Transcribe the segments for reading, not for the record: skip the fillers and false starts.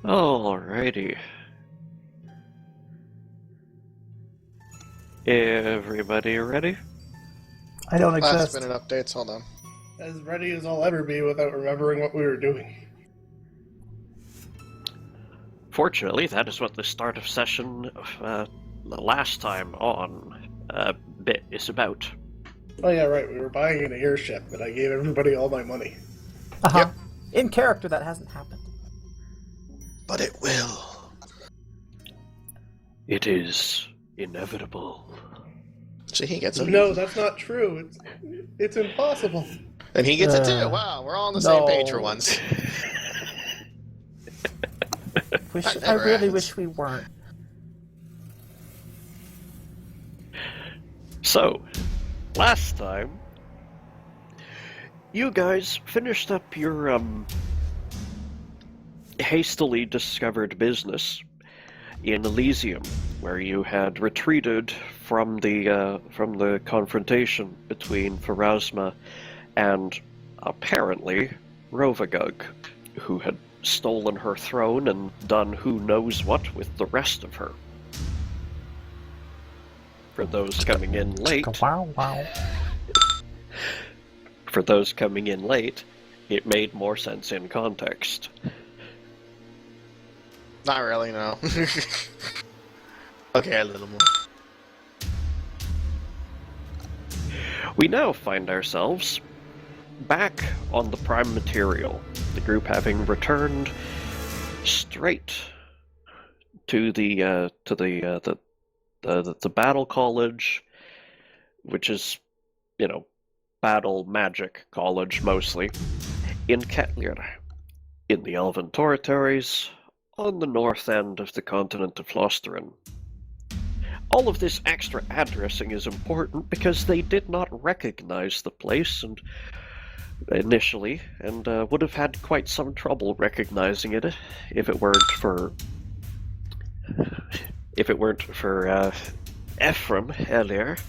Alrighty. Everybody ready? I don't Last exist. minute updates, hold on. As ready as I'll ever be without remembering what we were doing. Fortunately, that is what the start of session the last time on bit is about. Oh yeah, right, we were buying an airship, but I gave everybody all my money. Uh-huh. In character, that hasn't happened. But it will. It is inevitable. See, he gets it. No, that's not true. It's impossible. And he gets it too. Wow, we're all on the same page for once. I really wish we weren't. So, last time, you guys finished up your hastily discovered business in Elysium, where you had retreated from the confrontation between Pharasma and apparently Rovagug, who had stolen her throne and done who knows what with the rest of her. For those coming in late, For those coming in late, it made more sense in context. Not really, no. Okay, a little more. We now find ourselves back on the prime material, the group having returned straight to the battle college, which is, battle magic college mostly, in Ketlir, in the Elven territories, on the north end of the continent of Hlosterin. All of this extra addressing is important because they did not recognize the place initially, and would have had quite some trouble recognizing it if it weren't for Ephraim Elier,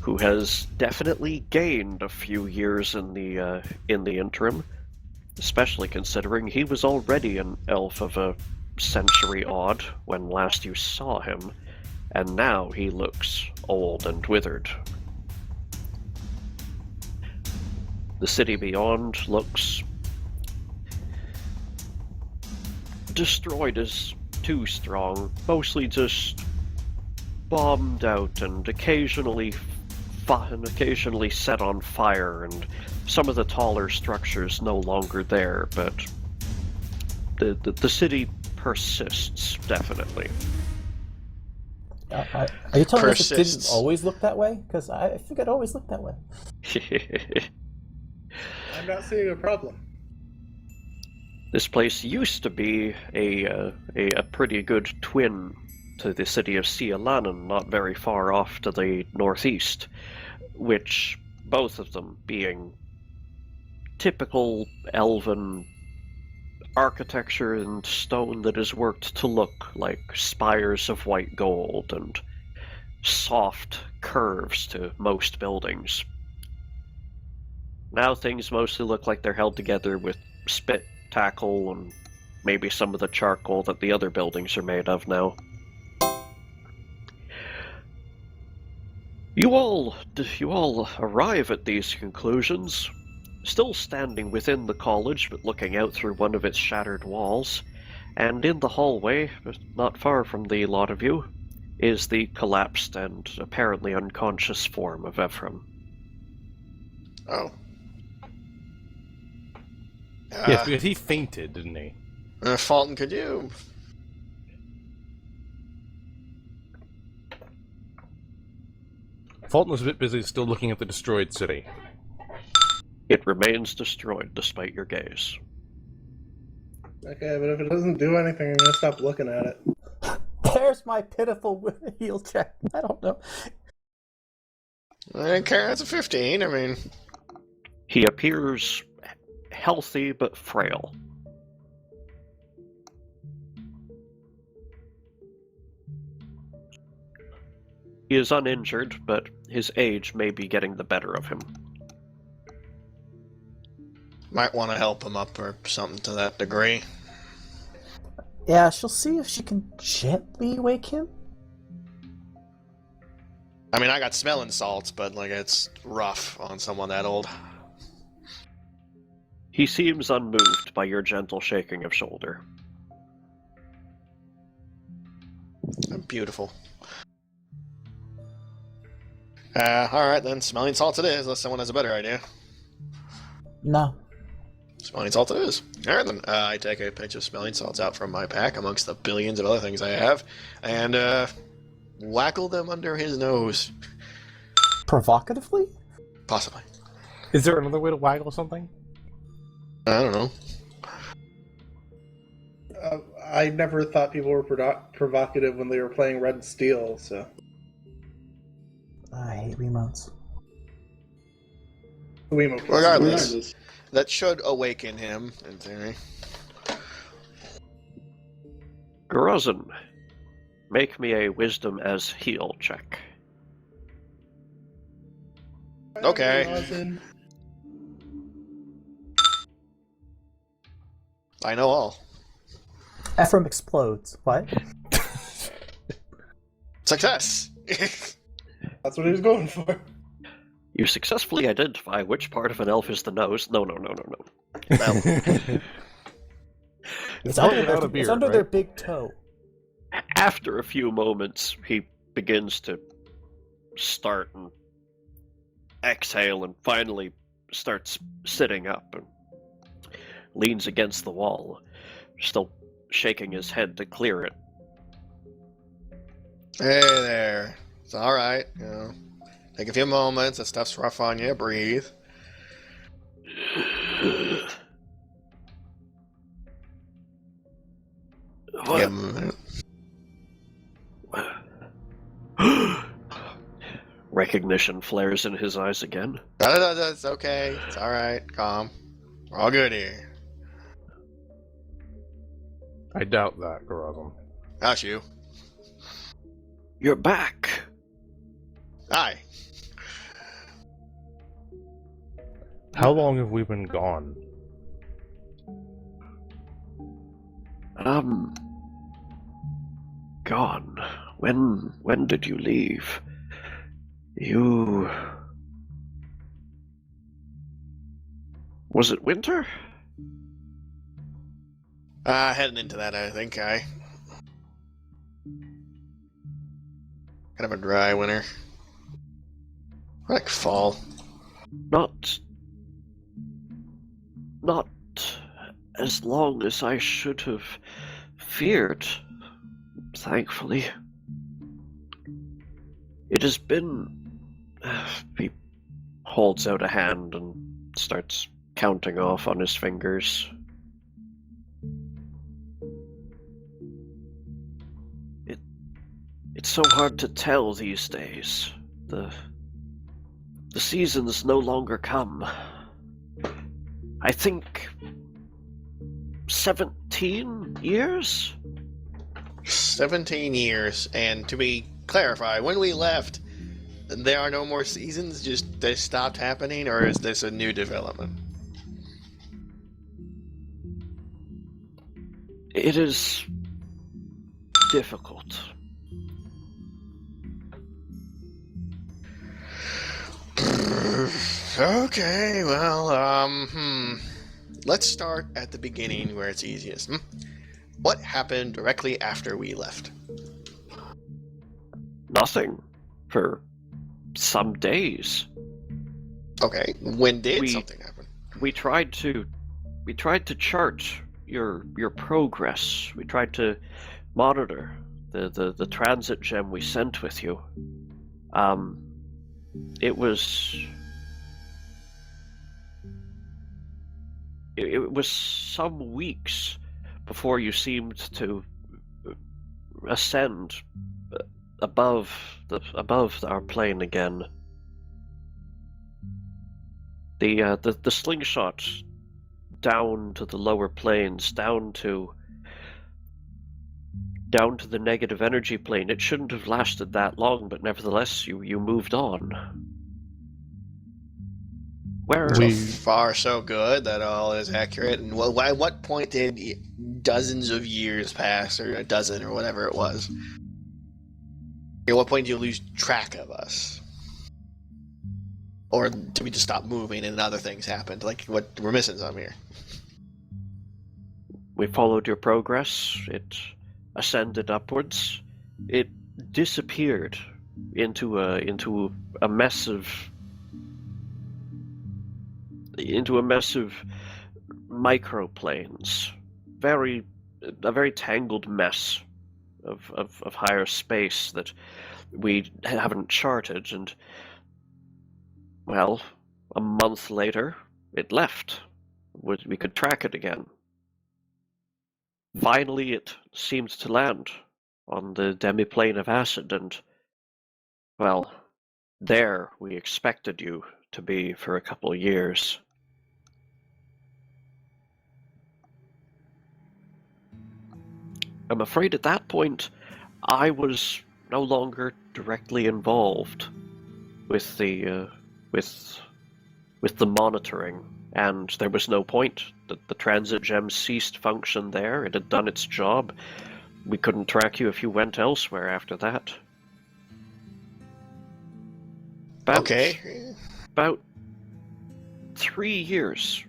who has definitely gained a few years in the interim, especially considering he was already an elf of a century odd when last you saw him, and now he looks old and withered. The city beyond looks destroyed is too strong, mostly just bombed out and occasionally set on fire, and some of the taller structures no longer there, but the city persists, definitely. Are you telling us it didn't always look that way? Because I think it always looked that way. I'm not seeing a problem. This place used to be a pretty good twin to the city of Sialanen, not very far off to the northeast, which, both of them being typical elven architecture and stone that is worked to look like spires of white gold and soft curves to most buildings. Now things mostly look like they're held together with spit, tackle, and maybe some of the charcoal that the other buildings are made of now. You all arrive at these conclusions, still standing within the college but looking out through one of its shattered walls, and in the hallway, not far from the lot of you, is the collapsed and apparently unconscious form of Ephraim. Oh. Yes, because he fainted, didn't he? Fulton, could you... Fulton was a bit busy still looking at the destroyed city. It remains destroyed despite your gaze. Okay, but if it doesn't do anything, I'm gonna stop looking at it. There's my pitiful heal check. I don't know. Okay, that's a 15, I mean... He appears healthy but frail. He is uninjured, but his age may be getting the better of him. Might want to help him up or something to that degree. Yeah, she'll see if she can gently wake him. I mean, I got smelling salts, but like it's rough on someone that old. He seems unmoved by your gentle shaking of shoulder. Beautiful. Alright then, smelling salts it is, unless someone has a better idea. No. Smelling salt it is. Alright then, I take a pinch of smelling salts out from my pack amongst the billions of other things I have, and whackle them under his nose. Provocatively? Possibly. Is there another way to waggle something? I don't know. I never thought people were provocative when they were playing Red and Steel, so... I hate remotes. Regardless, that should awaken him, in theory. Grozin, make me a wisdom as heal check. Okay. I know all. Ephraim explodes. What? Success! That's what he was going for. You successfully identify which part of an elf is the nose. No. Well, It's probably under, their, without a it's beard, under right? their big toe. After a few moments, he begins to start and exhale and finally starts sitting up and leans against the wall, still shaking his head to clear it. hey there. It's alright, you know. Take a few moments, that stuff's rough on you, breathe. What? Give him a minute. Recognition flares in his eyes again. No, it's okay. It's alright. Calm. We're all good here. I doubt that, Garazam. How's you? You're back. Hi. How long have we been gone? Gone. When did you leave? Was it winter? Heading into that, I think. Kind of a dry winter. Like fall. Not as long as I should have feared, thankfully. It has been... He holds out a hand and starts counting off on his fingers. It's so hard to tell these days. The seasons no longer come. I think 17 years? 17 years, and to be clarified, when we left, there are no more seasons, just they stopped happening, or is this a new development? It is difficult. Okay, well, let's start at the beginning where it's easiest. What happened directly after we left? Nothing. For some days. Okay, when did something happen? We tried to chart your progress. We tried to monitor the transit gem we sent with you. It was some weeks before you seemed to ascend above our plane again. The slingshot down to the lower planes, down to the negative energy plane. It shouldn't have lasted that long, but nevertheless, you moved on. Where So far, so good. That all is accurate. And at what point did dozens of years pass, or a dozen, or whatever it was? At what point did you lose track of us? Or did we just stop moving and other things happened? Like, what we're missing some here. we followed your progress, it ascended upwards, it disappeared into a mess of microplanes, a very tangled mess of higher space that we haven't charted, and well, a month later it left. We could track it again. Finally it seemed to land on the demiplane of acid, and well, there we expected you to be for a couple of years. I'm afraid at that point, I was no longer directly involved with the monitoring, and there was no point. The transit gem ceased function there. It had done its job. We couldn't track you if you went elsewhere after that. About 3 years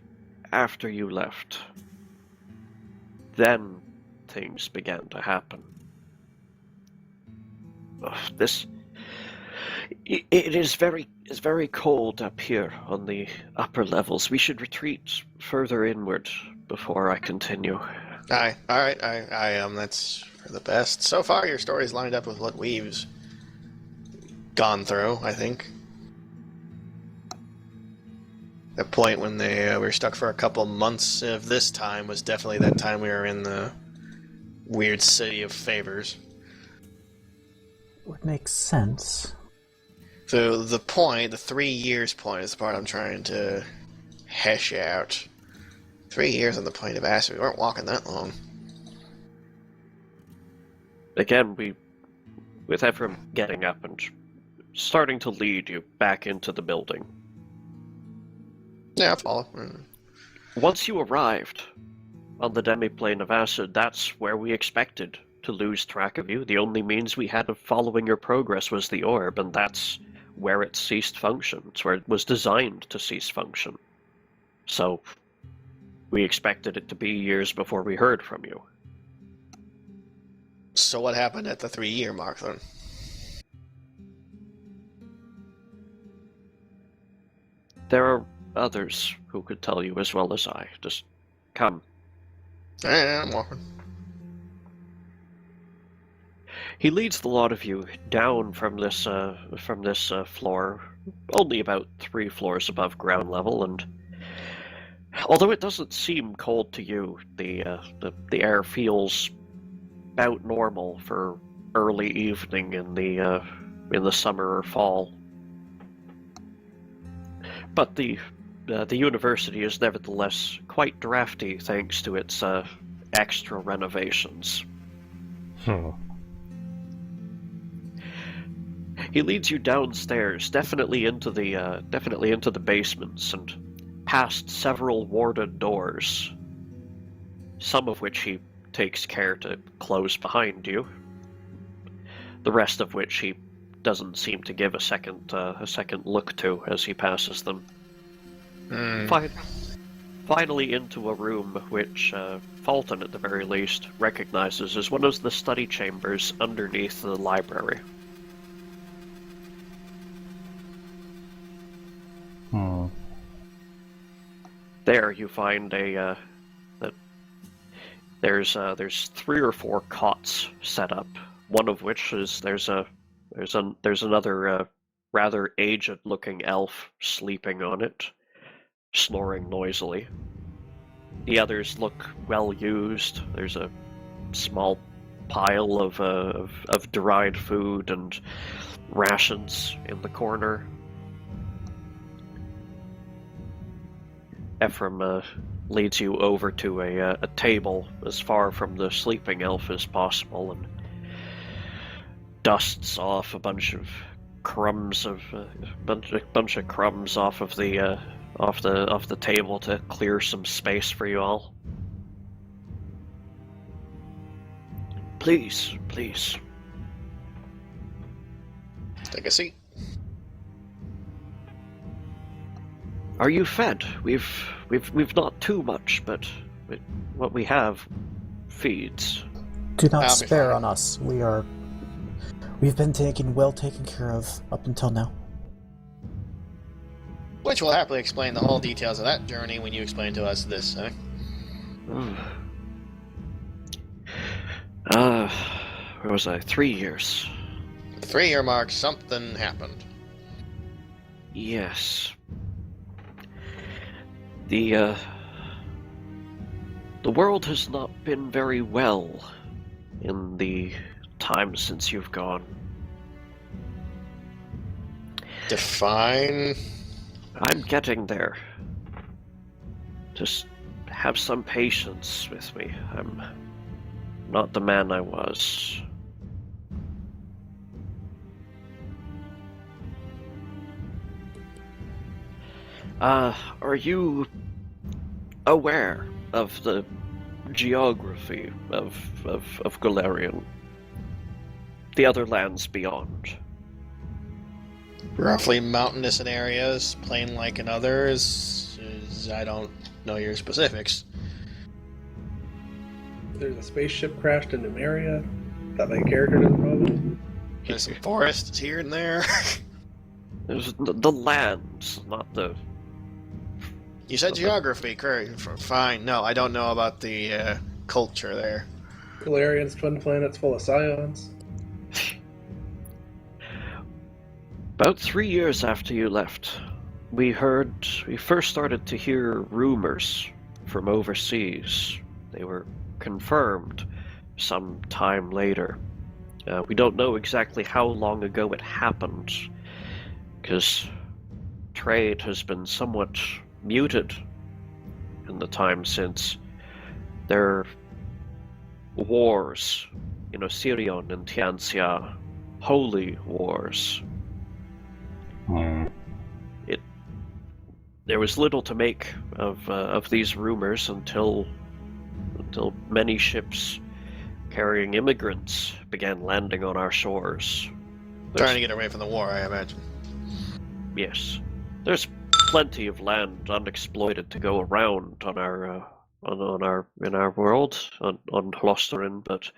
after you left, then things began to happen. It is very cold up here on the upper levels. We should retreat further inward before I continue. Aye, alright, that's for the best. So far your story's lined up with what we've gone through, I think. The point when we were stuck for a couple months of this time was definitely that time we were in the weird city of favors. Would make sense. So the 3 years point is the part I'm trying to hash out. 3 years on the plane of acid. We weren't walking that long. Again, with Ephraim getting up and starting to lead you back into the building. Yeah, I'll follow. Once you arrived on the demiplane of acid, that's where we expected to lose track of you. The only means we had of following your progress was the orb, and that's where it ceased function. It's where it was designed to cease function. So, we expected it to be years before we heard from you. So what happened at the 3-year mark, then? There are others who could tell you as well as I. Just come. I'm walking. He leads the lot of you down from this floor, only about 3 floors above ground level, and although it doesn't seem cold to you, the air feels about normal for early evening in the summer or fall. But the university is nevertheless quite drafty thanks to its extra renovations. He leads you downstairs, definitely into the basements, and past several warded doors, some of which he takes care to close behind you, the rest of which he doesn't seem to give a second look to as he passes them. Finally into a room which Fulton, at the very least, recognizes as one of the study chambers underneath the library. There you find there's 3 or 4 cots set up. One of which is there's another rather aged-looking elf sleeping on it, snoring noisily. The others look well used. There's a small pile of dried food and rations in the corner. Ephraim leads you over to a table as far from the sleeping elf as possible and dusts off a bunch of crumbs off of off the table to clear some space for you all. Please, please. Take a seat. Are you fed? We've not too much, but what we have feeds. Do not I'll be spare fine. on us. We've been well taken care of up until now. Which will happily explain the whole details of that journey when you explain to us this, eh? Where was I? 3 years. The 3-year mark, something happened. Yes. The world has not been very well in the time since you've gone. Define. I'm getting there. Just have some patience with me. I'm not the man I was. Are you aware of the geography of Galarian? The other lands beyond? Roughly mountainous in areas, plain-like in others. I don't know your specifics. There's a spaceship crashed in Numeria that my character doesn't know. There's some forests here and there. There's the lands, not the... You said geography, correct? Fine. No, I don't know about the culture there. Galarian's twin planet's full of scions. About 3 years after you left, we first started to hear rumors from overseas. They were confirmed some time later. We don't know exactly how long ago it happened, because trade has been somewhat muted in the time since. There are wars in Osirion and Tianxia, holy wars. There was little to make of these rumors until many ships carrying immigrants began landing on our shores. Trying to get away from the war, I imagine. Yes, there's plenty of land unexploited to go around on our in our world on Hlosterin, but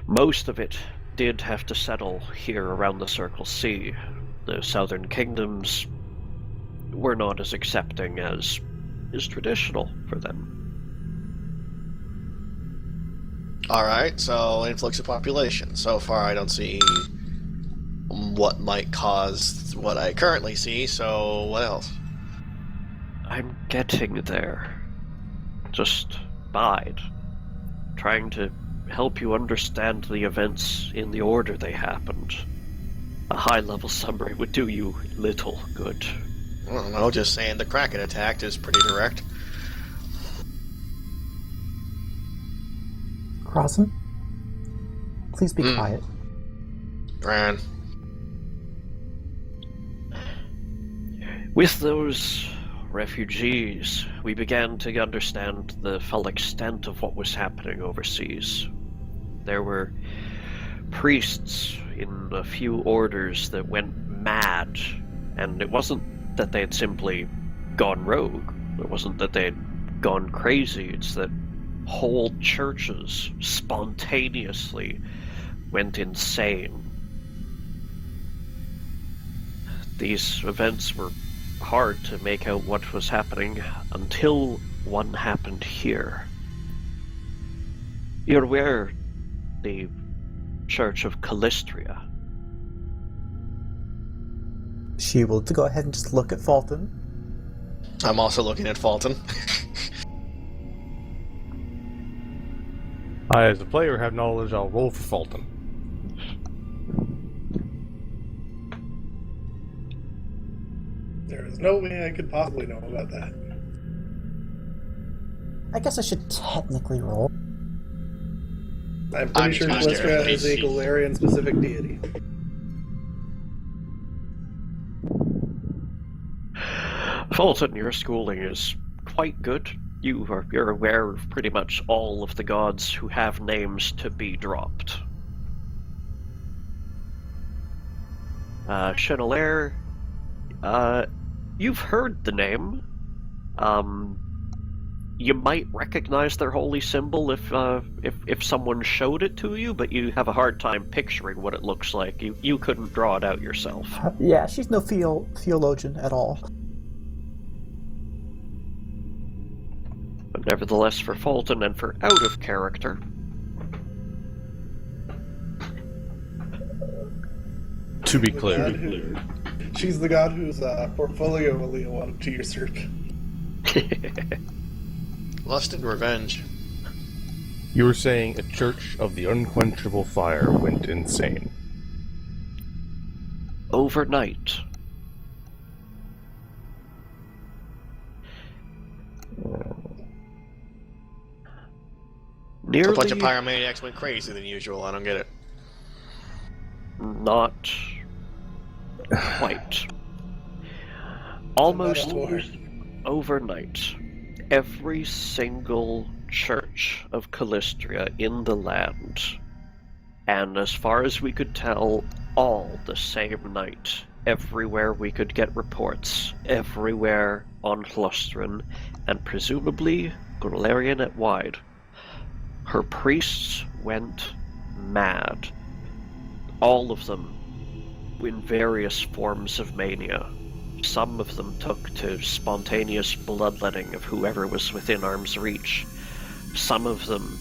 most of it did have to settle here around the Circle Sea. The southern kingdoms were not as accepting as is traditional for them. Alright, so influx of population. So far I don't see what might cause what I currently see, so what else? I'm getting there. Just bide. Trying to help you understand the events in the order they happened. A high-level summary would do you little good. I don't know, just saying the Kraken attack is pretty direct. Crossan, please be quiet. Gran. With those refugees, we began to understand the full extent of what was happening overseas. There were priests in a few orders that went mad, and it wasn't that they had simply gone rogue. It wasn't that they had gone crazy. It's that whole churches spontaneously went insane. These events were hard to make out what was happening until one happened here. You're aware the Church of Hlosterin? She will go ahead and just look at Fulton. I'm also looking at Fulton. I, as a player, have knowledge. I'll roll for Fulton. There is no way I could possibly know about that. I guess I should technically roll. I'm I'm pretty sure just gonna Hlosterin stare is a at Galarian-specific deity. Fulton, your schooling is quite good. You're aware of pretty much all of the gods who have names to be dropped. Chenelaire, you've heard the name. You might recognize their holy symbol if someone showed it to you, but you have a hard time picturing what it looks like. You couldn't draw it out yourself. Yeah, she's no theologian at all. But nevertheless, for Fulton and for out of character, To be clear. She's the god whose portfolio Aaliyah wanted to usurp. Lust and revenge. You were saying a church of the unquenchable fire went insane. overnight. A bunch of pyromaniacs went crazy than usual. I don't get it. Not quite. Almost overnight, every single church of Hlosterin in the land, and as far as we could tell, all the same night, everywhere we could get reports, everywhere on Hlosterin, and presumably Golarion at wide, her priests went mad. All of them in various forms of mania. Some of them took to spontaneous bloodletting of whoever was within arm's reach. Some of them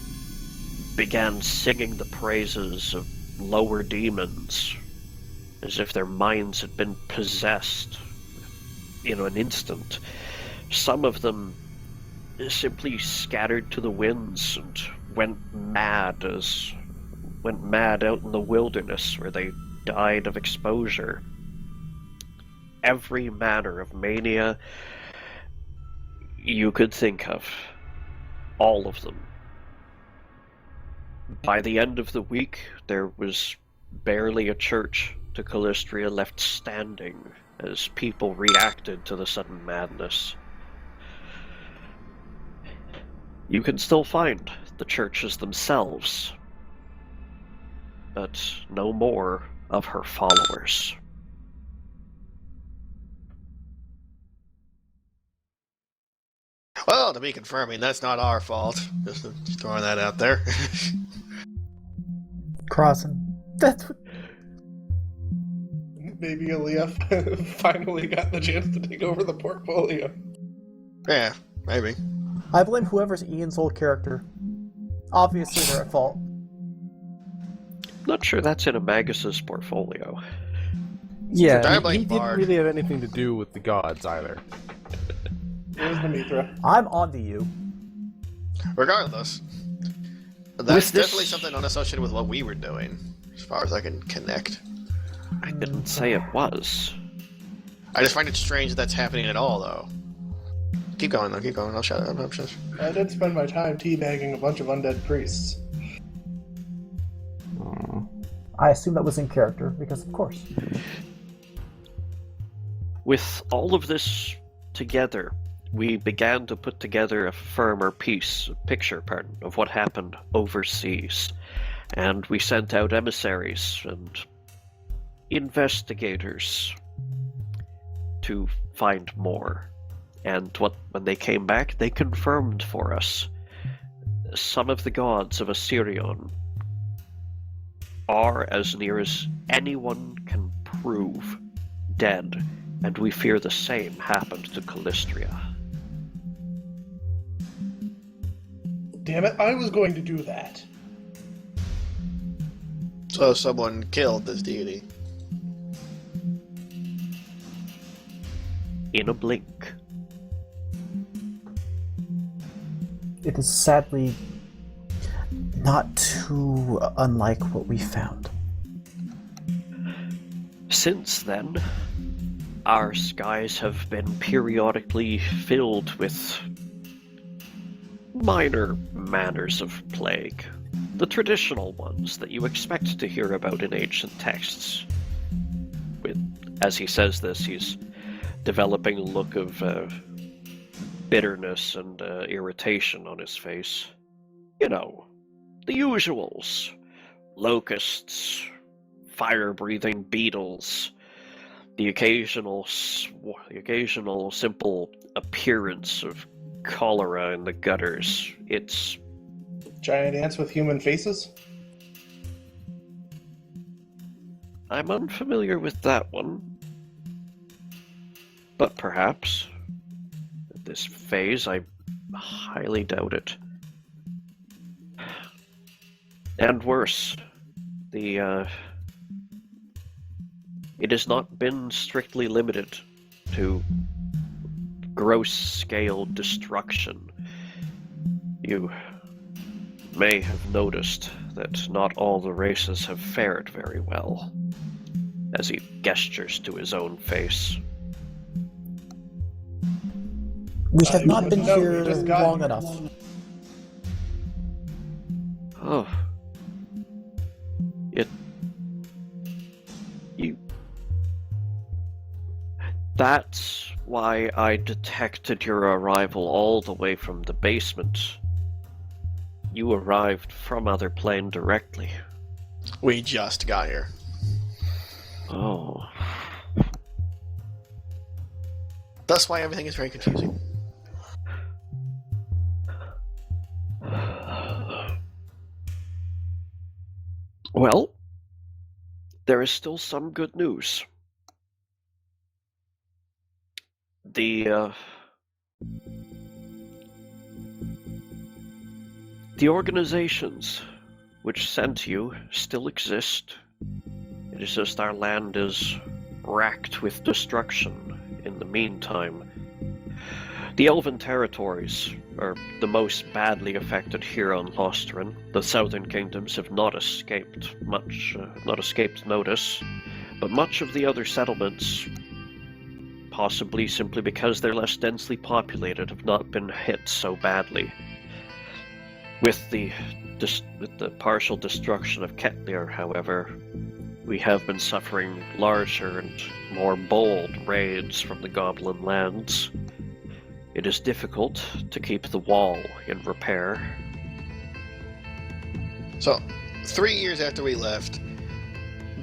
began singing the praises of lower demons, as if their minds had been possessed in an instant. Some of them simply scattered to the winds and went mad out in the wilderness, where they died of exposure. Every manner of mania you could think of. All of them. By the end of the week, there was barely a church to Hlosterin left standing as people reacted to the sudden madness. You can still find the churches themselves, but no more of her followers. Well, to be confirming, that's not our fault. Just throwing that out there. Crossing. That's what... Maybe Aaliyah finally got the chance to take over the portfolio. Yeah, maybe. I blame whoever's Ian's old character. Obviously they're at fault. Not sure that's in Amagus's portfolio. Yeah, I he blame didn't Bard. really have anything to do with the gods either. Here's the Mithra. I'm on to you. Regardless, that's definitely something unassociated with what we were doing, as far as I can connect. I didn't say it was. I just find it strange that's happening at all, though. Keep going, though. Keep going. I'll shut up. I did spend my time teabagging a bunch of undead priests. I assume that was in character, because of course. With all of this together, we began to put together a firmer picture of what happened overseas. And we sent out emissaries and investigators to find more. And when they came back, they confirmed for us some of the gods of Assyrion are, as near as anyone can prove, dead, and we fear the same happened to Hlosterin. Damn it, I was going to do that. So someone killed this deity. In a blink. It is sadly not too unlike what we found. Since then, our skies have been periodically filled with minor manners of plague. The traditional ones that you expect to hear about in ancient texts. As he says this, he's developing a look of bitterness and irritation on his face. You know, the usuals. Locusts, fire-breathing beetles, the occasional simple appearance of cholera in the gutters. It's... Giant ants with human faces? I'm unfamiliar with that one. But perhaps. At this phase, I highly doubt it. And worse, it has not been strictly limited to gross-scale destruction. You may have noticed that not all the races have fared very well, as he gestures to his own face. We have not been No, we here just got long here. enough. Oh. That's why I detected your arrival all the way from the basement. You arrived from Other Plane directly. We just got here. Oh. That's why everything is very confusing. Well, there is still some good news. The organizations which sent you still exist. It is just our land is racked with destruction in the meantime. The Elven territories are the most badly affected here on Hlosterin. The southern kingdoms have not escaped notice, but much of the other settlements, possibly simply because they're less densely populated, have not been hit so badly. With the partial destruction of Ketlir, however, we have been suffering larger and more bold raids from the Goblin lands. It is difficult to keep the wall in repair. So, 3 years after we left,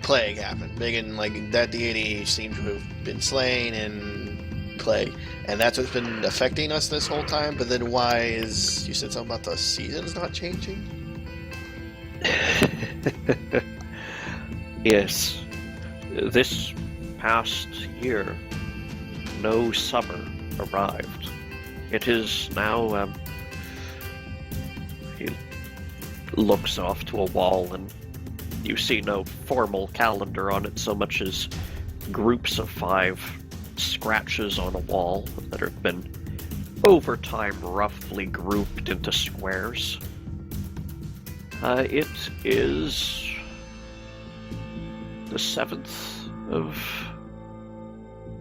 plague happened. Megan, like, that deity seemed to have been slain in plague. And that's what's been affecting us this whole time, but then why is... You said something about the seasons not changing? Yes. This past year, no summer arrived. It is now, he looks off to a wall, and you see no formal calendar on it so much as groups of 5 scratches on a wall that have been, over time, roughly grouped into squares. It is the 7th of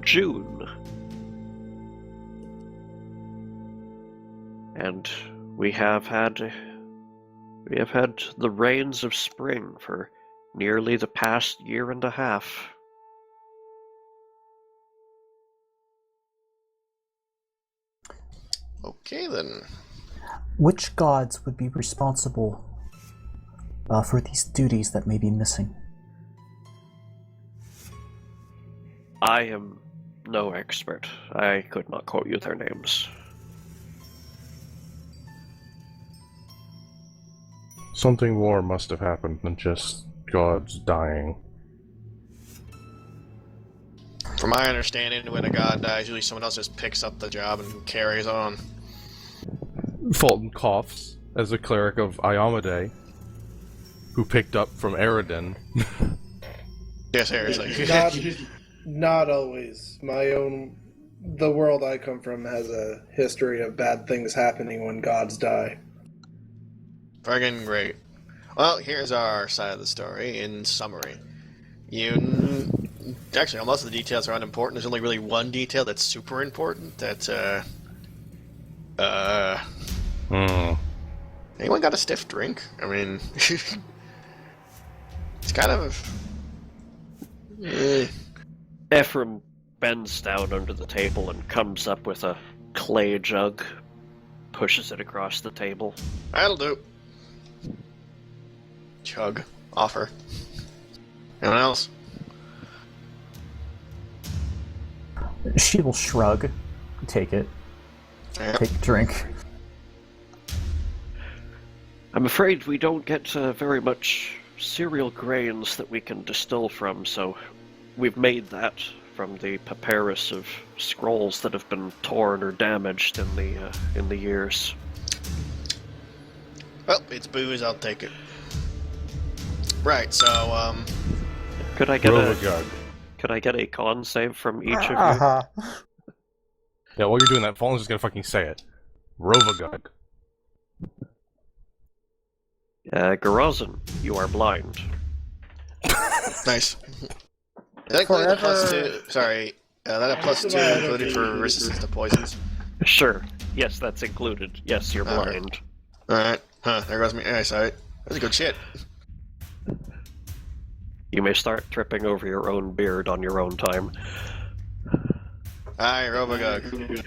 June. And we have had the rains of spring for nearly the past year and a half. Okay, then. Which gods would be responsible for these duties that may be missing? I am no expert. I could not quote you their names. Something more must have happened than just gods dying. From my understanding, when a god dies, usually someone else just picks up the job and carries on. Fulton coughs as a cleric of Iomade, who picked up from Eridan. Yes, seriously. Not always. The world I come from has a history of bad things happening when gods die. Friggin' great. Well, here's our side of the story in summary. Actually, most of the details are unimportant. There's only really one detail that's super important. That's, Anyone got a stiff drink? I mean... it's kind of... Ephraim bends down under the table and comes up with a clay jug, pushes it across the table. That'll do. Chug. Offer. Anyone else? She will shrug, take it, Yeah. take a drink. I'm afraid we don't get very much cereal grains that we can distill from, so we've made that from the papyrus of scrolls that have been torn or damaged in the years. Well, it's booze, I'll take it. Right, so, Could I get Rovagug. a con save from each of you? Uh-huh. Yeah, while you're doing that, Fallen's just gonna fucking say it. Rovagug. Garazin, you are blind. nice. That included a +2. Sorry, that a +2 included for resistance to poisons. Sure. Yes, that's included. Yes, you're Alright. blind. Alright. Huh, there goes me eyesight. That's good shit. You may start tripping over your own beard on your own time. Aye, Rovagug.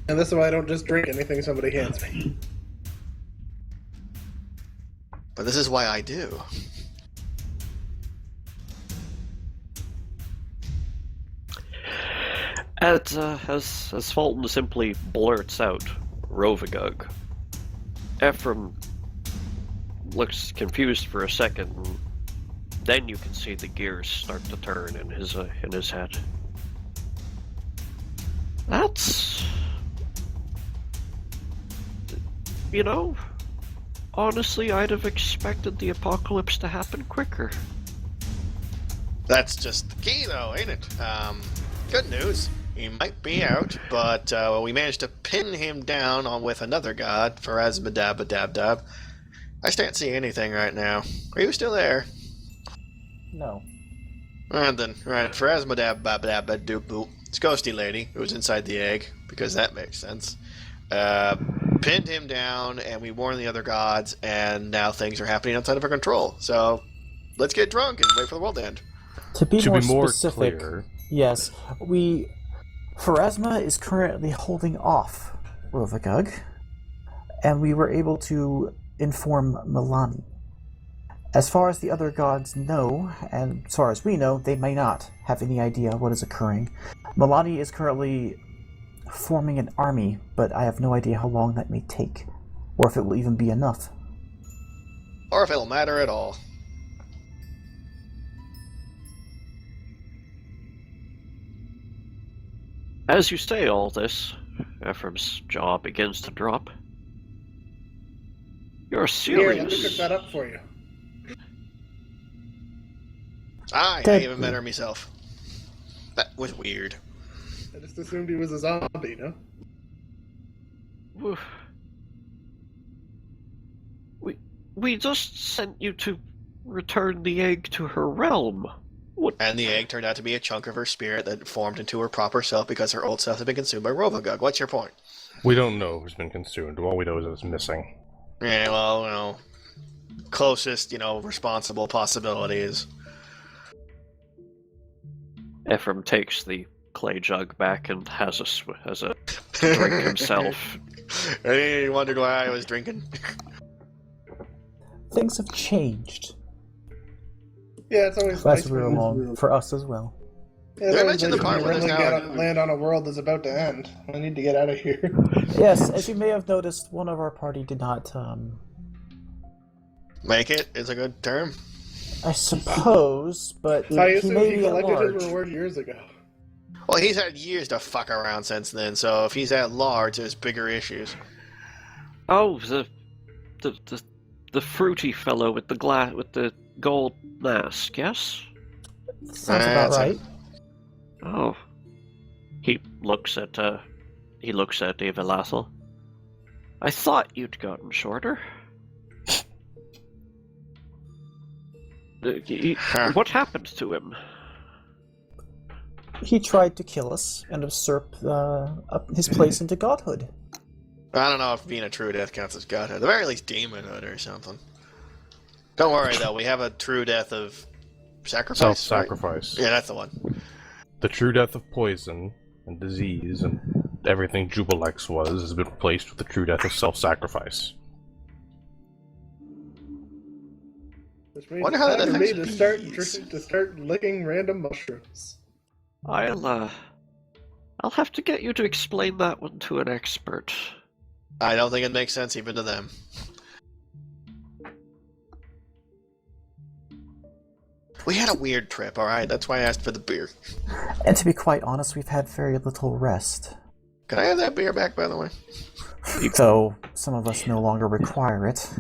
And this is why I don't just drink anything somebody hands me. But this is why I do. As Fulton simply blurts out, Rovagug, Ephraim looks confused for a second, and then you can see the gears start to turn in his head. That's... You know, honestly, I'd have expected the apocalypse to happen quicker. That's just the key, though, ain't it? Good news. He might be out, but we managed to pin him down on with another god, Pharasmadabadabdab. I can't see anything right now. Are you still there? No. Alright then. Right, Pharasmadabadabdab. It's Ghosty Lady, who was inside the egg, because that makes sense. Pinned him down, and we warned the other gods, and now things are happening outside of our control. So, let's get drunk and wait for the world to end. To be To more be more specific, clear, yes, Pharasma is currently holding off Rovagug, and we were able to inform Milani. As far as the other gods know, and as far as we know, they may not have any idea what is occurring. Milani is currently forming an army, but I have no idea how long that may take, or if it will even be enough. Or if it'll matter at all. As you say all this, Ephraim's jaw begins to drop. You're Here, let me pick serious. that up for you. I Dead. even met her myself. That was weird. I just assumed he was a zombie, no? Whew. We just sent you to return the egg to her realm. What? And the egg turned out to be a chunk of her spirit that formed into her proper self because her old self had been consumed by Rovagug. What's your point? we don't know who's been consumed. All we know is it's missing. Yeah, well, closest, responsible possibilities. Ephraim takes the clay jug back and has a drink himself. Any wondered why I was drinking? Things have changed Yeah, it's always as nice we're when- along, for us as well. Yeah, Did I it's mention always the part nice where when there's we now really land on a world that's about to end. I need to get out of here. Yes, as you may have noticed, one of our party did not, Make it is a good term. I suppose, but I he assume may he be at collected large. his reward years ago. Well, he's had years to fuck around since then, so if he's at large, there's bigger issues. Oh, the fruity fellow with the gold mask, yes? Sounds about That's right. Oh. He looks at Evalathel. I thought you'd gotten shorter. What happened to him? He tried to kill us and usurp his place into godhood. I don't know if being a true death counts as godhood. At the very least, demonhood or something. Don't worry, though. We have a true death of sacrifice. Self-sacrifice. Right? Yeah, that's the one. The true death of poison and disease and everything Jubilex was has been replaced with the true death of self-sacrifice. Which means Wonder it's how time that for me affects to bees. start licking random mushrooms. I'll have to get you to explain that one to an expert. I don't think it makes sense even to them. We had a weird trip, alright? That's why I asked for the beer. And to be quite honest, we've had very little rest. Can I have that beer back, by the way? Though some of us no longer require it.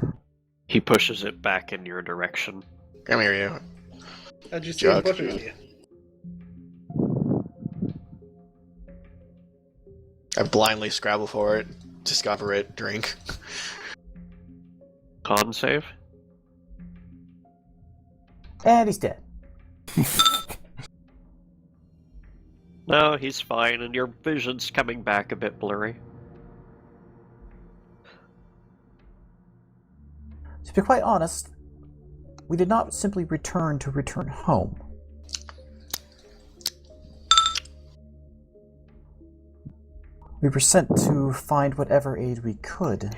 He pushes it back in your direction. Come here, you. I just see him Jug. pushing you. I blindly scrabble for it, discover it, drink. Con save? And he's dead. No, he's fine, and your vision's coming back a bit blurry. To be quite honest, we did not simply return home. We were sent to find whatever aid we could.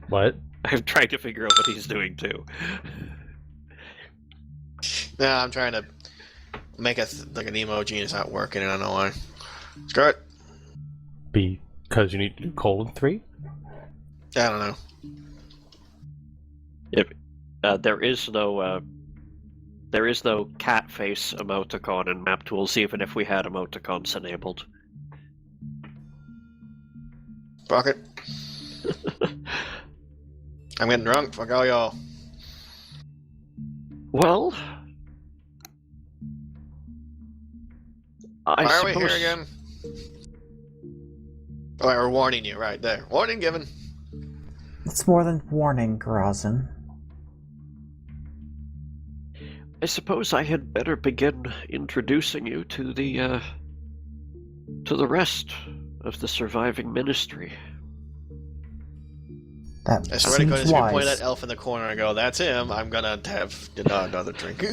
What? I'm trying to figure out what he's doing too. Nah, I'm trying to make like an emoji and it's not working, and I don't know why. Screw it. Because you need to do :3? I don't know. There is no cat face emoticon in MapTools, even if we had emoticons enabled. Fuck it. I'm getting drunk. Fuck all y'all. Well, I Why are we suppose here again? Oh, we're warning you right there. Warning given. It's more than warning, Grazin. I suppose I had better begin introducing you to the rest of the surviving ministry. That I swear to God, seems if you point wise. that elf in the corner and go, "That's him," I'm gonna have another drink.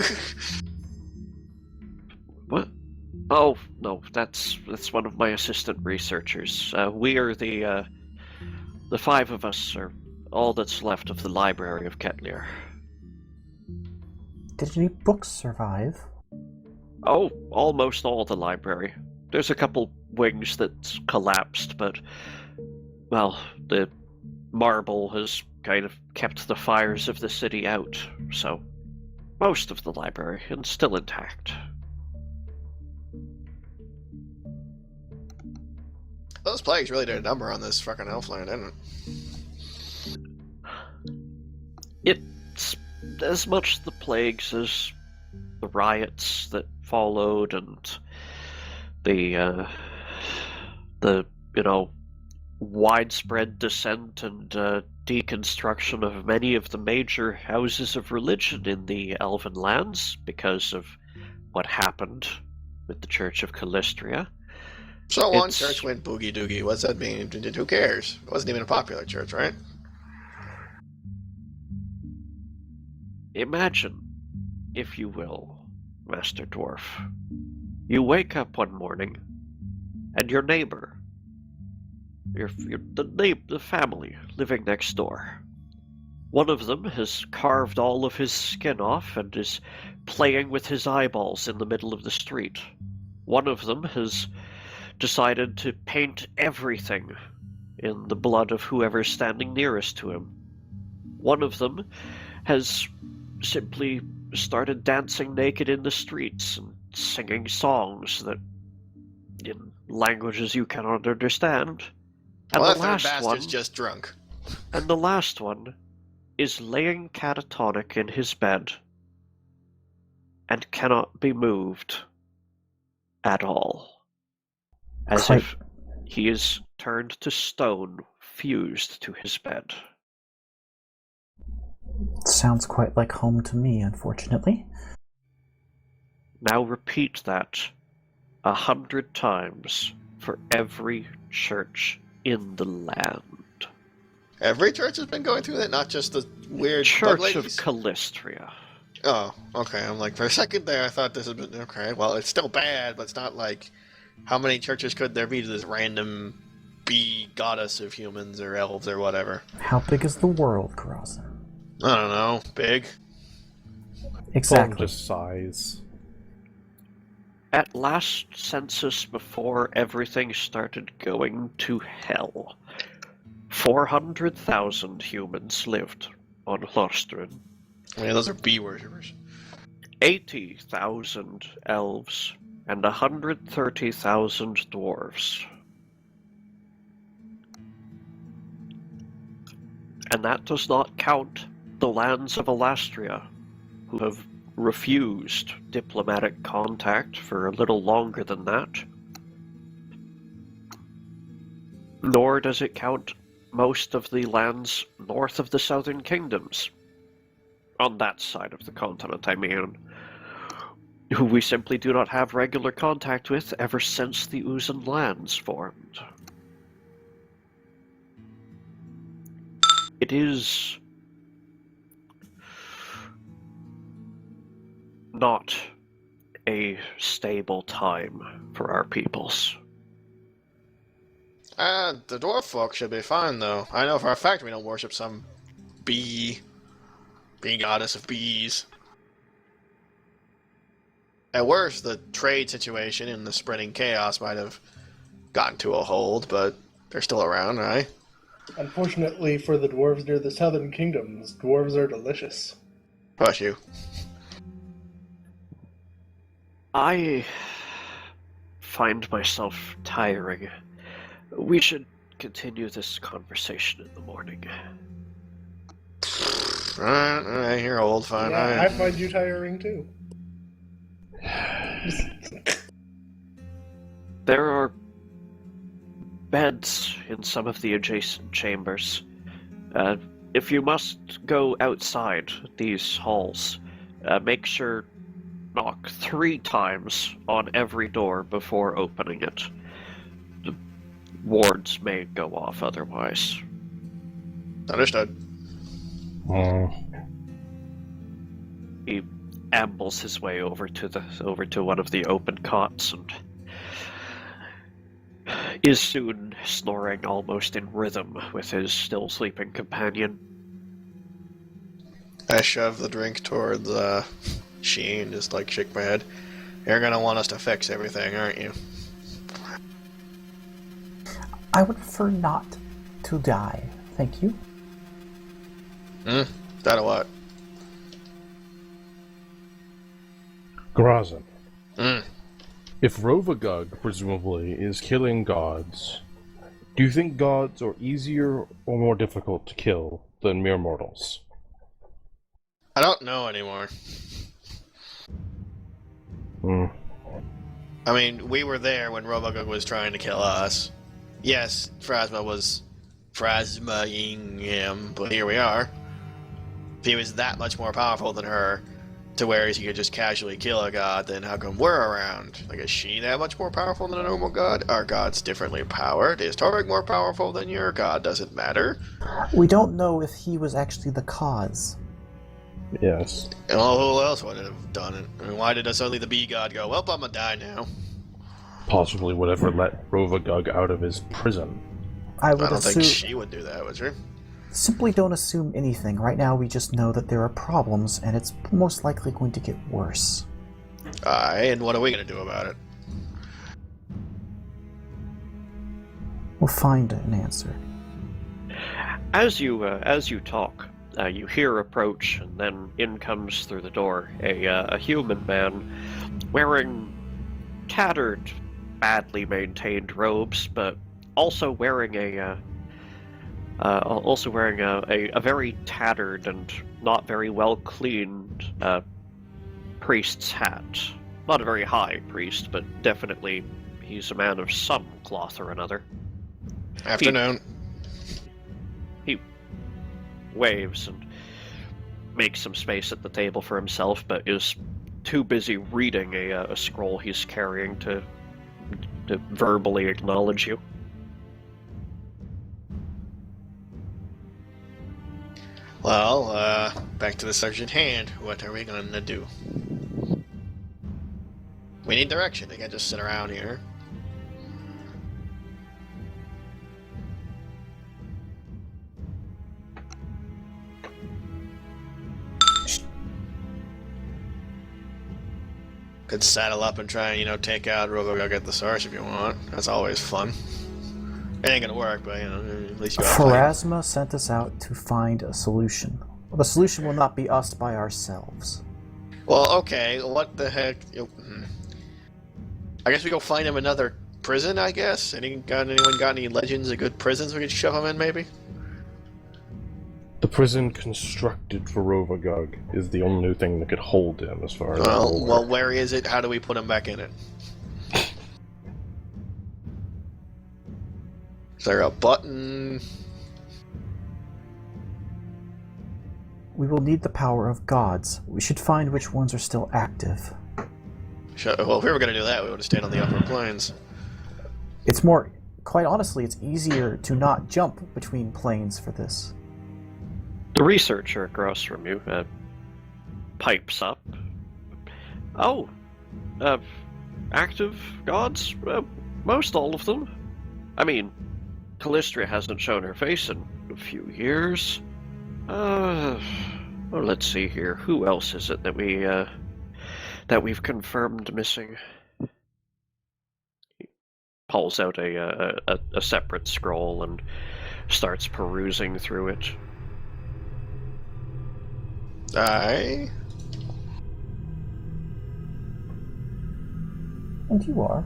What? Oh no, that's one of my assistant researchers. We are the five of us are all that's left of the library of Ketlir. Did any books survive? Oh, almost all the library. There's a couple wings that's collapsed, but well, the marble has kind of kept the fires of the city out, so most of the library is still intact. Those plagues really did a number on this fucking elfland, didn't it? It's as much the plagues as the riots that followed, and the widespread dissent and deconstruction of many of the major houses of religion in the Elven lands because of what happened with the Church of Hlosterin. So one church went boogie doogie. What's that mean? Who cares? It wasn't even a popular church, right? Imagine, if you will, Master Dwarf, you wake up one morning and your neighbor, the family living next door, one of them has carved all of his skin off and is playing with his eyeballs in the middle of the street. One of them has decided to paint everything in the blood of whoever's standing nearest to him. One of them has simply started dancing naked in the streets and singing songs that in languages you cannot understand. And Well, the that third last bastard's one, just drunk. and the last one is laying catatonic in his bed and cannot be moved at all. As Quite. if he is turned to stone, fused to his bed. Sounds quite like home to me, unfortunately. Now repeat that 100 times for every church in the land. Every church has been going through that, not just the weird bug Church of ladies? Calistria. Oh, okay. I'm like, for a second there, I thought this had been okay. Well, it's still bad, but it's not like how many churches could there be to this random bee goddess of humans or elves or whatever? How big is the world, Karazan? I don't know. Big. Exactly. Just size. At last census, before everything started going to hell, 400,000 humans lived on Hlosterin. I mean, those are bee worshippers. 80,000 elves and 130,000 dwarves. And that does not count the lands of Alastria, who have refused diplomatic contact for a little longer than that. Nor does it count most of the lands north of the Southern Kingdoms. On that side of the continent, I mean, who we simply do not have regular contact with ever since the Uzan lands formed. It is not a stable time for our peoples. The dwarf folk should be fine, though. I know for a fact we don't worship some bee goddess of bees. At worst, the trade situation and the spreading chaos might have gotten to a hold, but they're still around, right? Unfortunately for the dwarves near the Southern Kingdoms, dwarves are delicious. Hush you. I find myself tiring. We should continue this conversation in the morning. Alright, you're old, fine. Yeah, I find you tiring too. There are beds in some of the adjacent chambers. If you must go outside these halls, make sure knock 3 times on every door before opening it. The wards may go off otherwise. Understood. He ambles his way over to one of the open cots and is soon snoring almost in rhythm with his still sleeping companion. I shove the drink towards Sheen, just like shake my head. You're gonna want us to fix everything, aren't you? I would prefer not to die. Thank you. That a what? Grazan. If Rovagug, presumably, is killing gods, do you think gods are easier or more difficult to kill than mere mortals? I don't know anymore. I mean, we were there when Rovagug was trying to kill us. Yes, Phrasma was Phrasma-ing him, but here we are. If he was that much more powerful than her, to where he could just casually kill a god, then how come we're around? Like, is she that much more powerful than a normal god? Are gods differently powered? Is Torvik more powerful than your god? Does it matter? We don't know if he was actually the cause. Yes. Well, who else would have done it? I mean, why did suddenly the bee god go, well, I'm gonna die now? Possibly whatever let Rovagug out of his prison. I I would don't think assume. she would do that, would she? Simply don't assume anything. Right now, we just know that there are problems, and it's most likely going to get worse. Aye, and what are we gonna do about it? We'll find an answer. As you talk, you hear approach, and then in comes through the door a human man wearing tattered, badly maintained robes, but also wearing a very tattered and not very well cleaned priest's hat. Not a very high priest, but definitely he's a man of some cloth or another. Afternoon. He waves and makes some space at the table for himself, but is too busy reading a scroll he's carrying to to verbally acknowledge you. Well, back to the subject at hand. What are we gonna do? We need direction. We can't just sit around here. Could saddle up and try and, take out Robogug at the source if you want. That's always fun. It ain't gonna work, but, at least you got Pharasma sent us out to find a solution. Well, the solution will not be us by ourselves. Well, okay, what the heck? I guess we go find him another prison, I guess? Anyone got any legends of good prisons we could shove him in, maybe? The prison constructed for Rovagug is the only thing that could hold him, as far as I'm aware. Well, where is it? How do we put him back in it? Is there a button? We will need the power of gods. We should find which ones are still active. Well, if we were going to do that, we would have stayed on the upper planes. It's more, quite honestly, it's easier to not jump between planes for this. The researcher across from you pipes up. Oh, active gods? Most all of them. I mean, Hlosterin hasn't shown her face in a few years. Well, let's see here. Who else is it that we've confirmed missing? He pulls out a separate scroll and starts perusing through it. Aye. And you are?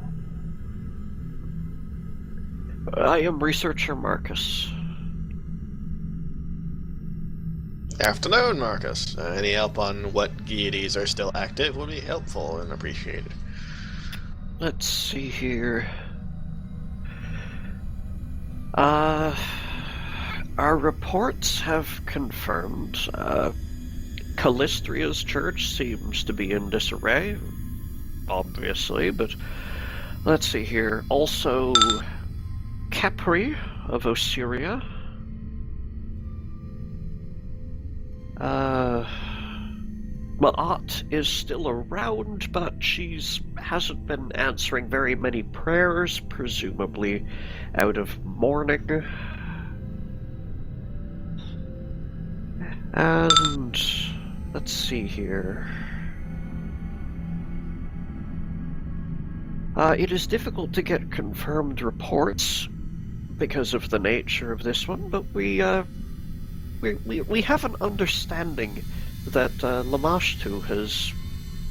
I am researcher Marcus. Afternoon, Marcus. Any help on what deities are still active would be helpful and appreciated. Let's see here. Our reports have confirmed Callistria's church seems to be in disarray, obviously, but let's see here. Also, Capri of Osiria. Ma'at is still around, but hasn't been answering very many prayers, presumably out of mourning. And let's see here. It is difficult to get confirmed reports because of the nature of this one, but we have an understanding that Lamashtu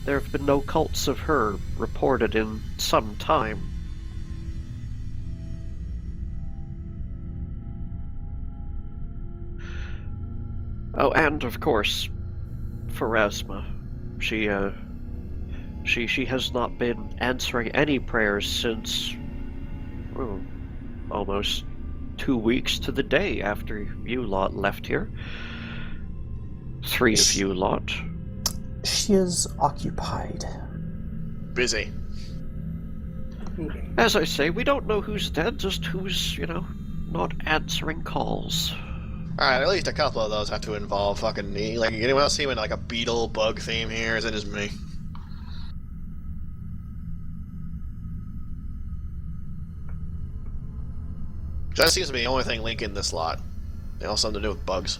there have been no cults of her reported in some time. Oh, and of course, Pharasma. She has not been answering any prayers since almost 2 weeks to the day after you lot left here. 3 of you lot. She is occupied. Busy. As I say, we don't know who's dead, just who's, not answering calls. Alright, at least a couple of those have to involve fucking me. Like, anyone else seeing like a beetle bug theme here? Is it just me? That seems to be the only thing linking this lot. They all something to do with bugs.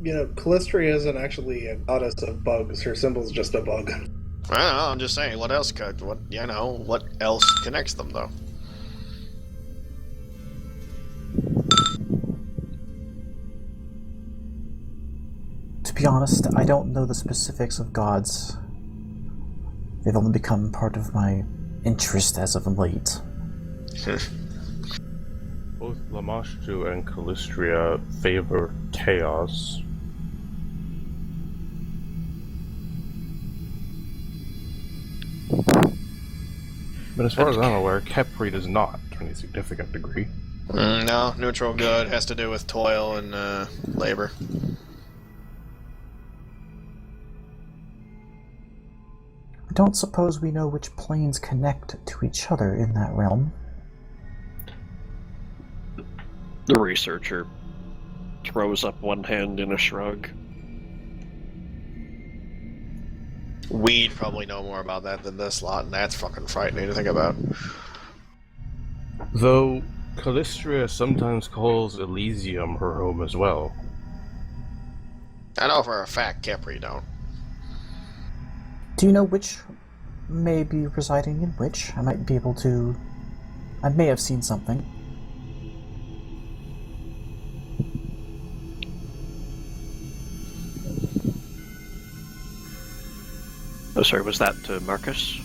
Hlosterin isn't actually a goddess of bugs. Her symbol's just a bug. I don't know, I'm just saying, what else what else connects them, though? To be honest, I don't know the specifics of gods. They've only become part of my interest as of late. Both Lamashtu and Callistria favor chaos. But as far as I'm aware, Capri does not, to any significant degree. No, neutral good has to do with toil and labor. I don't suppose we know which planes connect to each other in that realm. The researcher throws up one hand in a shrug. We'd probably know more about that than this lot, and that's fucking frightening to think about. Though Hlosterin sometimes calls Elysium her home as well. I know for a fact Capri don't. Do you know which may be residing in which? I might be able to... I may have seen something. Oh, sorry, was that to Marcus?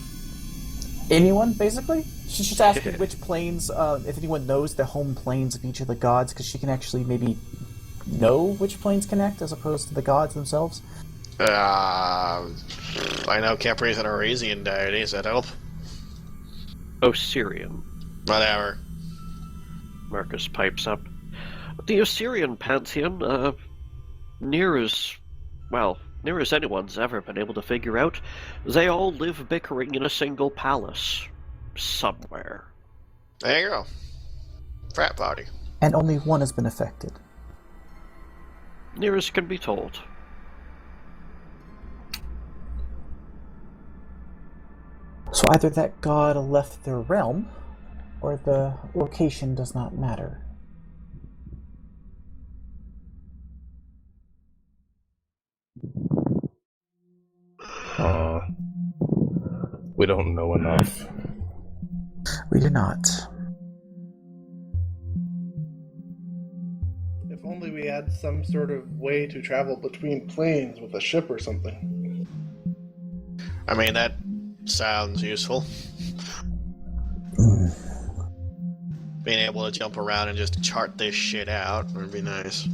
Anyone, basically? She's just asking which planes, if anyone knows the home planes of each of the gods, because she can actually maybe know which planes connect as opposed to the gods themselves. I know Capri's an Oresian deity, does that help? Osirian. Whatever. Marcus pipes up. The Osirian pantheon, near as anyone's ever been able to figure out, they all live bickering in a single palace. Somewhere. There you go. Frat party. And only one has been affected. Near as can be told. So either that god left their realm, or the location does not matter. We don't know enough. We do not. If only we had some sort of way to travel between planes with a ship or something. I mean, that sounds useful. Being able to jump around and just chart this shit out would be nice.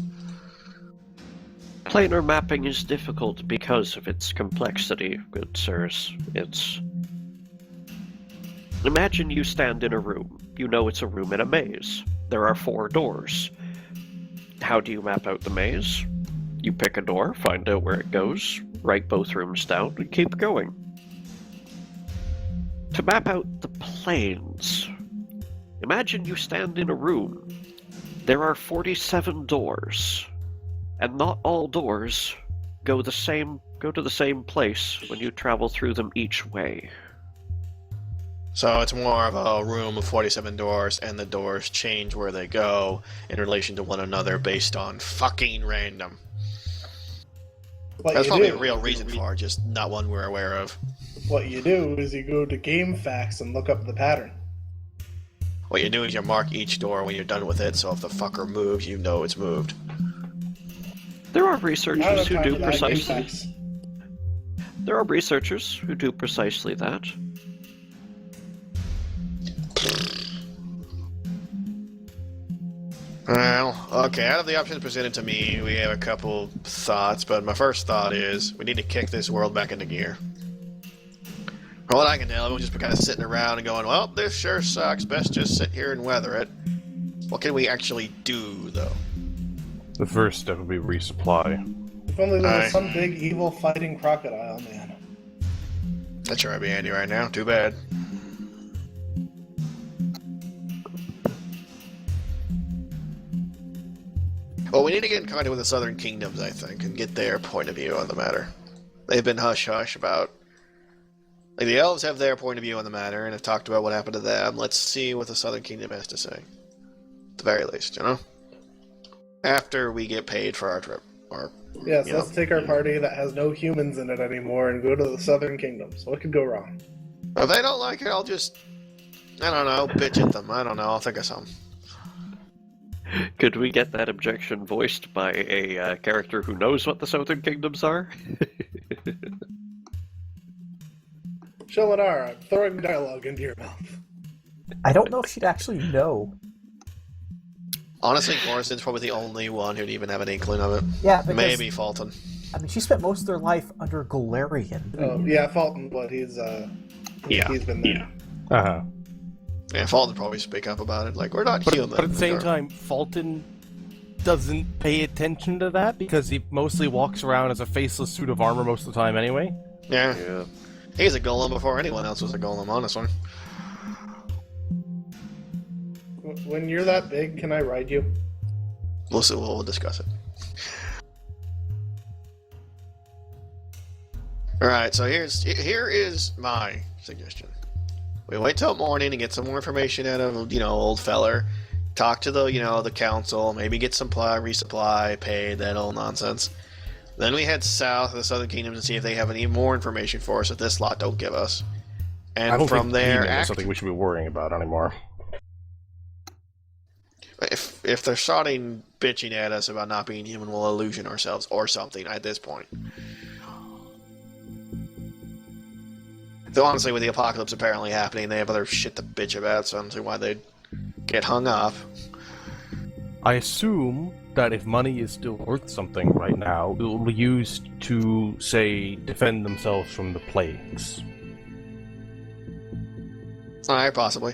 Planar mapping is difficult because of its complexity, good sirs. Imagine you stand in a room. You know it's a room in a maze. There are 4 doors. How do you map out the maze? You pick a door, find out where it goes, write both rooms down, and keep going. To map out the planes, imagine you stand in a room. There are 47 doors, and not all doors go to the same place when you travel through them each way. So it's more of a room of 47 doors, and the doors change where they go in relation to one another based on fucking random. That's probably a real reason for it, just not one we're aware of. What you do is you go to GameFAQs and look up the pattern. What you do is you mark each door when you're done with it, so if the fucker moves, you know it's moved. There are researchers who do precisely. GameFAQs. There are researchers who do precisely that. Well, okay, out of the options presented to me, we have a couple thoughts, but my first thought is we need to kick this world back into gear. From what I can tell, we'll just be kind of sitting around and going, well, this sure sucks, best just sit here and weather it. What can we actually do, though? The first step would be resupply. If only there was some big evil fighting crocodile, man. That'd sure be handy right now, too bad. Well, we need to get in contact with the Southern Kingdoms, I think, and get their point of view on the matter. They've been hush-hush about... Like, the elves have their point of view on the matter, and have talked about what happened to them. Let's see what the Southern Kingdom has to say. At the very least, you know? After we get paid for our trip. Or, Yes, let's take our party that has no humans in it anymore and go to the Southern Kingdoms. What could go wrong? If they don't like it, I'll just... I don't know, bitch at them. I don't know, I'll think of something. Could we get that objection voiced by a character who knows what the Southern Kingdoms are? Shelinar, I'm throwing dialogue into your mouth. I don't know if she'd actually know. Honestly, Morrison's probably the only one who'd even have an inkling of it. Yeah, because, Maybe Fulton. I mean, she spent most of their life under Galarian. Oh, yeah, Fulton, but he's been there. Uh-huh. Yeah, Fulton would probably speak up about it. Like, we're not human. But at the same time, Fulton doesn't pay attention to that because he mostly walks around as a faceless suit of armor most of the time anyway. Yeah. Yeah. He's a golem before anyone else was a golem on this one. When you're that big, can I ride you? We'll discuss it. Alright, so here is my suggestion. We wait till morning and get some more information out of, old feller. Talk to the, the council, maybe get some resupply, paid, that old nonsense. Then we head south of the Southern Kingdoms and see if they have any more information for us that this lot don't give us. And I don't from think there, is something we should be worrying about anymore. If they're starting bitching at us about not being human, we'll illusion ourselves or something at this point. Though honestly, with the apocalypse apparently happening, they have other shit to bitch about, so I don't see why they'd get hung up. I assume that if money is still worth something right now, it will be used to, say, defend themselves from the plagues. Alright, possibly.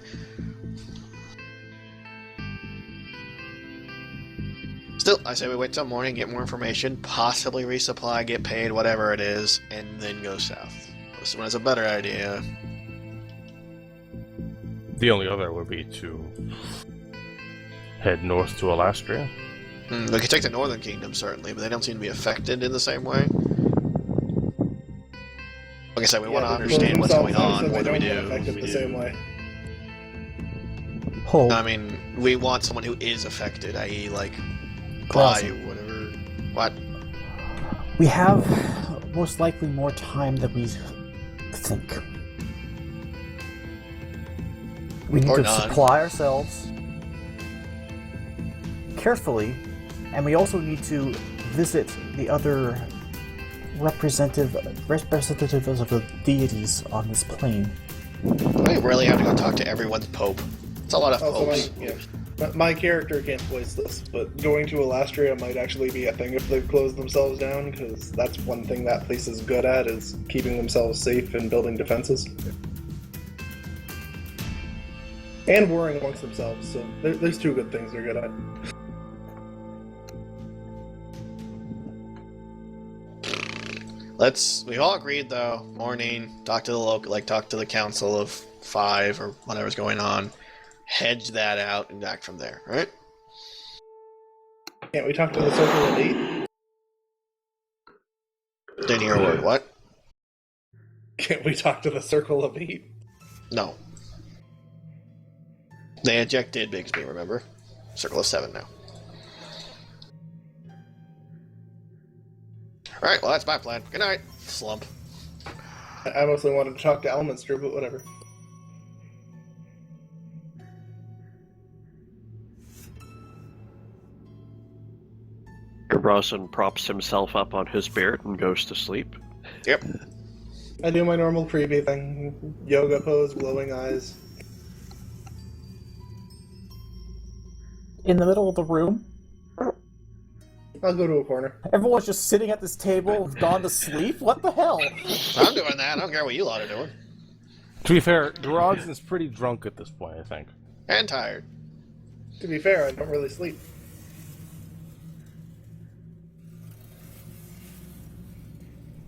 Still, I say we wait till morning, get more information, possibly resupply, get paid, whatever it is, and then go south. This one is a better idea. The only other would be to head north to Hlosterin. We could take the Northern Kingdom, certainly, but they don't seem to be affected in the same way. Like I said, we want to understand what's going on more than we do. Affected the same way. Hold. I mean, we want someone who is affected, i.e., like, by Crossing. whatever. What? We have most likely more time than we think. We need Or to none. supply ourselves carefully, and we also need to visit the other representatives of the deities on this plane. We really have to go talk to everyone's pope. It's a lot of Also, popes. my character can't voice this, but going to Hlosterin might actually be a thing if they've closed themselves down, because that's one thing that place is good at, is keeping themselves safe and building defenses. And warring amongst themselves, so there's two good things they're good at. We all agreed though, morning, talk to the council of 5 or whatever's going on, hedge that out and act from there, right? Can't we talk to the Circle of 8? Didn't hear a word, what? Can't we talk to the Circle of 8? No. They ejected Bigsby, remember? Circle of 7 now. Alright, well that's my plan. Good night, slump. I mostly wanted to talk to Elminster, but whatever. Rawson props himself up on his beard and goes to sleep. Yep. I do my normal creepy thing. Yoga pose, glowing eyes. In the middle of the room, I'll go to a corner. everyone's just sitting at this table, gone to sleep? What the hell? I'm doing that, I don't care what you lot are doing. To be fair, Rodson's pretty drunk at this point, I think. And tired. To be fair, I don't really sleep.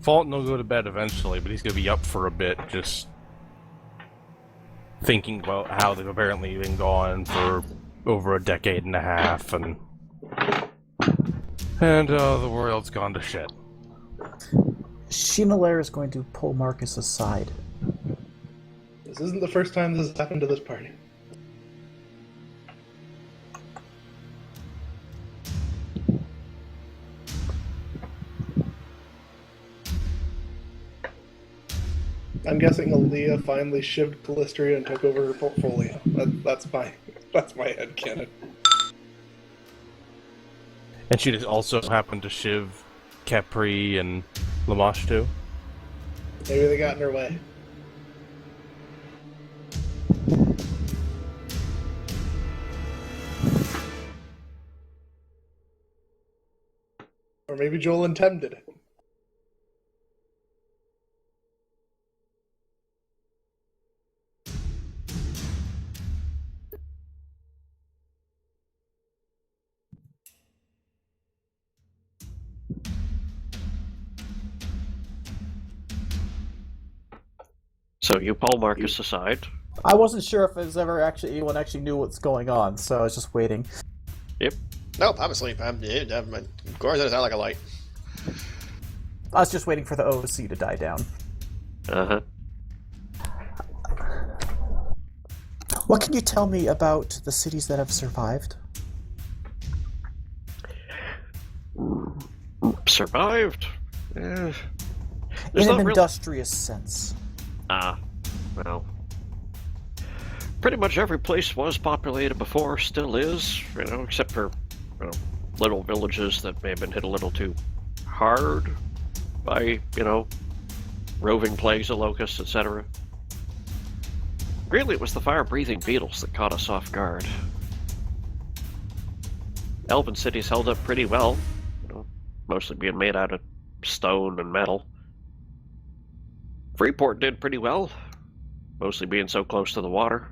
Fulton will go to bed eventually, but he's going to be up for a bit, just thinking about how they've apparently been gone for over a decade and a half, and the world's gone to shit. Shinalair is going to pull Marcus aside. This isn't the first time this has happened to this party. I'm guessing Aaliyah finally shivved Hlosterin and took over her portfolio. That's my headcanon. And she just also happened to shiv Capri and Lamash too. Maybe they got in her way. Or maybe Joel and Tem did it. So you pull Marcus aside. I wasn't sure if anyone actually knew what's going on, so I was just waiting. Yep. Nope, I'm asleep. Gore's doesn't sound like a light. I was just waiting for the OC to die down. Uh-huh. What can you tell me about the cities that have survived? Survived? In an industrious sense. Well. Pretty much every place was populated before, still is, except for little villages that may have been hit a little too hard by, roving plagues of locusts, etc. Really, it was the fire-breathing beetles that caught us off guard. Elven cities held up pretty well, mostly being made out of stone and metal. Freeport did pretty well, mostly being so close to the water.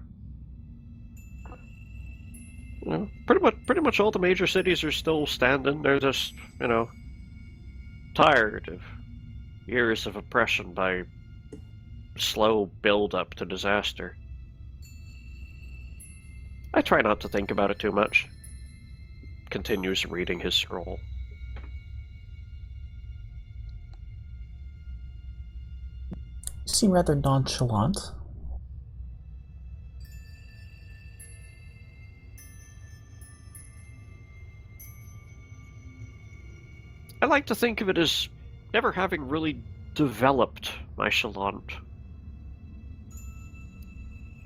Pretty much all the major cities are still standing. They're just, tired of years of oppression by slow build-up to disaster. I try not to think about it too much. Continues reading his scroll. You seem rather nonchalant. I like to think of it as never having really developed my chalant.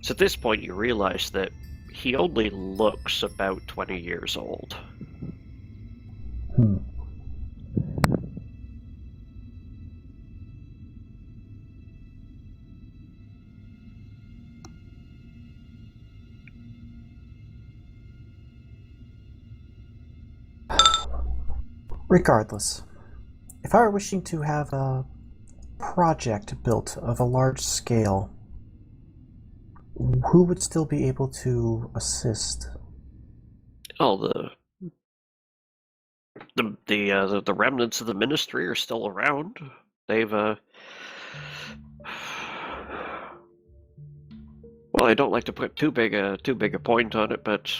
So at this point you realize that he only looks about 20 years old. Regardless, if I were wishing to have a project built of a large scale, who would still be able to assist? Oh, the remnants of the ministry are still around. They've well, I don't like to put too big a point on it, but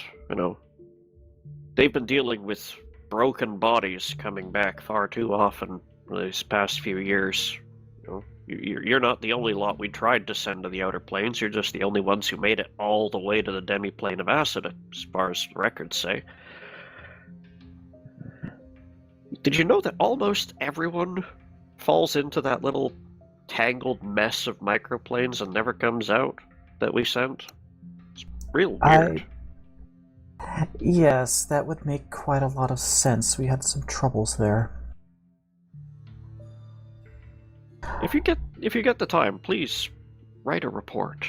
they've been dealing with broken bodies coming back far too often these past few years. You're not the only lot we tried to send to the Outer Planes. You're just the only ones who made it all the way to the demi-plane of acid, as far as records say. Did you know that almost everyone falls into that little tangled mess of microplanes and never comes out that we sent? It's real weird. Yes, that would make quite a lot of sense. We had some troubles there. If you get the time, please write a report.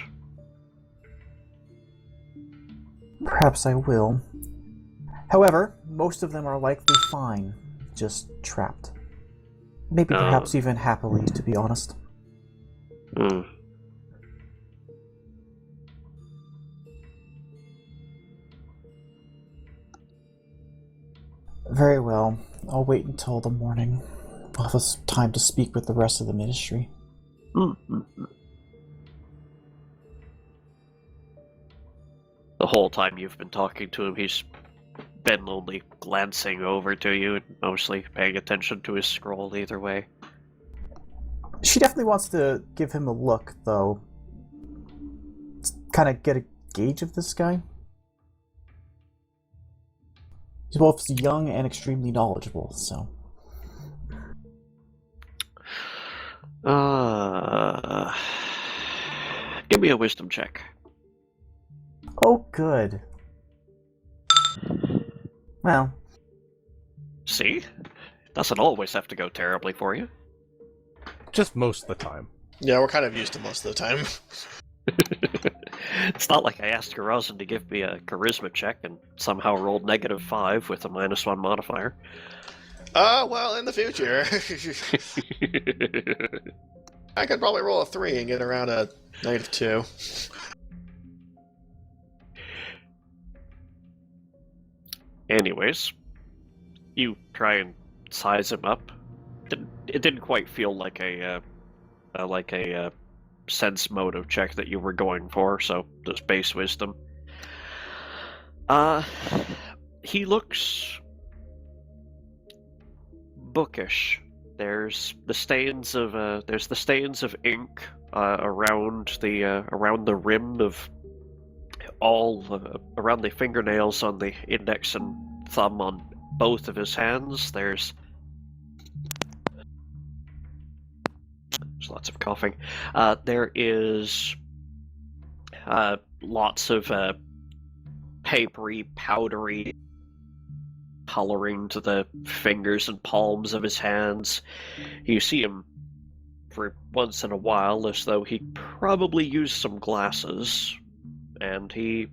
Perhaps I will. However, most of them are likely fine, just trapped. Maybe perhaps even happily, to be honest. Very well. I'll wait until the morning. I'll have time to speak with the rest of the ministry. The whole time you've been talking to him, he's been only glancing over to you and mostly paying attention to his scroll either way. She definitely wants to give him a look, though. Kind of get a gauge of this guy. He's both young and extremely knowledgeable, so... Give me a wisdom check. Oh, good. Well. See? Doesn't always have to go terribly for you. Just most of the time. Yeah, we're kind of used to most of the time. It's not like I asked Garazin to give me a charisma check and somehow rolled -5 with a -1 modifier. Well, in the future. I could probably roll a 3 and get around a -2. Anyways, you try and size him up. It didn't quite feel like a sense motive check that you were going for, so just base wisdom. He looks bookish. There's the stains of ink around the rim of around the fingernails on the index and thumb on both of his hands. There's lots of coughing. There is lots of papery, powdery coloring to the fingers and palms of his hands. You see him for once in a while as though he probably used some glasses, and the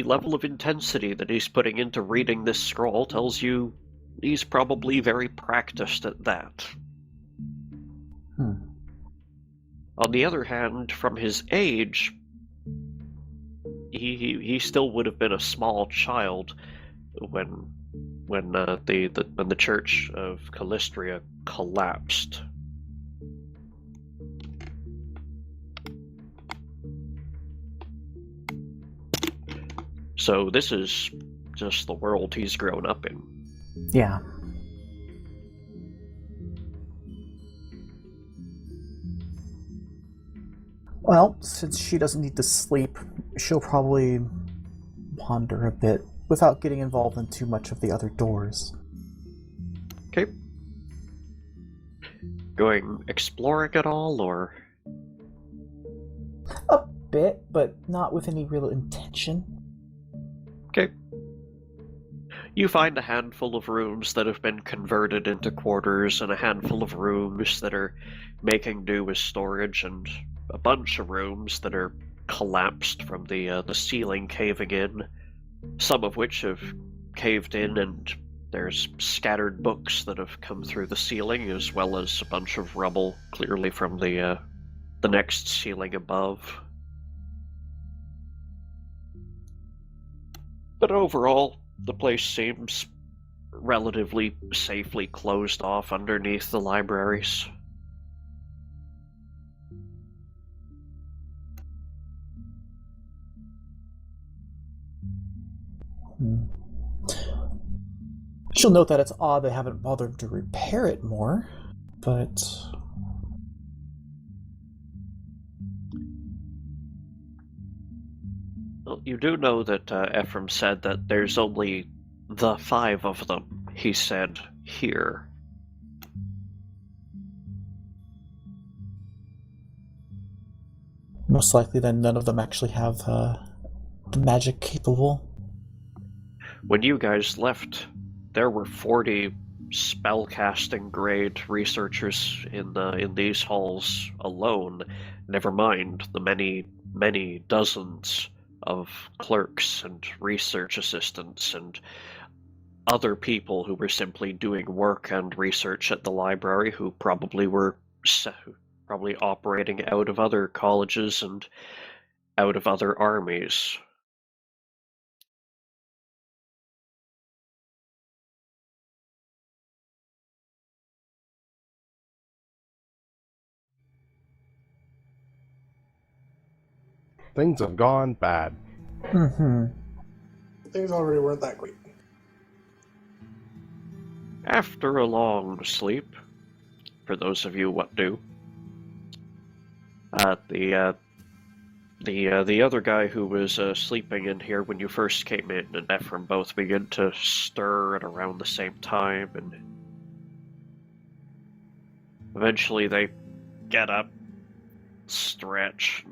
level of intensity that he's putting into reading this scroll tells you he's probably very practiced at that. On the other hand, from his age, he still would have been a small child when the Church of Hlosterin collapsed. So this is just the world he's grown up in. Yeah. Well, since she doesn't need to sleep, she'll probably wander a bit without getting involved in too much of the other doors. Okay. Going exploring at all, or? A bit, but not with any real intention. Okay. You find a handful of rooms that have been converted into quarters, and a handful of rooms that are making do with storage, and a bunch of rooms that are collapsed from the ceiling caving in, some of which have caved in, and there's scattered books that have come through the ceiling, as well as a bunch of rubble, clearly from the next ceiling above. But overall, the place seems relatively safely closed off underneath the libraries. She'll note that it's odd they haven't bothered to repair it more, but... Well, you do know that Ephraim said that there's only the 5 of them, he said, here. Most likely then none of them actually have the magic capable. When you guys left, there were 40 spellcasting grade researchers in these halls alone, never mind the many dozens of clerks and research assistants and other people who were simply doing work and research at the library, who probably were operating out of other colleges and out of other armies. Things have gone bad. Things already weren't that great. After a long sleep, for those of you what do, the other guy who was sleeping in here when you first came in and Ephraim both begin to stir at around the same time, and eventually they get up, stretch,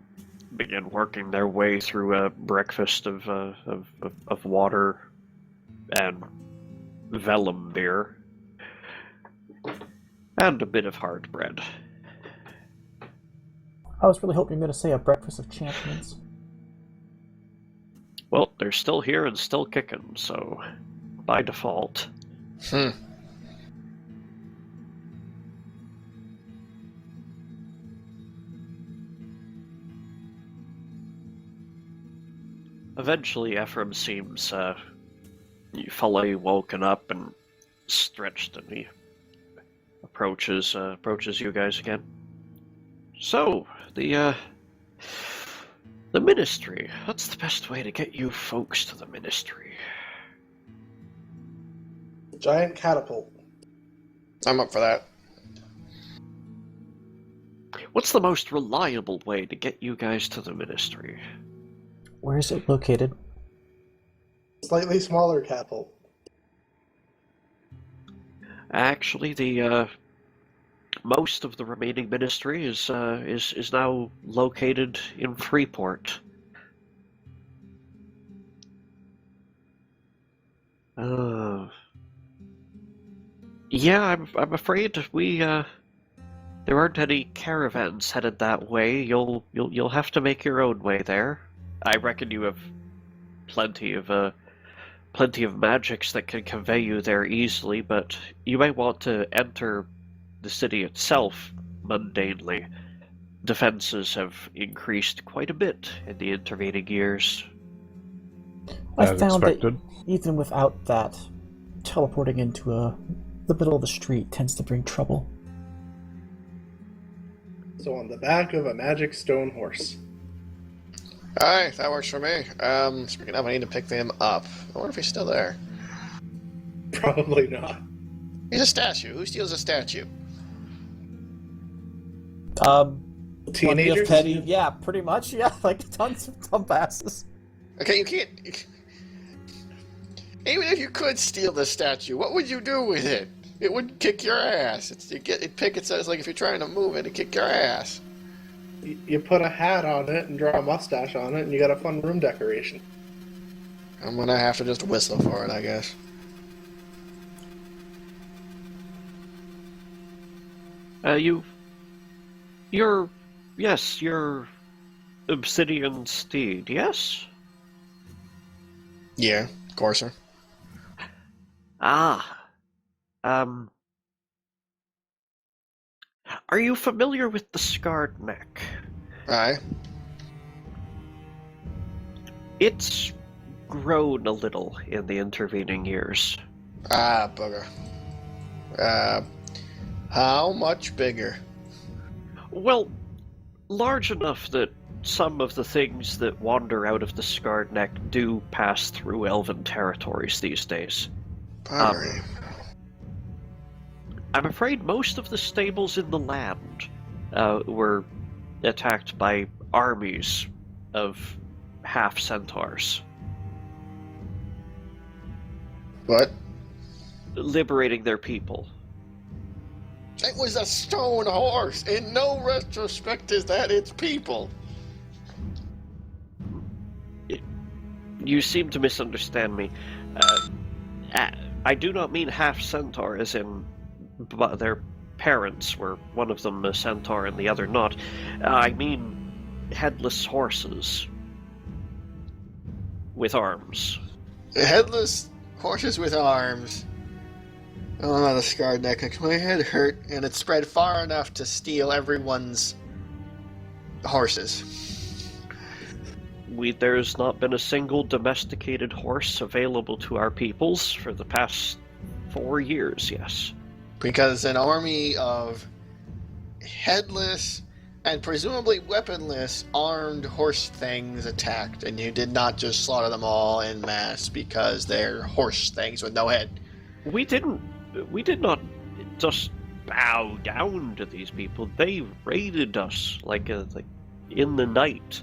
begin working their way through a breakfast of water and vellum beer and a bit of hard bread. I was really hoping you were going to say a breakfast of champions. Well, they're still here and still kicking, so by default. Eventually, Ephraim seems fully woken up and stretched, and he approaches you guys again. So, the Ministry. What's the best way to get you folks to the Ministry? Giant catapult. I'm up for that. What's the most reliable way to get you guys to the Ministry? Where is it located? Slightly smaller catapult. Actually, the most of the remaining Ministry is now located in Freeport. Yeah, I'm afraid there aren't any caravans headed that way. You'll have to make your own way there. I reckon you have plenty of magics that can convey you there easily, but you may want to enter the city itself mundanely. Defenses have increased quite a bit in the intervening years. I As found expected. that even without that, teleporting into the middle of the street tends to bring trouble. So on the back of a magic stone horse. Alright, that works for me. Speaking of, I need to pick them up. I wonder if he's still there. Probably not. He's a statue. Who steals a statue? Plenty of Teenagers? petty, yeah, pretty much, yeah, like tons of dumbasses. Okay, you can't... Even if you could steal the statue, what would you do with it? It would kick your ass. It'd pick it says like if you're trying to move it, it'd kick your ass. You put a hat on it and draw a mustache on it, and you got a fun room decoration. I'm gonna have to just whistle for it, I guess. You're Obsidian Steed, yes? Yeah, of course, sir. Are you familiar with the Scarred Neck? Aye. It's grown a little in the intervening years. Ah, bugger. How much bigger? Well, large enough that some of the things that wander out of the Scarred Neck do pass through elven territories these days. Buggery. I'm afraid most of the stables in the land were attacked by armies of half-centaurs, What? liberating their people. It was a stone horse. In no retrospect is that its people. You seem to misunderstand me. I do not mean half-centaur as in their parents were one of them a centaur and the other not. I mean headless horses with arms. Headless horses with arms. Oh, not a scarred neck. My head hurt, and it spread far enough to steal everyone's horses. There's not been a single domesticated horse available to our peoples for the past 4 years, yes. Because an army of headless and presumably weaponless armed horse things attacked, and you did not just slaughter them all en masse because they're horse things with no head. We did not just bow down to these people. They raided us like in the night,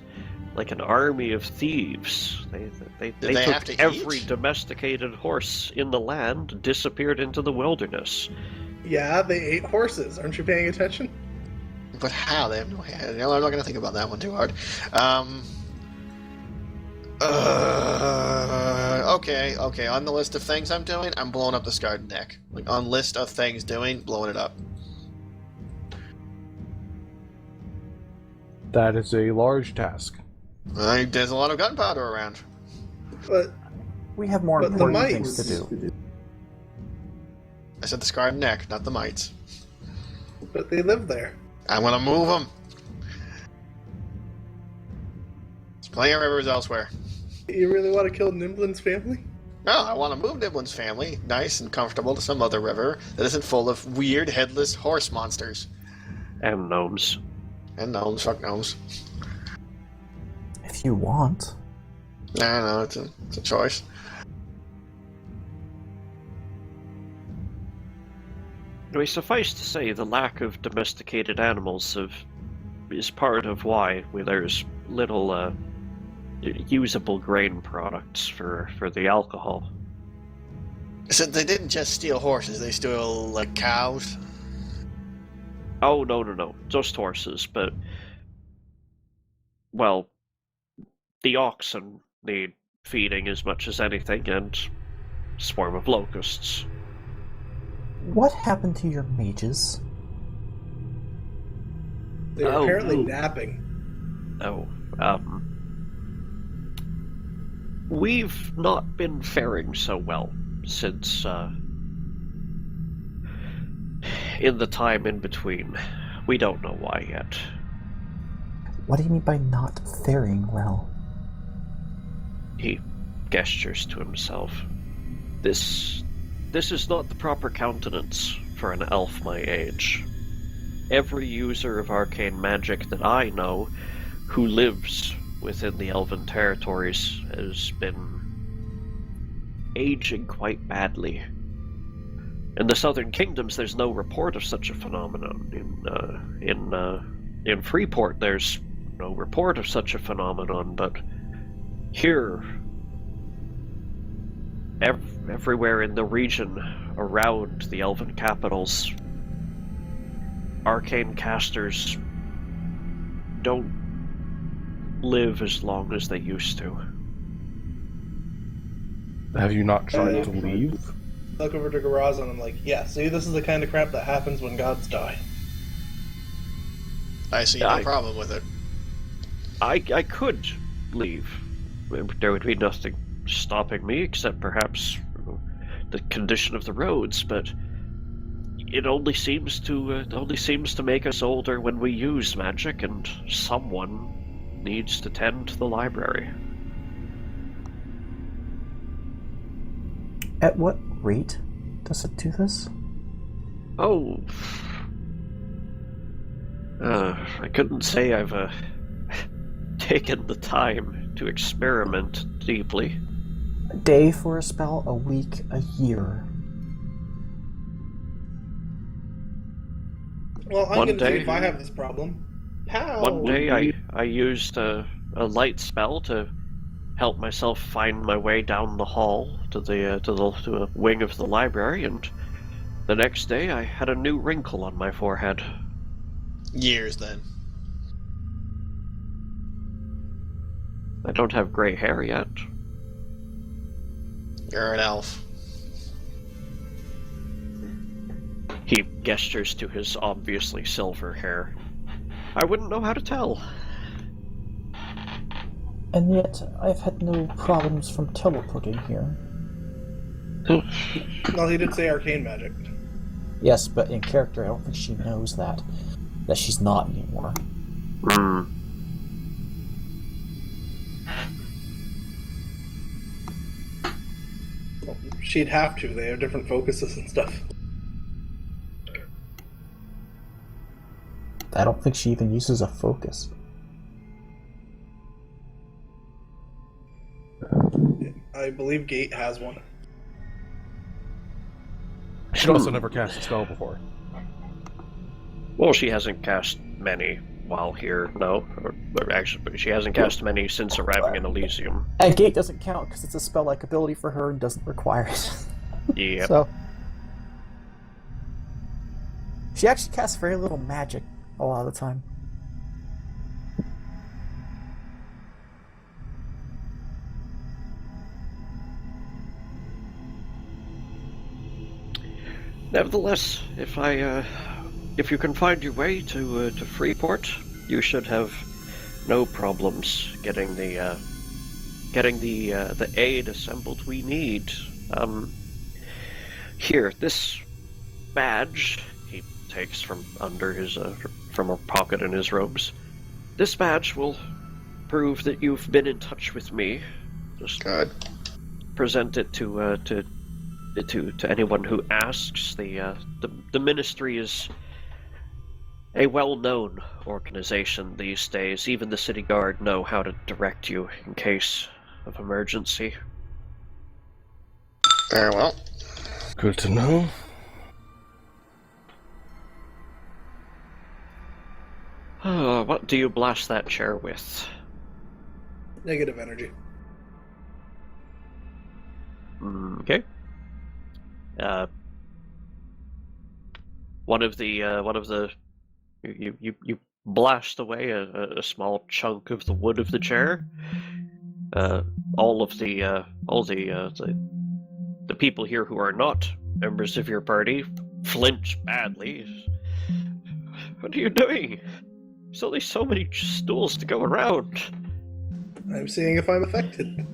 like an army of thieves. They have took to every eat? domesticated horse in the land, disappeared into the wilderness. Yeah, they ate horses. Aren't you paying attention? But how? They have no head. No, I'm not going to think about that one too hard. Okay. On the list of things I'm doing, I'm blowing up the scarred neck. Like, on list of things doing, blowing it up. That is a large task. There's a lot of gunpowder around. But We have more But the important things mites. to do. I said the scarred neck, not the mites. but they live there. I want to move them. There's plenty of rivers elsewhere. You really want to kill Nimblin's family? No, I want to move Niblin's family, nice and comfortable, to some other river that isn't full of weird, headless horse monsters. And gnomes. And gnomes, fuck gnomes. If you want. No, it's a choice. Anyway, suffice to say, the lack of domesticated animals is part of why there's little usable grain products for the alcohol. So they didn't just steal horses, they stole, like, cows? Oh, no. Just horses, but... Well, the oxen need feeding as much as anything, and swarm of locusts. What happened to your mages? They're Oh, apparently no. napping. Oh, we've not been faring so well since, in the time in between. We don't know why yet. What do you mean by not faring well? He gestures to himself. This is not the proper countenance for an elf my age. Every user of arcane magic that I know who lives within the elven territories has been aging quite badly. In the southern kingdoms, there's no report of such a phenomenon. In Freeport, there's no report of such a phenomenon, but here, everywhere in the region around the elven capitals, arcane casters don't live as long as they used to. Have you not tried to leave? Look over to Garaz and I'm like, yeah, see, this is the kind of crap that happens when gods die. I see no problem with it. I could leave. There would be nothing stopping me except perhaps the condition of the roads, but it only seems to make us older when we use magic, and someone needs to tend to the library. At what rate does it do this? Oh, I couldn't say I've taken the time to experiment deeply. A day for a spell, a week, a year. Well, I'm One going to see day- if I have this problem. Pow! One day I used a light spell to help myself find my way down the hall to a wing of the library, and the next day I had a new wrinkle on my forehead. Years, then. I don't have gray hair yet. You're an elf. He gestures to his obviously silver hair. I wouldn't know how to tell. And yet, I've had no problems from teleporting here. Well, he did say arcane magic. Yes, but in character, I don't think she knows that she's not anymore. Well, she'd have to. They have different focuses and stuff. I don't think she even uses a focus. I believe Gate has one. She'd also never cast a spell before. Well, she hasn't cast many while here, no. Or actually, she hasn't cast many since arriving in Elysium. And Gate doesn't count because it's a spell-like ability for her and doesn't require it. Yep. So, she actually casts very little magic a lot of the time. Nevertheless, if you can find your way to Freeport, you should have no problems getting the aid assembled we need. Here, this badge he takes from under his from a pocket in his robes. This badge will prove that you've been in touch with me. Just Good. present it to anyone who asks. The ministry is a well-known organization these days. Even the city guard know how to direct you in case of emergency. Very well. Good to know. What do you blast that chair with? Negative energy. Okay. One of the you blast away a small chunk of the wood of the chair. All the people here who are not members of your party flinch badly. What are you doing? There's only so many stools to go around. I'm seeing if I'm affected.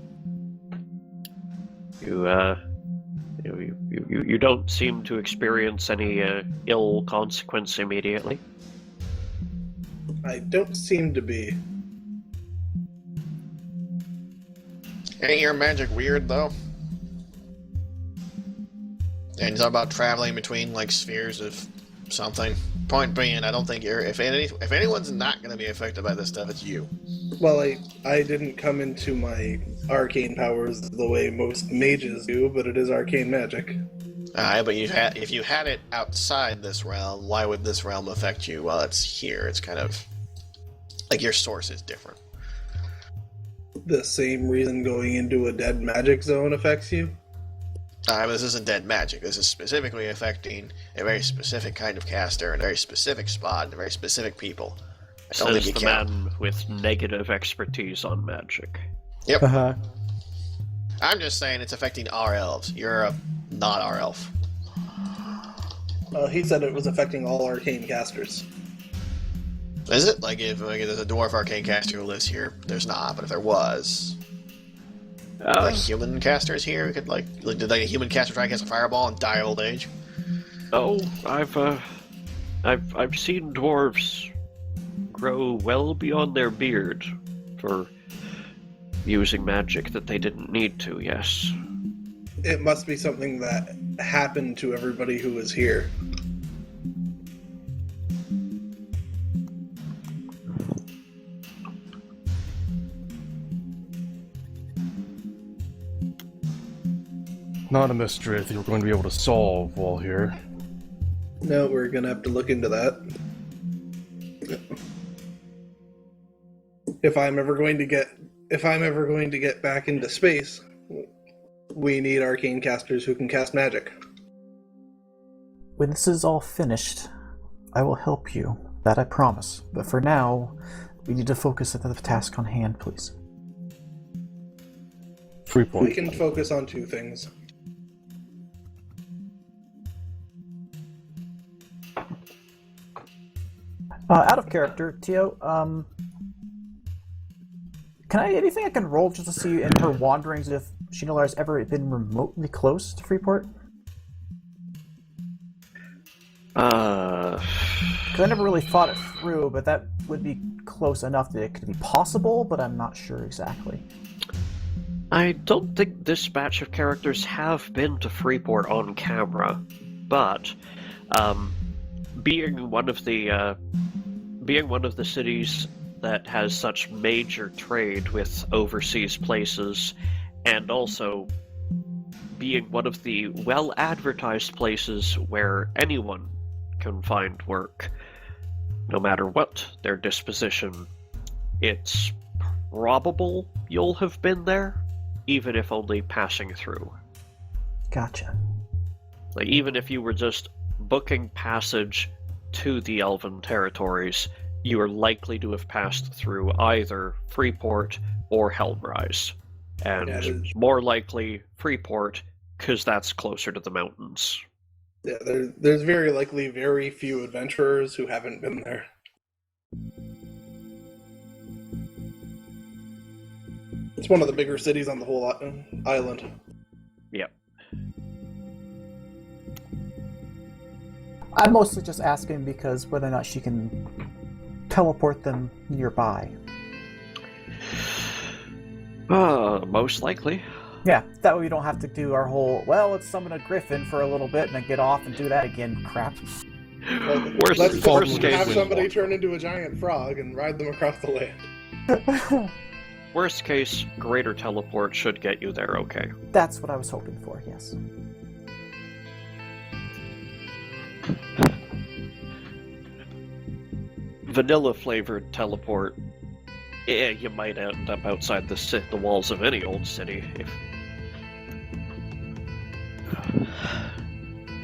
You don't seem to experience any ill consequence immediately. I don't seem to be. Ain't your magic weird, though? And you talk about traveling between, like, spheres of something. Point being, I don't think you're... If anyone's not going to be affected by this stuff, it's you. Well, I didn't come into my arcane powers the way most mages do, but it is arcane magic. But if you had it outside this realm, why would this realm affect you? Well, it's here. It's kind of... Like, your source is different. The same reason going into a dead magic zone affects you? But this isn't dead magic. This is specifically affecting a very specific kind of caster, and a very specific spot, and very specific people. I don't think Says you the count. man with negative expertise on magic. Yep. Uh-huh. I'm just saying it's affecting our elves. You're a not our elf. He said it was affecting all arcane casters. Is it? Like if there's a dwarf arcane caster who lives here, there's not. But if there was, like human casters here, we could did like a human caster try to cast a fireball and die of old age? Oh, I've seen dwarves grow well beyond their beard for using magic that they didn't need to. Yes. It must be something that happened to everybody who was here. Not a mystery I think we're going to be able to solve while here. No, we're gonna have to look into that. If I'm ever going to get back into space, we need arcane casters who can cast magic. When this is all finished, I will help you. That I promise. But for now, we need to focus on the task on hand, please. 3 We points. can focus on two things. Out of character, Tio, anything I can roll just to see in her wanderings if Shinolar has ever been remotely close to Freeport? Uh, Because I never really thought it through, but that would be close enough that it could be possible, but I'm not sure exactly. I don't think this batch of characters have been to Freeport on camera, but being one of the cities that has such major trade with overseas places, and also being one of the well-advertised places where anyone can find work, no matter what their disposition, it's probable you'll have been there, even if only passing through. Gotcha. Like, even if you were just booking passage to the Elven territories, you are likely to have passed through either Freeport or Helmrise. And more likely Freeport, because that's closer to the mountains. Yeah, there's very likely very few adventurers who haven't been there. It's one of the bigger cities on the whole island. Yep. I'm mostly just asking because whether or not she can teleport them nearby. Most likely. Yeah, that way we don't have to do our whole, well, let's summon a griffin for a little bit and then get off and do that again crap. Well, Worst, let's worst just case, have somebody turn into a giant frog and ride them across the land. worst case, greater teleport should get you there. Okay. That's what I was hoping for, yes. Vanilla flavored teleport. Yeah, you might end up outside the walls of any old city.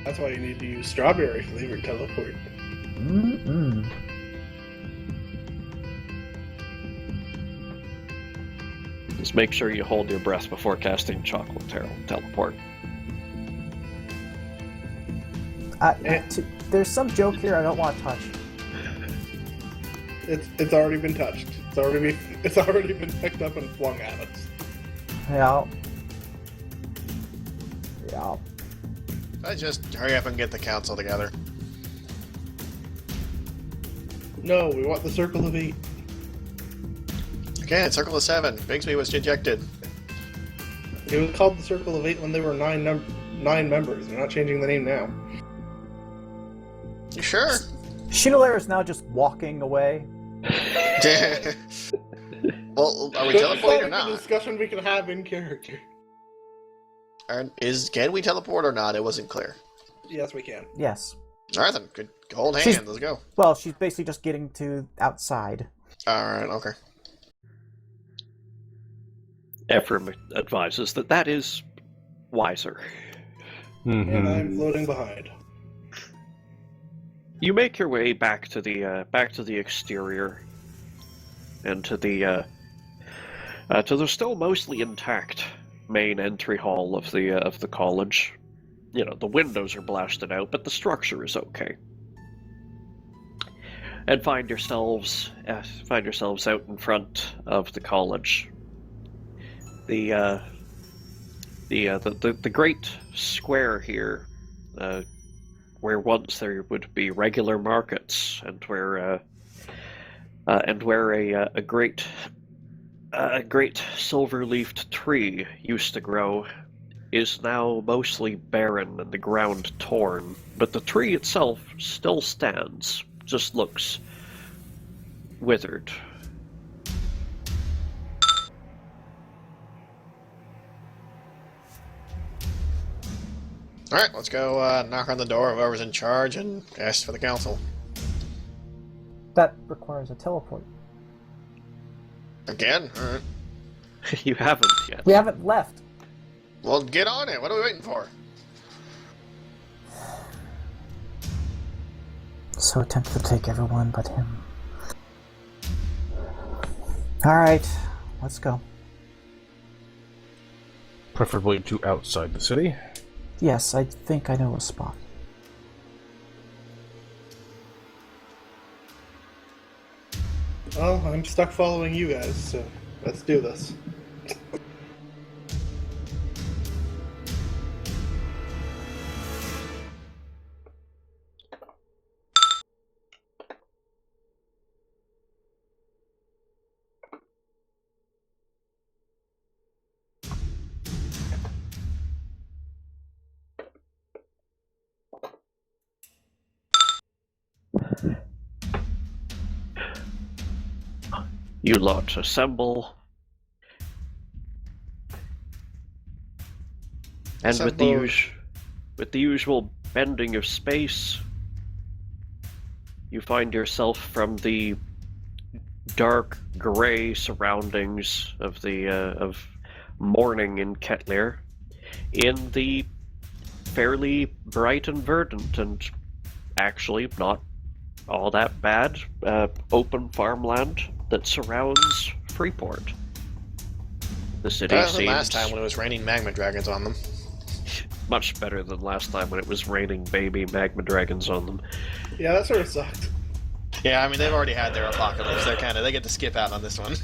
That's why you need to use strawberry flavored teleport. Mm-mm. Just make sure you hold your breath before casting chocolate teleport. There's some joke here I don't want to touch. It's already been touched. It's already been picked up and flung at us. Yeah. Yeah. I just hurry up and get the council together. No, we want the Circle of 8. Again, Circle of 7. Bigsby was ejected. It was called the Circle of 8 when there were 9 members. They're not changing the name now. You sure? Shinolair is now just walking away. Well, are we So teleporting or it's like a not? discussion we can have in character. Can we teleport or not? It wasn't clear. Yes, we can. Yes. Alright then, good. Hold hands, She's- let's go. Well, she's basically just getting to outside. Alright, okay. Ephraim advises that is wiser. Mm-hmm. And I'm floating behind. You make your way back to the exterior, and to the still mostly intact main entry hall of the college. You know, the windows are blasted out, but the structure is okay. And find yourselves out in front of the college. The great square here, where once there would be regular markets, and where a great silver-leafed tree used to grow, is now mostly barren and the ground torn. But the tree itself still stands, just looks withered. Alright, let's go knock on the door of whoever's in charge and ask for the council. That requires a teleport. Again? Alright. You haven't yet. We haven't left. Well, get on it. What are we waiting for? So tempted to take everyone but him. Alright, let's go. Preferably to outside the city. Yes, I think I know a spot. Well, I'm stuck following you guys, so let's do this. You lot assemble. And with the usual bending of space, you find yourself from the dark gray surroundings of of morning in Ketlir in the fairly bright and verdant and actually not all that bad open farmland that surrounds Freeport. The city Better than seems last time when it was raining magma dragons on them. much better than last time when it was raining baby magma dragons on them. Yeah, that sort of sucked. Yeah, I mean, they've already had their apocalypse. They get to skip out on this one.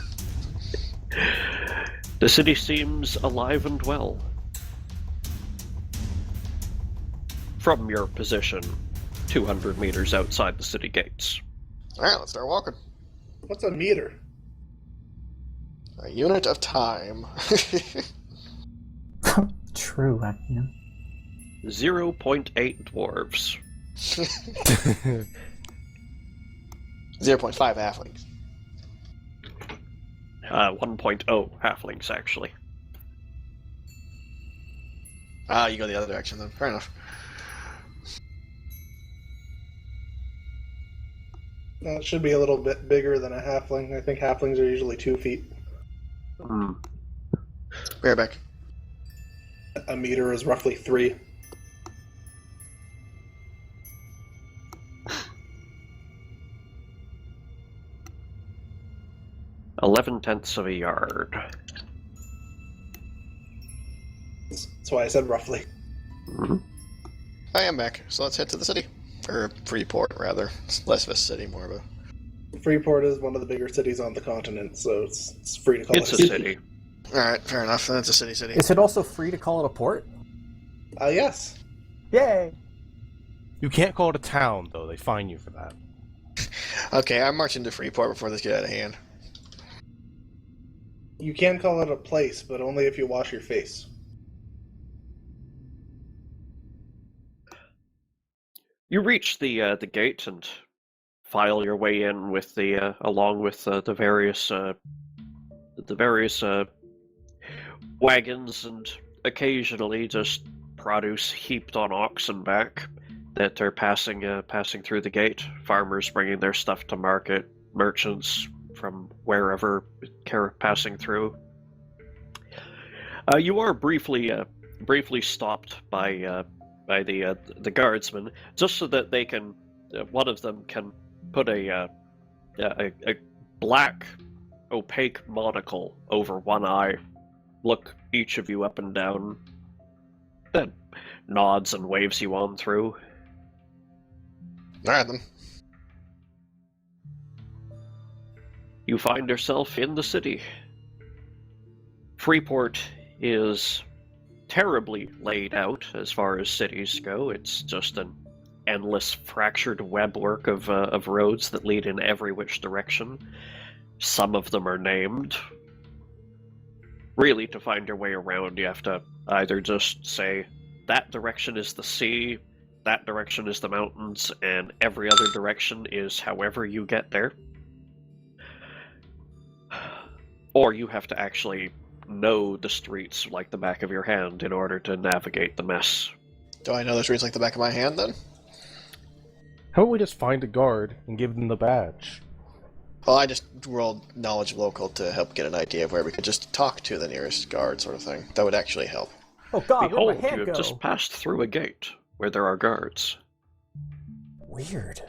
The city seems alive and well. From your position, 200 meters outside the city gates. Alright, let's start walking. What's a meter? A unit of time. True, you know. 0.8 dwarves. 0.5 halflings. 1.0 halflings, actually. Ah, you go the other direction then. Fair enough. It should be a little bit bigger than a halfling. I think halflings are usually 2 feet. Hmm. Bareback. A meter is roughly 3. .11 of a yard. That's why I said roughly. Mhm. I am back, so let's head to the city. Or Freeport, rather. It's less of a city, more of a... Freeport is one of the bigger cities on the continent, so it's free to call It's it a city. Alright, fair enough. That's a city. Is it also free to call it a port? Yes. Yay! You can't call it a town, though. They fine you for that. Okay, I'm marching to Freeport before this get out of hand. You can call it a place, but only if you wash your face. You reach the gate and file your way in with the along with the various wagons and occasionally just produce heaped on oxen back that are passing through the gate. Farmers bringing their stuff to market, merchants from wherever passing through. You are briefly stopped by the guardsmen, just so that they can, one of them can put a black opaque monocle over one eye, look each of you up and down, then nods and waves you on through. Alright then. You find yourself in the city. Freeport is terribly laid out as far as cities go. It's just an endless fractured webwork of roads that lead in every which direction. Some of them are named. Really, to find your way around, you have to either just say, that direction is the sea, that direction is the mountains, and every other direction is however you get there. Or you have to actually know the streets like the back of your hand in order to navigate the mess. Do I know the streets like the back of my hand then? How about we just find a guard and give them the badge? Well, I just rolled knowledge local to help get an idea of where we could just talk to the nearest guard sort of thing. That would actually help. Oh god, where'd Behold, my hand you go? have just passed through a gate where there are guards. Weird.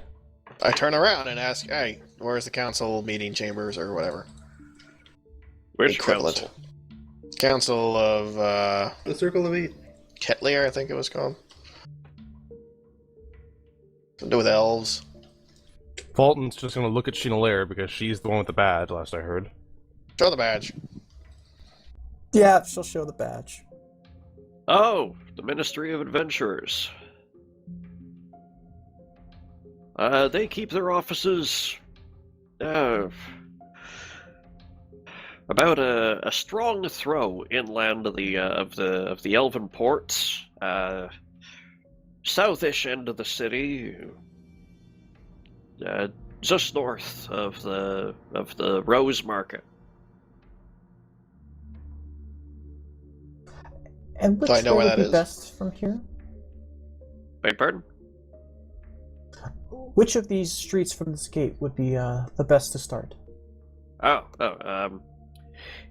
I turn around and ask, hey, where's the council meeting chambers or whatever? Which Equivalent. council? Council of, The Circle of Eight. Ketlier, I think it was called. Something to do with elves. Fulton's just gonna look at Chenalair because she's the one with the badge, last I heard. Show the badge. Yeah, she'll show the badge. Oh, the Ministry of Adventurers. They keep their offices about a strong throw inland of the Elven ports, southish end of the city, just north of the Rose Market. And which Do I know way where would that be is? best from here? Beg pardon? Which of these streets from this gate would be the best to start?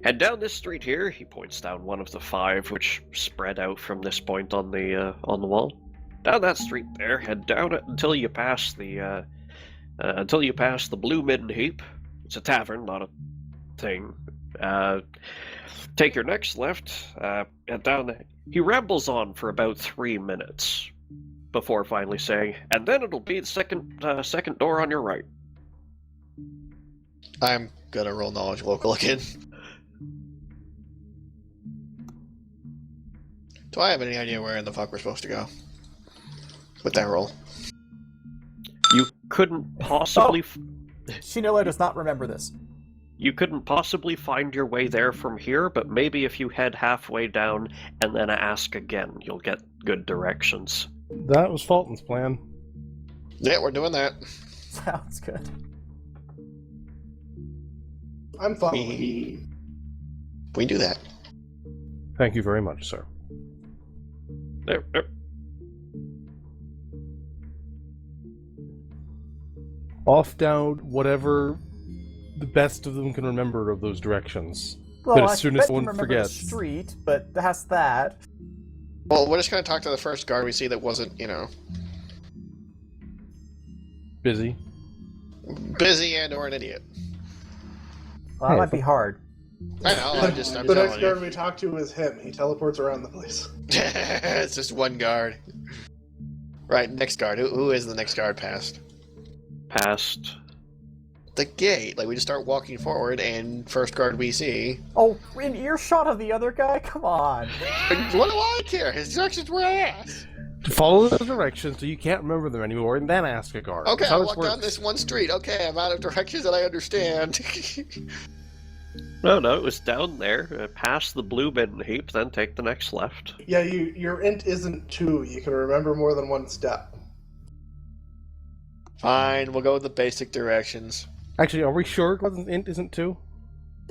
Head down this street here. He points down one of the 5 which spread out from this point on the wall. Down that street there. Head down it until you pass the Blue Midden Heap. It's a tavern, not a thing. Take your next left. Head down there. He rambles on for about 3 minutes before finally saying, and then it'll be the second door on your right. I'm gonna roll knowledge local again. Do I have any idea where in the fuck we're supposed to go? With that roll. You couldn't possibly... Shinola does not remember this. You couldn't possibly find your way there from here, but maybe if you head halfway down and then ask again, you'll get good directions. That was Fulton's plan. Yeah, we're doing that. Sounds good. I'm following. We do that. Thank you very much, sir. There. Off down whatever the best of them can remember of those directions. Well, But as I soon bet as you one remember forgets. the street, but that's that. Well, we're just going to talk to the first guard we see that wasn't, Busy. busy and or an idiot. Well, that Hey, might be hard. I know, I'm The telling next you. guard we talk to is him. He teleports around the place. It's just one guard. Right, next guard. Who is the next guard past? Past. The gate. Like, we just start walking forward, and first guard we see. Oh, in earshot of the other guy? Come on. What do I care? His directions were ass. Follow the directions so you can't remember them anymore, and then ask a guard. Okay, That's how I this walk down works. this one street. Okay, I'm out of directions and I understand. No, it was down there, past the blue bin heap, then take the next left. Yeah, your int isn't 2. You can remember more than one step. Fine, we'll go with the basic directions. Actually, are we sure int isn't 2?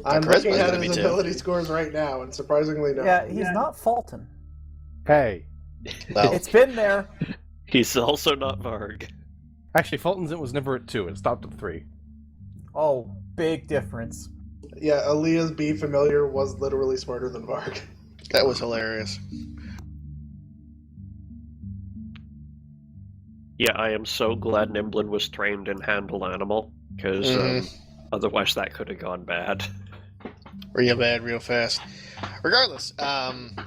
I'm charisma's looking at gonna be his 2. ability scores right now, and surprisingly no. Yeah, he's not Fulton. Hey. Well, It's been there. He's also not Varg. Actually, Fulton's int was never at 2. It stopped at 3. Oh, big difference. Yeah, Aaliyah's Be Familiar was literally smarter than Varg. that was hilarious. Yeah, I am so glad Nimblin was trained in Handle Animal, because otherwise that could have gone bad. Real bad, real fast. Regardless,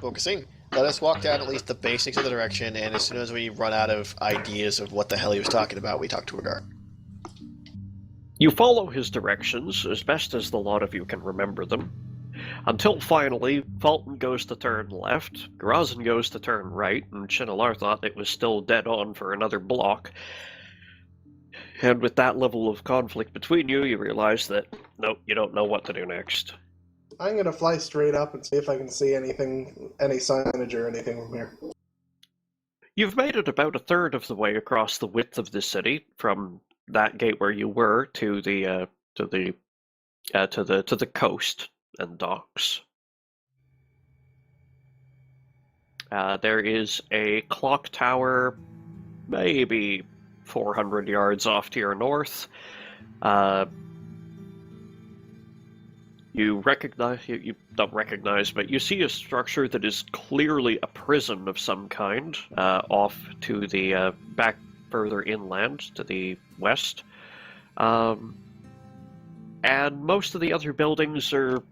focusing. Let us walk down at least the basics of the direction, and as soon as we run out of ideas of what the hell he was talking about, we talk to a guard. You follow his directions as best as the lot of you can remember them, until finally Fulton goes to turn left, Grazin goes to turn right, and Chinalar thought it was still dead on for another block. And with that level of conflict between you, you realize that, nope, you don't know what to do next. I'm gonna fly straight up and see if I can see anything, any signage or anything from here. You've made it about a third of the way across the width of the city, from that gate where you were to the coast and docks. There is a clock tower, maybe 400 yards off to your north. You don't recognize, but you see a structure that is clearly a prison of some kind, off to the back further inland to the west. And most of the other buildings are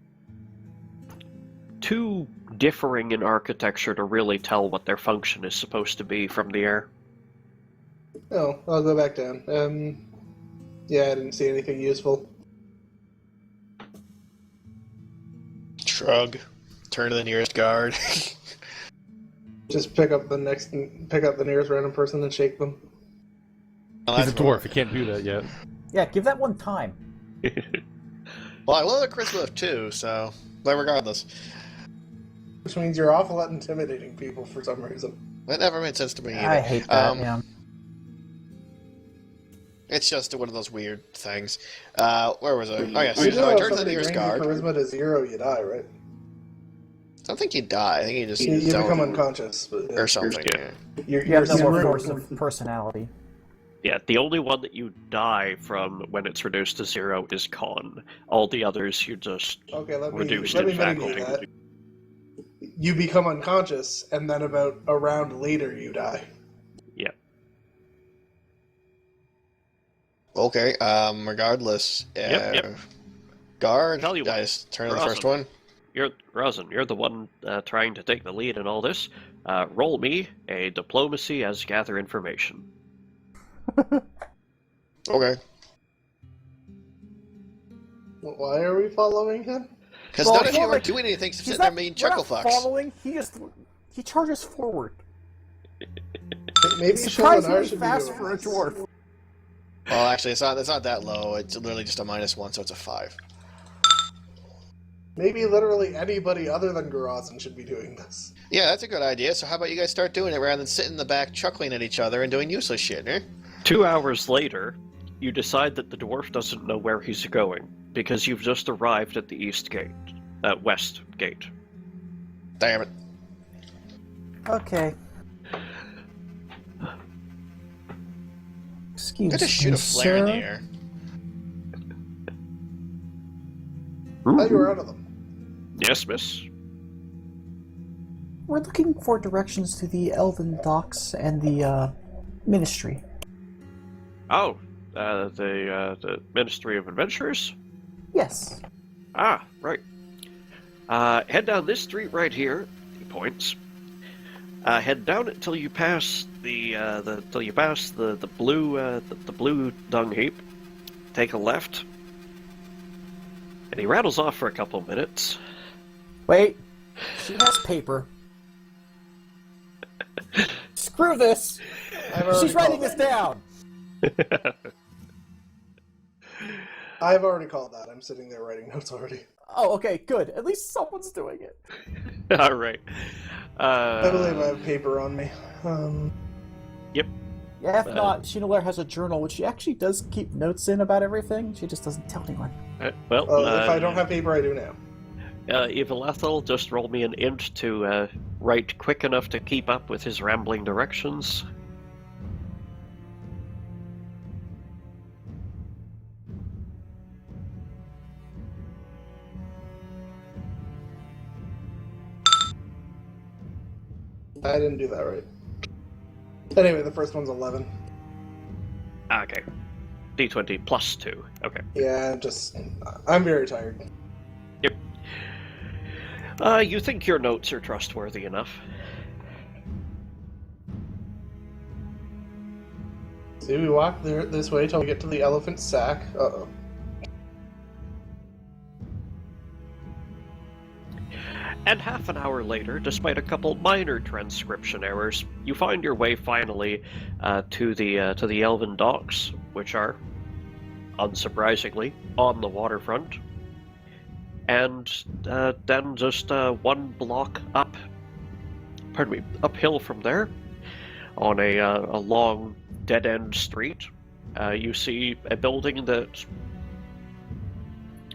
too differing in architecture to really tell what their function is supposed to be from the air. Oh, I'll go back down. Yeah, I didn't see anything useful. Shrug. Turn to the nearest guard. Just pick up the nearest random person and shake them. Oh, He's a that's dwarf, he can't do that yet. Yeah, give that one time. Well, I love the charisma of 2, so... But regardless. Which means you're awful at intimidating people for some reason. That never made sense to me either. I hate that, yeah. It's just one of those weird things. Where was I? Oh, yeah, You so know I if turned to the somebody nearest brings your guard. charisma to 0, you die, right? I don't think you die. I think you just... You don't- become unconscious. But, yeah. Or something, Yeah. yeah. You have no more zero- force of personality. Yeah, the only one that you die from when it's reduced to 0 is con. All the others you just Okay, let reduced me in mitigate faculty. that. You become unconscious, and then about a round later you die. Yeah. Okay, regardless. Yep. Guard, Tell you what, I just turn to the Rosin. first one. Rosin, you're the one trying to take the lead in all this. Roll me a diplomacy as gather information. Okay. Why are we following him? Because Well, none of it's you more are like- doing anything except He's sitting there not, being we're chuckle not fucks. following, he charges forward. Maybe Surprisingly Sholinar should be fast doing for a this. dwarf. Well, actually, it's not that low. It's literally just a -1, so it's a 5. Maybe literally anybody other than Garazin should be doing this. Yeah, that's a good idea. So how about you guys start doing it rather than sitting in the back chuckling at each other and doing useless shit, eh? 2 hours later, you decide that the dwarf doesn't know where he's going, because you've just arrived at the west gate. Damn it. Okay. Excuse I me, just shoot a flare in the sir. air. I thought you were out of them. Yes, miss? We're looking for directions to the Elven Docks and the Ministry. Oh, the Ministry of Adventures? Yes. Ah, right. Head down this street right here. He points. Head down it till you pass the blue dung heap. Take a left. And he rattles off for a couple of minutes. Wait. She has paper. Screw this. She's writing this down. I've already called that. I'm sitting there writing notes already. Oh, okay, good. At least someone's doing it. All right. I believe I have paper on me. Yep. Yeah, if not, Sheena has a journal, which she actually does keep notes in about everything. She just doesn't tell anyone. Well, If I don't have paper, I do now. Evil Ethel, just roll me an int to write quick enough to keep up with his rambling directions. I didn't do that right. Anyway, the first one's 11. Okay. D20 plus 2. Okay. Yeah, I'm very tired. Yep. You think your notes are trustworthy enough? See, we walk this way till we get to the elephant sack. Uh-oh. And half an hour later, despite a couple minor transcription errors, you find your way finally to the Elven Docks, which are, unsurprisingly, on the waterfront. And then just one block uphill from there, on a long dead-end street, you see a building that,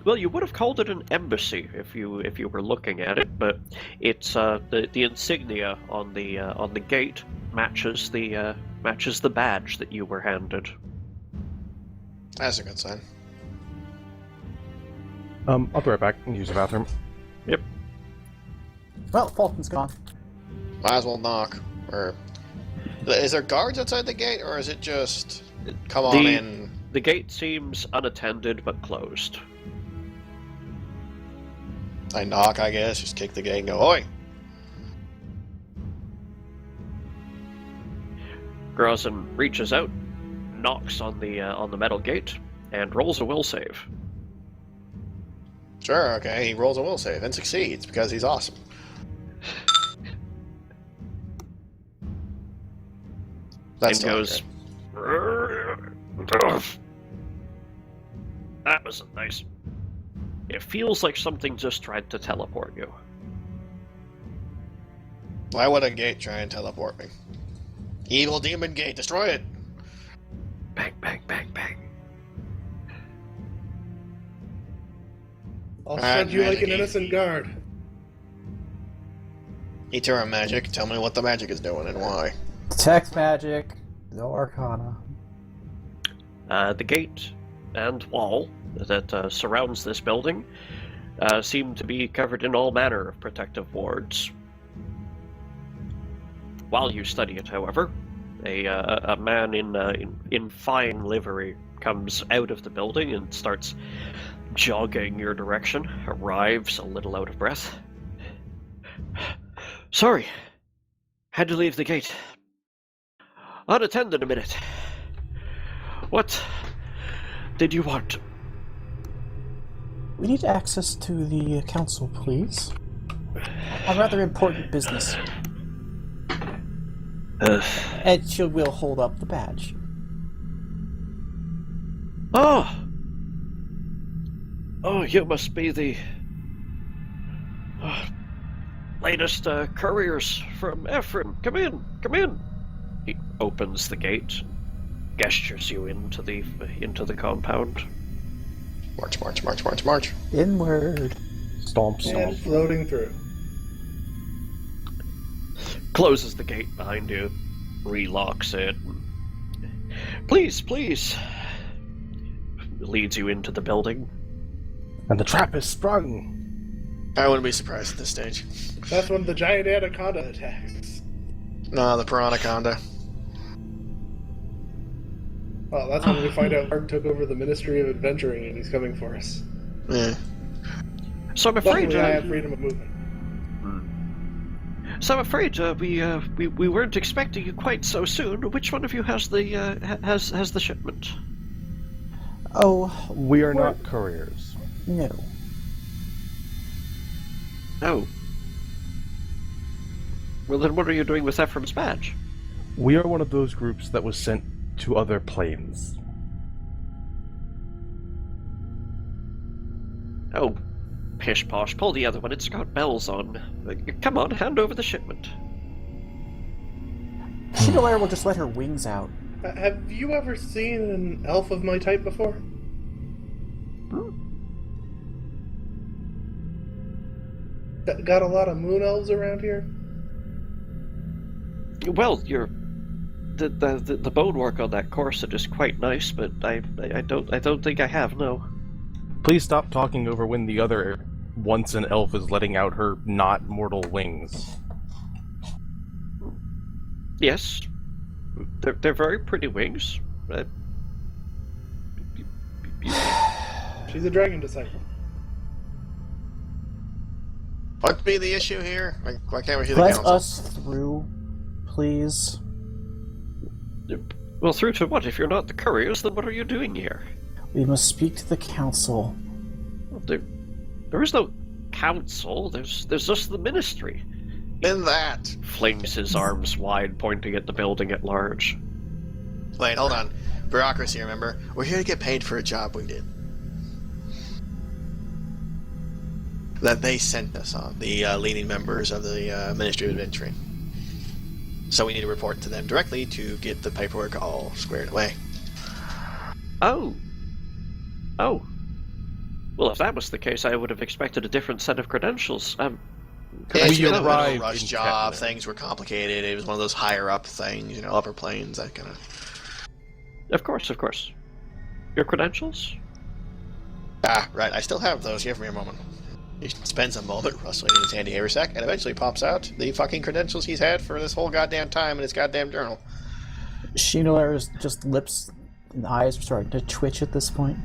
well, you would have called it an embassy if you were looking at it, but it's the insignia on the gate matches the badge that you were handed. That's a good sign. I'll be right back and use the bathroom. Yep. Well, Fulton's gone. Might as well knock. Or is there guards outside the gate, or is it just come on in? The gate seems unattended but closed. I knock, I guess. Just kick the gate and go, oi! Grozin reaches out, knocks on the metal gate, and rolls a will save. Sure, okay. He rolls a will save and succeeds because he's awesome. That's And goes, that wasn't nice. It feels like something just tried to teleport you. Why would a gate try and teleport me? Evil demon gate, destroy it! Bang, bang, bang, bang. I'll Bad shred you like an magic. innocent guard. Eterra magic, tell me what the magic is doing and why. Detect magic, no arcana. The gate and wall that surrounds this building seem to be covered in all manner of protective wards. While you study it, however, a man in fine livery comes out of the building and starts jogging your direction, arrives a little out of breath. Sorry, had to leave the gate. Unattended a minute. What did you want? We need access to the council, please. A rather important business. And she will hold up the badge. Oh! Oh, you must be the Latest couriers from Ephraim. Come in, come in. He opens the gate, gestures you into the compound. March, march, march, march, march. Inward. Stomp, And stomp. floating through. Closes the gate behind you, relocks it. Please, please. Leads you into the building. And the trap is sprung! I wouldn't be surprised at this stage. That's when the giant anaconda attacks. No, the Piranaconda. Oh, that's when we find out Mark took over the Ministry of Adventuring and he's coming for us. Yeah. So I'm afraid. Luckily, I have freedom of movement. So I'm afraid we weren't expecting you quite so soon. Which one of you has the has the shipment? Oh, We are not couriers. no. Oh. Well, then what are you doing with Ephraim's badge? We are one of those groups that was sent to other planes. Oh, pish posh! Pull the other one. It's got bells on. Come on, hand over the shipment. Shinolara will just let her wings out. Have you ever seen an elf of my type before? Got a lot of moon elves around here? Well, the bonework on that corset is quite nice, but I don't think I have. No. Please stop talking over when the other once an elf is letting out her not mortal wings. Yes, they're very pretty wings. She's a dragon disciple. What'd be the issue here? Why can't we hear the Let council? us through, please. Well, through to what? If you're not the couriers, then what are you doing here? We must speak to the council. There is no council. There's just the ministry. In that. Flings his arms wide, pointing at the building at large. Wait, hold on. Bureaucracy, remember? We're here to get paid for a job we did. That they sent us on, the leading members of the Ministry of Adventuring. So we need to report to them directly to get the paperwork all squared away. Oh. Oh. Well, if that was the case, I would have expected a different set of credentials. It's We been a arrived middle rush in job. Canada. Things were complicated. It was one of those higher up things, you know, upper planes, that kind of. Of course, of course. Your credentials? Ah, right. I still have those. Give me a moment. He spends a moment rustling in his handy haversack and eventually pops out the fucking credentials he's had for this whole goddamn time in his goddamn journal. Shinolara's just lips and eyes are starting to twitch at this point.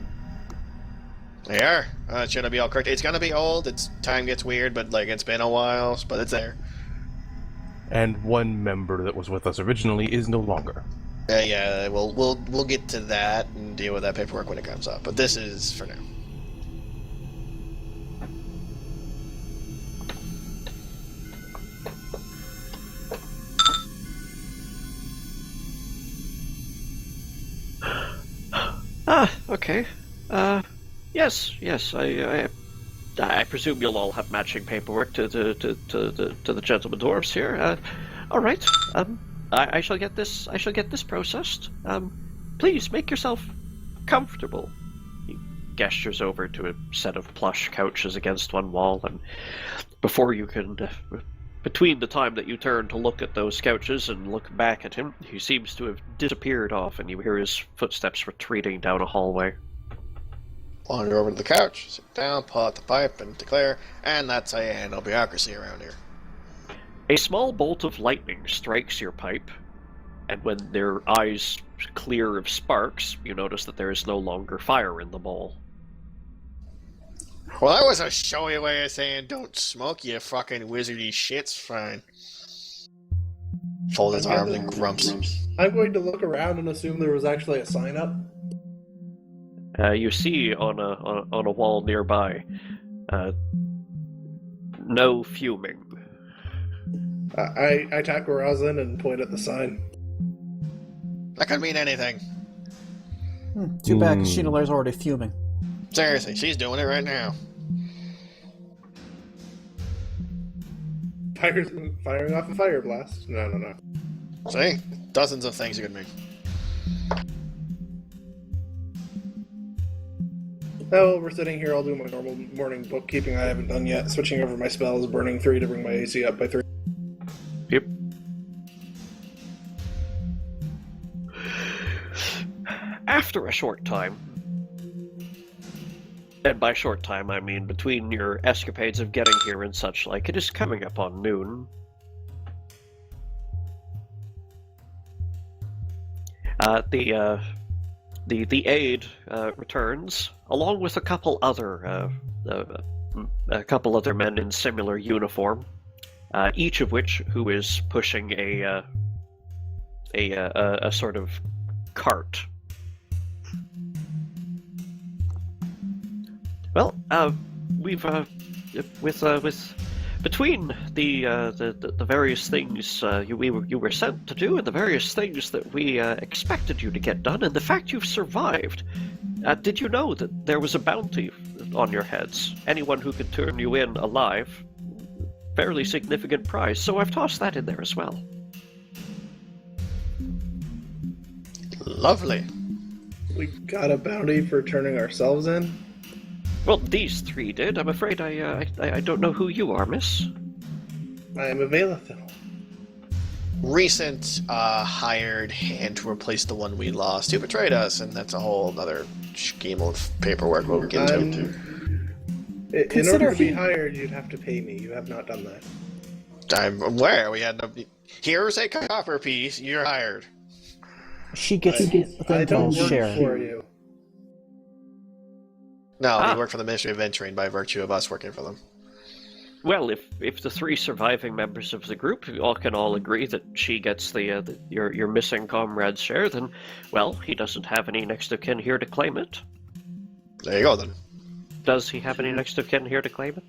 They are. It should be all correct. It's gonna be old. It's time gets weird, but like it's been a while, but it's there. And one member that was with us originally is no longer. Yeah. We'll get to that and deal with that paperwork when it comes up. But this is for now. Okay. Yes. I presume you'll all have matching paperwork to the gentleman dwarves here. All right. I shall get this. I shall get this processed. Please make yourself comfortable. He gestures over to a set of plush couches against one wall, and before you can, between the time that you turn to look at those couches and look back at him, he seems to have disappeared off, and you hear his footsteps retreating down a hallway. Wander over to the couch, sit down, pull out the pipe, and declare, and that's how you handle bureaucracy around here. A small bolt of lightning strikes your pipe, and when their eyes clear of sparks, you notice that there is no longer fire in the bowl. Well, that was a showy way of saying don't smoke, you fucking wizardy shits. Fine. Fold his arms and grumps. I'm going to look around and assume there was actually a sign up. You see on a wall nearby, no fuming. I attack Razin and point at the sign. That could mean anything. Too bad, because Shinolara's already fuming. Seriously, she's doing it right now. firing off a fire blast. No. See? Dozens of things you could make. Well, we're sitting here, I'll do my normal morning bookkeeping I haven't done yet, switching over my spells, burning 3 to bring my AC up by 3. Yep. After a short time, and by short time I mean between your escapades of getting here and such like, it is coming up on noon. The aide returns, along with a couple other men in similar uniform, each of which who is pushing a sort of cart. Well, we've with between the various things you were sent to do and the various things that we expected you to get done, and the fact you've survived. Did you know that there was a bounty on your heads? Anyone who could turn you in alive, fairly significant prize. So I've tossed that in there as well. Lovely. We got a bounty for turning ourselves in? Well, these 3 did. I'm afraid I don't know who you are, miss. I am a Valathil. Recent hired hand to replace the one we lost who betrayed us, and that's a whole other scheme of paperwork we'll get into. In order to be hired, you'd have to pay me. You have not done that. I'm aware. We had no... Here's a copper piece. You're hired. She gets I don't the work share. for you. No, we work for the Ministry of Entering by virtue of us working for them. Well, if the 3 surviving members of the group can all agree that she gets your missing comrade's share, then, well, he doesn't have any next of kin here to claim it. There you go, then. Does he have any next of kin here to claim it?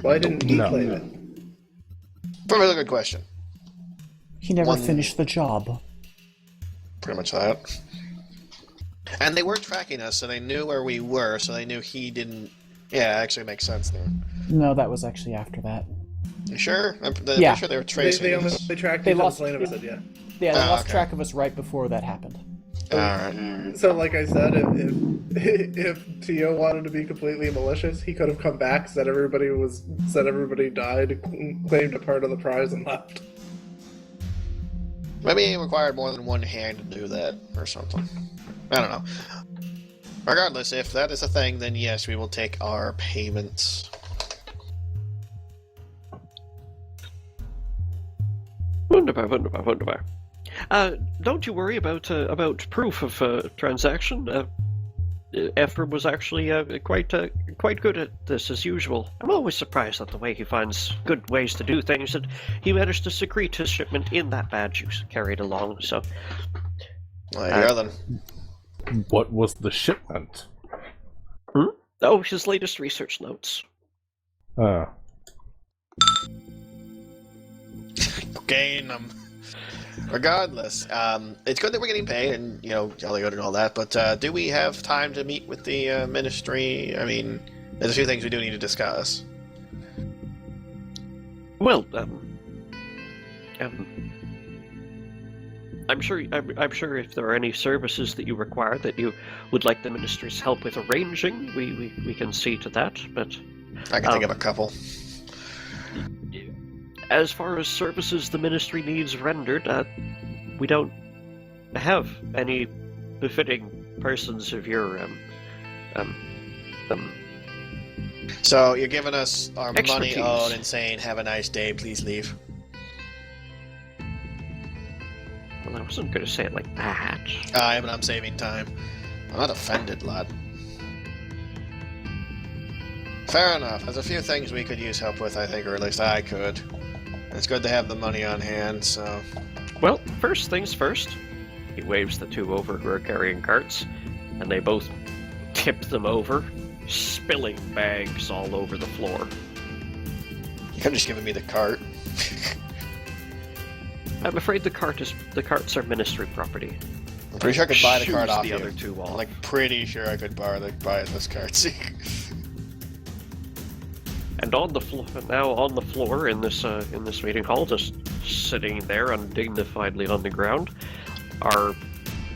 Why didn't he claim it? Really good question. He never finished the job. Pretty much that. And they were tracking us, so they knew where we were, so they knew he didn't... Yeah, it actually makes sense there. No, that was actually after that. You sure? I'm Yeah. sure they were tracing us. They tracked They you to the lost- plane of said, yeah. Yeah, they lost okay. track of us right before that happened. Alright. So, like I said, if Tio wanted to be completely malicious, he could have come back, said everybody died, claimed a part of the prize, and left. Maybe it required more than one hand to do that, or something. I don't know. Regardless, if that is a thing, then yes, we will take our payments. Wunderbar. Don't you worry about proof of transaction. Ephraim was actually quite good at this, as usual. I'm always surprised at the way he finds good ways to do things, and he managed to secrete his shipment in that badge you carried along, so... Well, there you go, then. What was the shipment? Oh, his latest research notes. Gain them. Regardless, it's good that we're getting paid and, jolly good and all that, but do we have time to meet with the ministry? I mean, there's a few things we do need to discuss. Well, I'm sure if there are any services that you require that you would like the ministry's help with arranging, we can see to that, but... I can think of a couple. As far as services the ministry needs rendered, we don't have any befitting persons of your, So you're giving us our expertise. money owed and saying, have a nice day, please leave. Well, I wasn't going to say it like that. But I'm saving time. I'm not offended, lad. Fair enough. There's a few things we could use help with, I think, or at least I could. It's good to have the money on hand, so... Well, first things first. He waves the 2 over who are carrying carts, and they both tip them over, spilling bags all over the floor. You could have just given me the cart. I'm afraid the carts are ministry property. I'm pretty sure I could buy the cart Shoes off the you. other 2 off. I'm pretty sure I could buy this cart. And on the floor in this meeting hall, just sitting there undignifiedly on the ground, are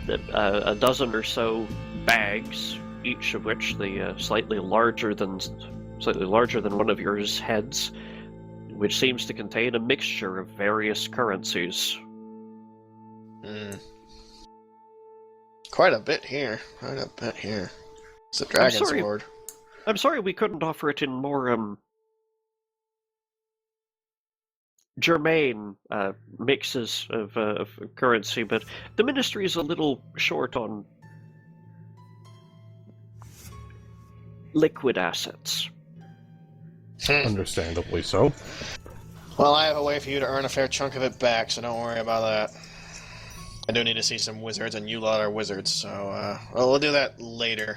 a dozen or so bags, each of which slightly larger than one of your heads, which seems to contain a mixture of various currencies. Quite a bit here. It's a dragon sword. I'm sorry we couldn't offer it in more germane mixes of currency, but the ministry is a little short on liquid assets. Understandably so. Well, I have a way for you to earn a fair chunk of it back, so don't worry about that. I do need to see some wizards, and you lot are wizards, so we'll do that later.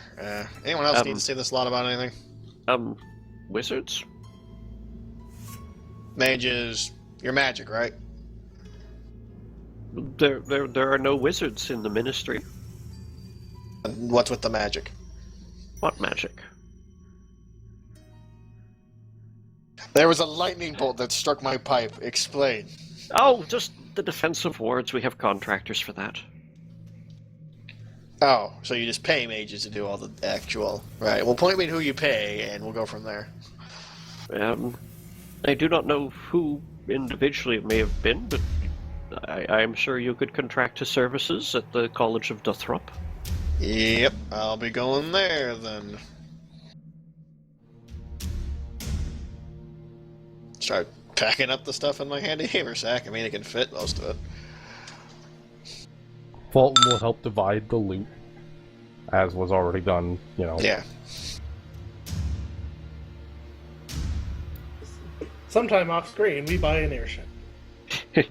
Anyone else need to say this lot about anything? Wizards? Mages, you're magic, right? There are no wizards in the ministry. And what's with the magic? What magic? There was a lightning bolt that struck my pipe. Explain. Oh, just the defensive wards. We have contractors for that. Oh, so you just pay mages to do all the actual... Right, well, point me to who you pay, and we'll go from there. I do not know who individually it may have been, but I am sure you could contract his services at the College of Dothrop. Yep, I'll be going there, then. Start packing up the stuff in my handy haversack. I mean, it can fit most of it. Fulton will help divide the loot, as was already done, you know. Yeah. Sometime off screen, we buy an airship. We'll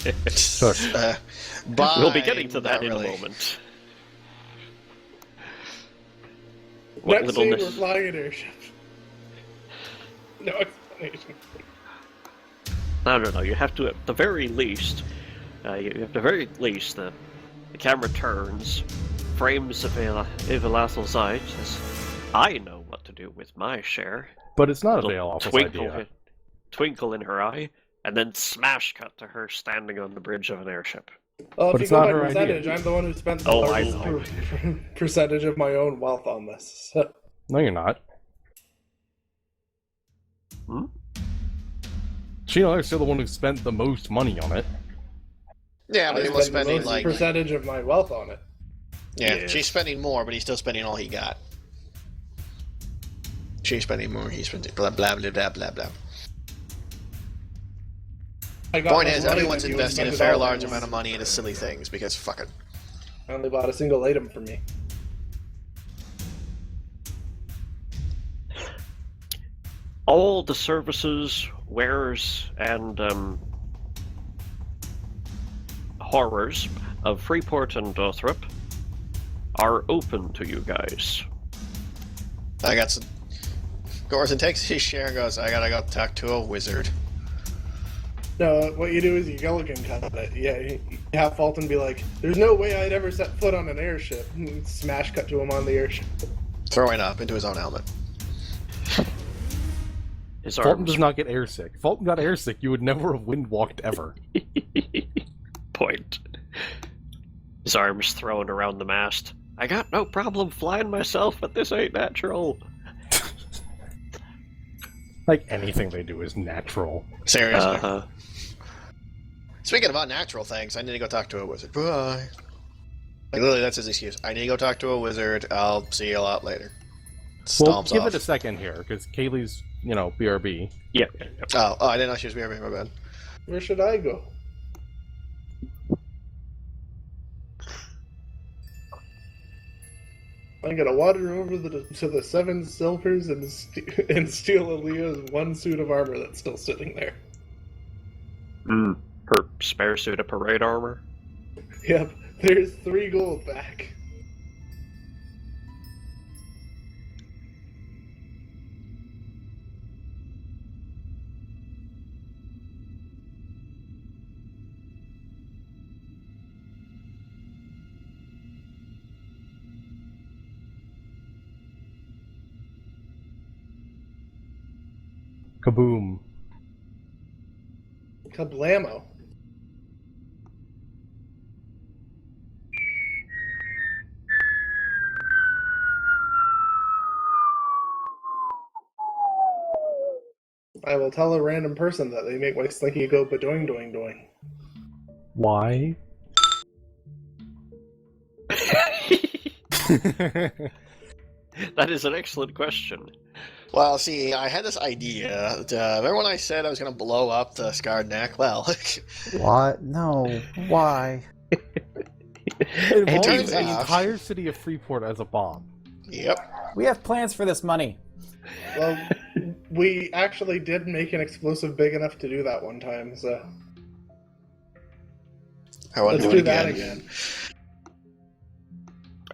be getting to that in a moment. What Next scene, we're flying an airship. No explanation. No. You have to, at the very least, the camera turns, frames of Evalathal's eyes, says, I know what to do with my share. But it's not a Veil-Office idea. Twinkle in her eye, and then smash cut to her standing on the bridge of an airship. Well, But if it's you go not by her percentage, idea. I'm the one who spent the Oh, I largest know. percentage of my own wealth on this. So. No, you're not. Hmm? Sheila is still the one who spent the most money on it. Yeah, but I he was spent the spending, most like... percentage of my wealth on it. Yeah, she's spending more, but he's still spending all he got. She's spending more, he's spending... Blah, blah, blah, blah, blah, blah. Point is, everyone's investing a fair large amount of money into silly things, because fuck it. I only bought a single item for me. All the services, wares, and horrors of Freeport and Dothrop are open to you guys. I got some... Gorson takes his share and goes, I gotta go talk to a wizard. No, what you do is you Gilligan cut it. Yeah, you have Fulton be like, there's no way I'd ever set foot on an airship. And smash cut to him on the airship. Throwing up into his own helmet. His Fulton arms does not get airsick. Fulton got airsick, you would never have windwalked ever. point. His arms thrown around the mast. I got no problem flying myself, but this ain't natural. Like, anything they do is natural. Seriously. Speaking of unnatural things, I need to go talk to a wizard. Bye. Like, literally, that's his excuse. I need to go talk to a wizard. I'll see you a lot later. Well, Stomps give off. it a second here, because Kaylee's, BRB. Yeah. Oh, I didn't know she was BRB, my bad. Where should I go? I gotta wander over to the seven silvers and steal Aaliyah's one suit of armor that's still sitting there. Her spare suit of parade armor. Yep, there's 3 gold back. Kaboom. Kablamo. I will tell a random person that they make my slinky go ba-doing doing doing. Why? That is an excellent question. Well, see, I had this idea. Remember when I said I was going to blow up the scarred neck? Well, What? No. Why? It involves turns the out- entire city of Freeport as a bomb. yep. We have plans for this money. Well, we actually did make an explosive big enough to do that one time, so I want let's to do do it that again. again.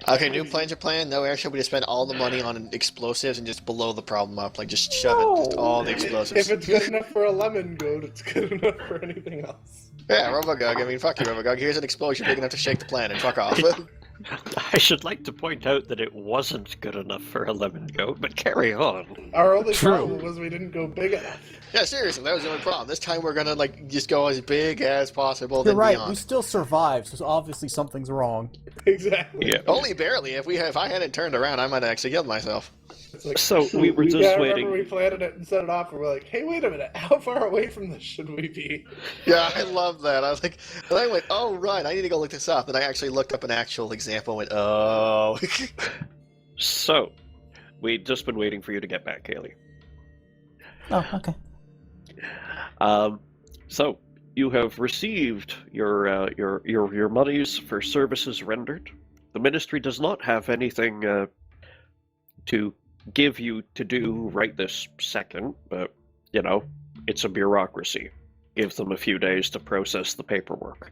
Okay, new plans are planned. No airship. We just spend all the money on explosives and just blow the problem up. Like, just shove it, just all the explosives. If it's good enough for a lemon goat, it's good enough for anything else. Yeah, Robogug. I mean, fuck you, Robogug. Here's an explosion big enough to shake the planet. Fuck off. I should like to point out that it wasn't good enough for a lemon goat, but carry on. Our only True. problem was we didn't go big enough. Yeah, seriously, that was the only problem. This time we're gonna like just go as big as possible. You're then right. beyond. We still survived, so obviously something's wrong. Exactly. Yeah. Only barely. If I hadn't turned around, I might have actually killed myself. It's like, So we were just yeah, I waiting. remember we planted it and set it off, and we're like, hey, wait a minute, how far away from this should we be? Yeah, I love that. I was like, and I went, oh right, I need to go look this up. And I actually looked up an actual example and went, oh. So, we'd just been waiting for you to get back, Kaylee. Oh, okay. So you have received your monies for services rendered. The ministry does not have anything to give you to do right this second, but you know, it's a bureaucracy. Give them a few days to process the paperwork.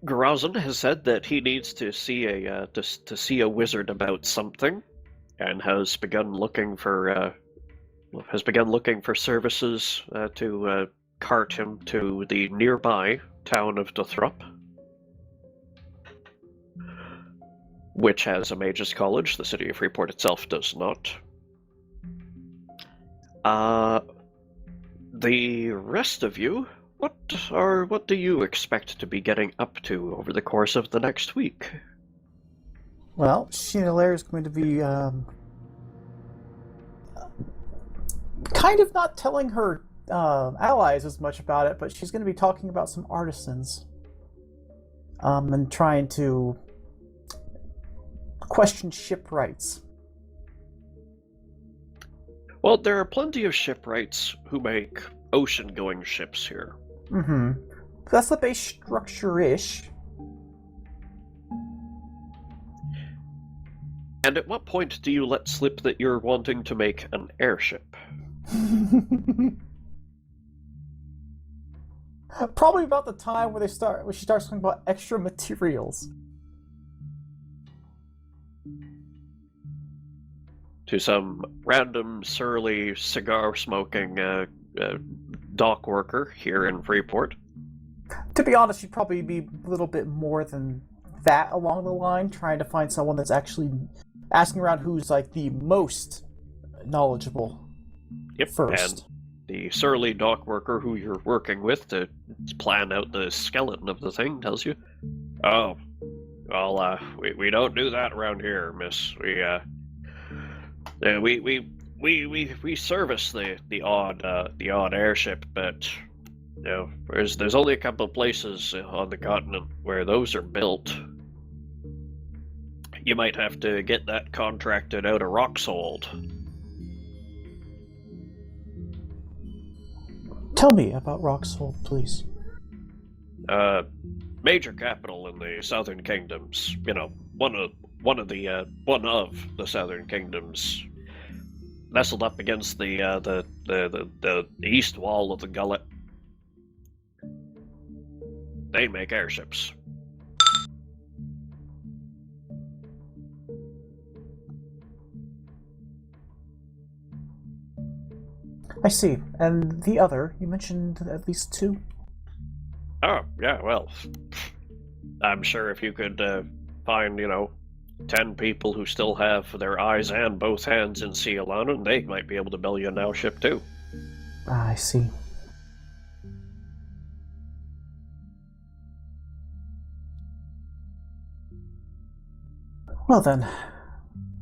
Grazan has said that he needs to see a wizard about something, and has begun looking for services to cart him to the nearby town of Dothrop, which has a mage's college. The city of Freeport itself does not. The rest of you, what do you expect to be getting up to over the course of the next week? Well, Sheena Lair is going to be kind of not telling her allies as much about it, but she's going to be talking about some artisans and trying to question shipwrights. Well, there are plenty of shipwrights who make ocean-going ships here. Mm-hmm. That's the base structure-ish. And at what point do you let slip that you're wanting to make an airship? Probably about the time where she starts talking about extra materials. To some random, surly, cigar-smoking dock worker here in Freeport. To be honest, she'd probably be a little bit more than that along the line, trying to find someone that's actually asking around who's like the most knowledgeable. Yep, First. and the surly dock worker who you're working with to plan out the skeleton of the thing tells you, "Oh, well, we don't do that around here, miss. We service the odd airship, but you know, there's only a couple of places on the continent where those are built. You might have to get that contracted out of Roxhold." Tell me about Roxhold, please. Major capital in the Southern Kingdoms. You know, one of the Southern Kingdoms, nestled up against the east wall of the Gullet. They make airships. I see. And the other, you mentioned at least two? Oh, yeah, well, I'm sure if you could find, 10 people who still have their eyes and both hands in Sea Alana, and they might be able to build you a now ship too. I see. Well then,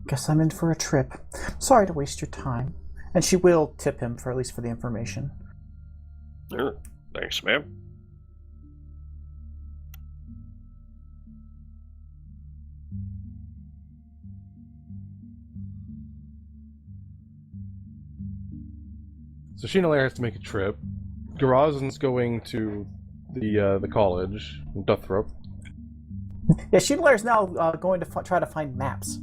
guess I'm in for a trip. Sorry to waste your time. And she will tip him for at least for the information. Thanks, ma'am. So Sheena has to make a trip. Garazen's going to the college in Duthrop. Yeah, Sheetler's now going to try to find maps.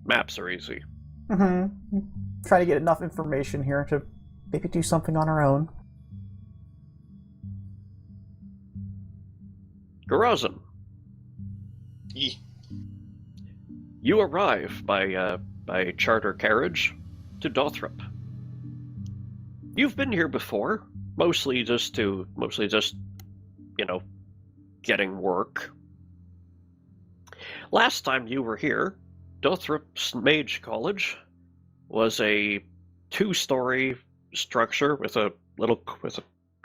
Maps are easy. Mm-hmm. Trying to get enough information here to maybe do something on our own. Garazen, Yee. you arrive by charter carriage to Dothrop. You've been here before, mostly just getting work. Last time you were here, Dothrop's Mage College was a 2-story structure with a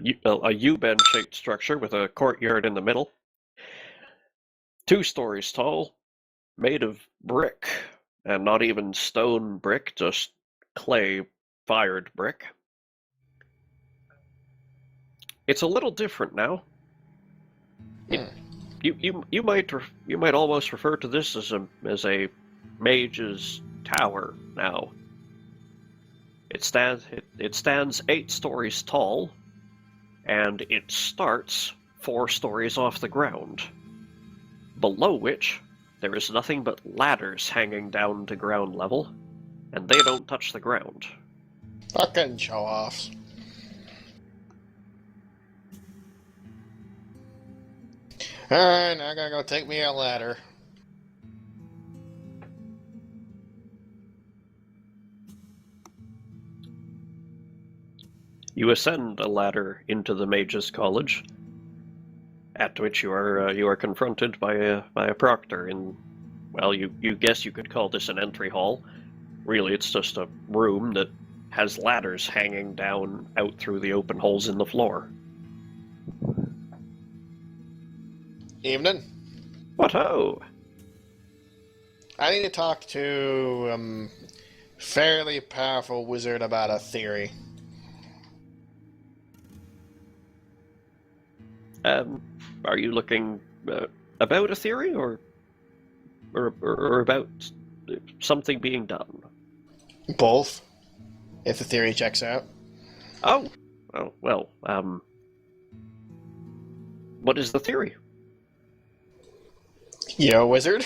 U-bend shaped structure with a courtyard in the middle. 2 stories tall, made of brick, and not even stone brick, just clay-fired brick. It's a little different now. You might almost refer to this as a mage's tower now. It stands 8 stories tall, and it starts 4 stories off the ground, below which there is nothing but ladders hanging down to ground level, and they don't touch the ground. Fucking show-offs. Alright, now I gotta go take me a ladder. You ascend a ladder into the Mages College, at which you are confronted by a proctor in, well, you guess you could call this an entry hall. Really, it's just a room that has ladders hanging down out through the open holes in the floor. Evening. What ho! I need to talk to fairly powerful wizard about a theory. Are you looking about a theory, or about something being done? Both, if the theory checks out. Oh, well, what is the theory? You're a wizard?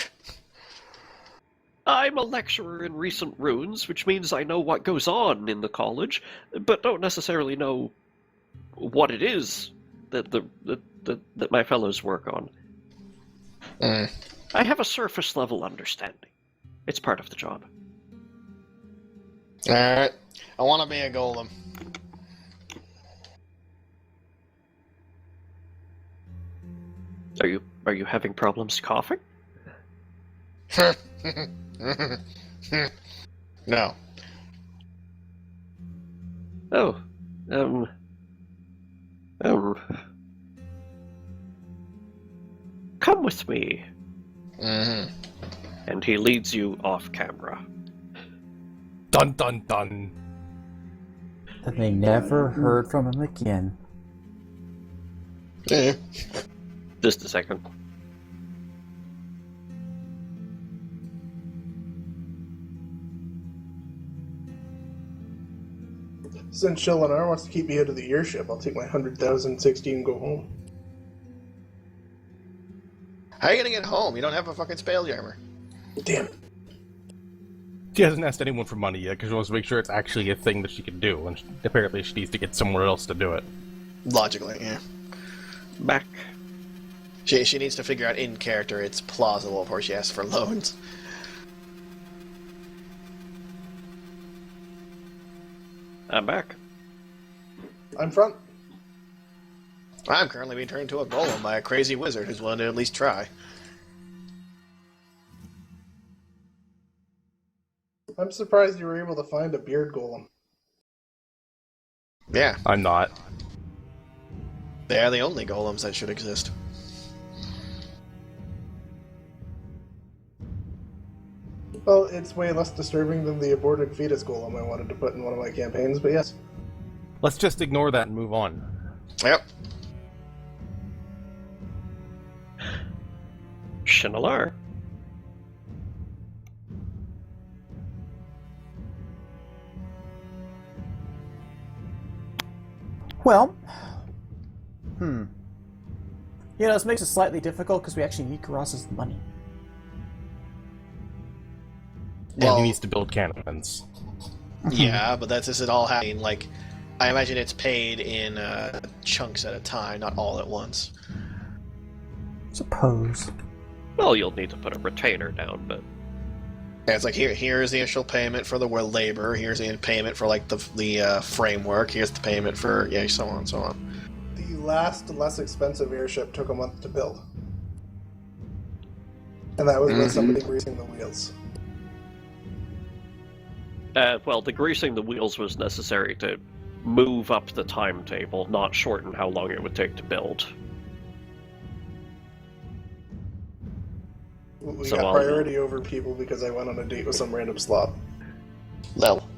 I'm a lecturer in recent runes, which means I know what goes on in the college, but don't necessarily know what it is that my fellows work on. I have a surface level understanding. It's part of the job. Alright. I want to be a golem. Are you having problems coughing? No. Oh, come with me. Mm-hmm. And he leads you off camera. Dun dun dun. And they never heard from him again. Yeah. Just a second. Since Shilinar wants to keep me out of the airship, I'll take my 100,060 and go home. How are you gonna get home? You don't have a fucking spell jammer. Damn it. She hasn't asked anyone for money yet because she wants to make sure it's actually a thing that she can do, and apparently she needs to get somewhere else to do it. Logically, yeah. Back. She needs to figure out in character it's plausible before she asks for loans. I'm back. I'm front. I'm currently being turned into a golem by a crazy wizard who's willing to at least try. I'm surprised you were able to find a beard golem. Yeah, I'm not. they are the only golems that should exist. Well, it's way less disturbing than the aborted fetus golem I wanted to put in one of my campaigns, but yes. Let's just ignore that and move on. Yep. Shinalar. Well, this makes it slightly difficult because we actually need Karas's money. And Well- he needs to build cannons. Yeah, but this is all happening, like, I imagine it's paid in chunks at a time, not all at once. Suppose. Well, you'll need to put a retainer down, but Yeah, it's like, here's the initial payment for the labor, here's the payment for, like, the framework, here's the payment for, yeah, so on and so on. The last less expensive airship took a month to build. And that was with somebody greasing the wheels. well, the greasing the wheels was necessary to move up the timetable, not shorten how long it would take to build. We So got I'll- priority over people because I went on a date with some random slob. Lel.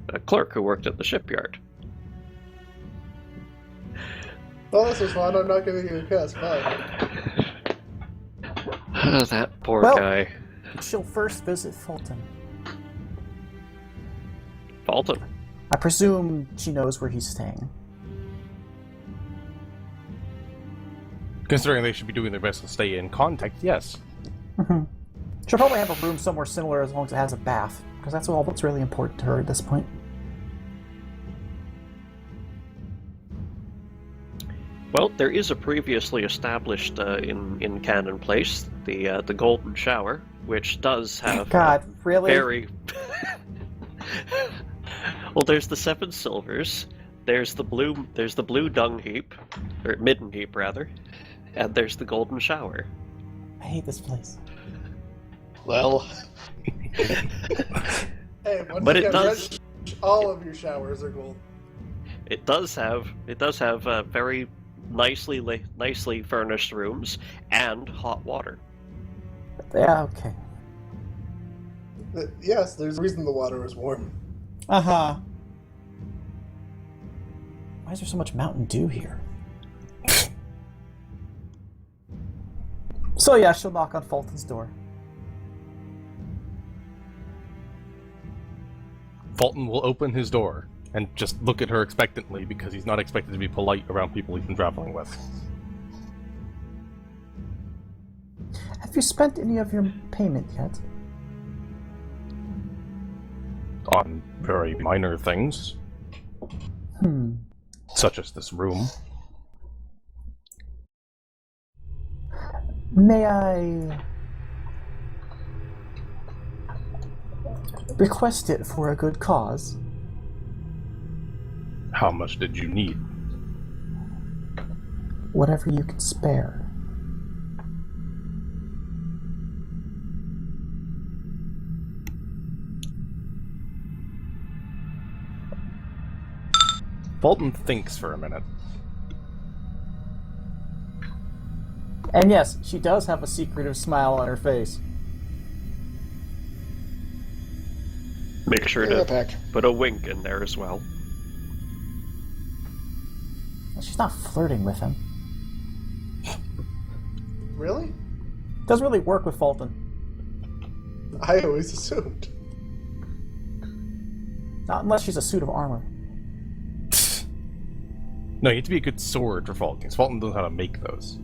A clerk who worked at the shipyard. Well, this was fun. I'm not giving you a kiss. Bye. That poor Well- guy. She'll first visit Fulton. Fulton. I presume she knows where he's staying. Considering they should be doing their best to stay in contact, yes. She'll probably have a room somewhere similar as long as it has a bath, because that's all that's really important to her at this point. Well, there is a previously established in Cannon Place, the Golden Shower, which does have God, really? very. Well, there's the 7 silvers. There's the blue dung heap, or midden heap rather, and there's the Golden Shower. I hate this place. Well, Hey, once But you it get does- rich, all of your showers are gold. It does have very nicely furnished rooms and hot water. Yeah, okay. Yes, there's a reason the water is warm. Uh-huh. Why is there so much Mountain Dew here? So yeah, she'll knock on Fulton's door. Fulton will open his door and just look at her expectantly because he's not expected to be polite around people he's been traveling with. Have you spent any of your payment yet? On very minor things, such as this room. May I request it for a good cause? How much did you need? Whatever you can spare. Fulton thinks for a minute. And yes, she does have a secretive smile on her face. Make sure yeah, to pack. put a wink in there as well. She's not flirting with him. Really? Doesn't really work with Fulton. I always assumed. Not unless she's a suit of armor. No, you need to be a good sword for Fulton, because Fulton knows how to make those.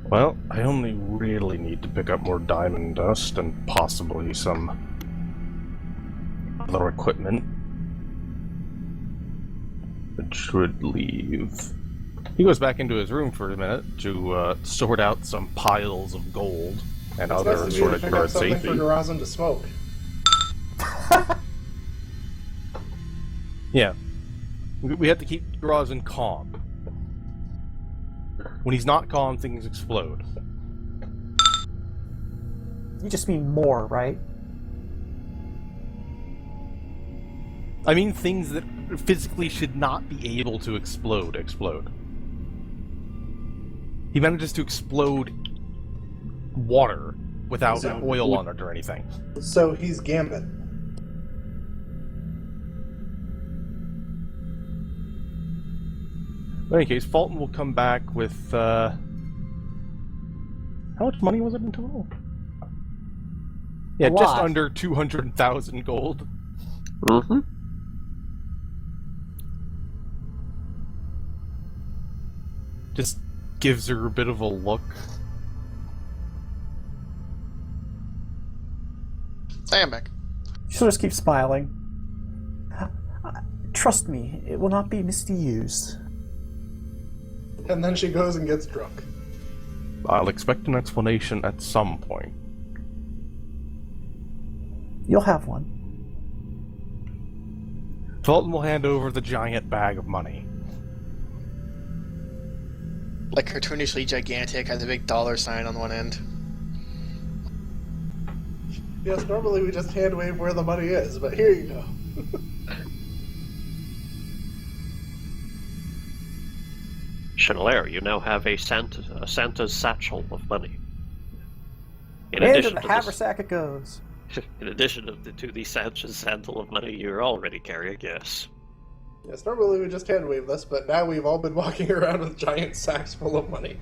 Well, I only really need to pick up more diamond dust and possibly some other equipment. Which would leave... He goes back into his room for a minute to sort out some piles of gold and It's other nice of you sort to of pick up current something safety. for Garazin to smoke. Yeah. We have to keep Garazin calm. When he's not calm, things explode. You just mean more, right? I mean things that physically should not be able to explode. He manages to explode water without oil on it or anything. So he's Gambit. In any case, Fulton will come back with, how much money was it in total? Yeah, just lot. under 200,000 gold. Mm-hmm. Just gives her a bit of a look. I am back. She'll just keep smiling. Trust me, it will not be misused. And then she goes and gets drunk. I'll expect an explanation at some point. You'll have one. Fulton will hand over the giant bag of money. Like cartoonishly gigantic, has a big dollar sign on one end. Yes, normally we just hand wave where the money is, but here you go. Chanelaire, you now have a Santa's satchel of money. Into the haversack it goes. In addition to the Santa's satchel of money you're already carrying, yes. Yes, normally we just hand wave this, but now we've all been walking around with giant sacks full of money.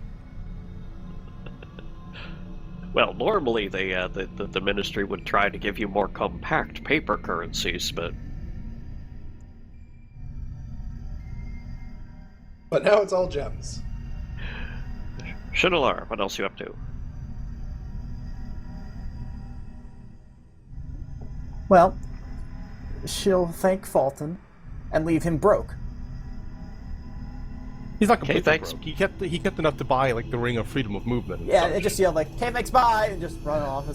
Well, normally the ministry would try to give you more compact paper currencies, but now it's all gems. Chanelaire, what else you up to? Well, she'll thank Fulton and leave him broke. He's not completely thanks. broke. He kept enough to buy like the Ring of Freedom of Movement. And Yeah, such. and just yell like, "Okay, thanks, bye," and just run off.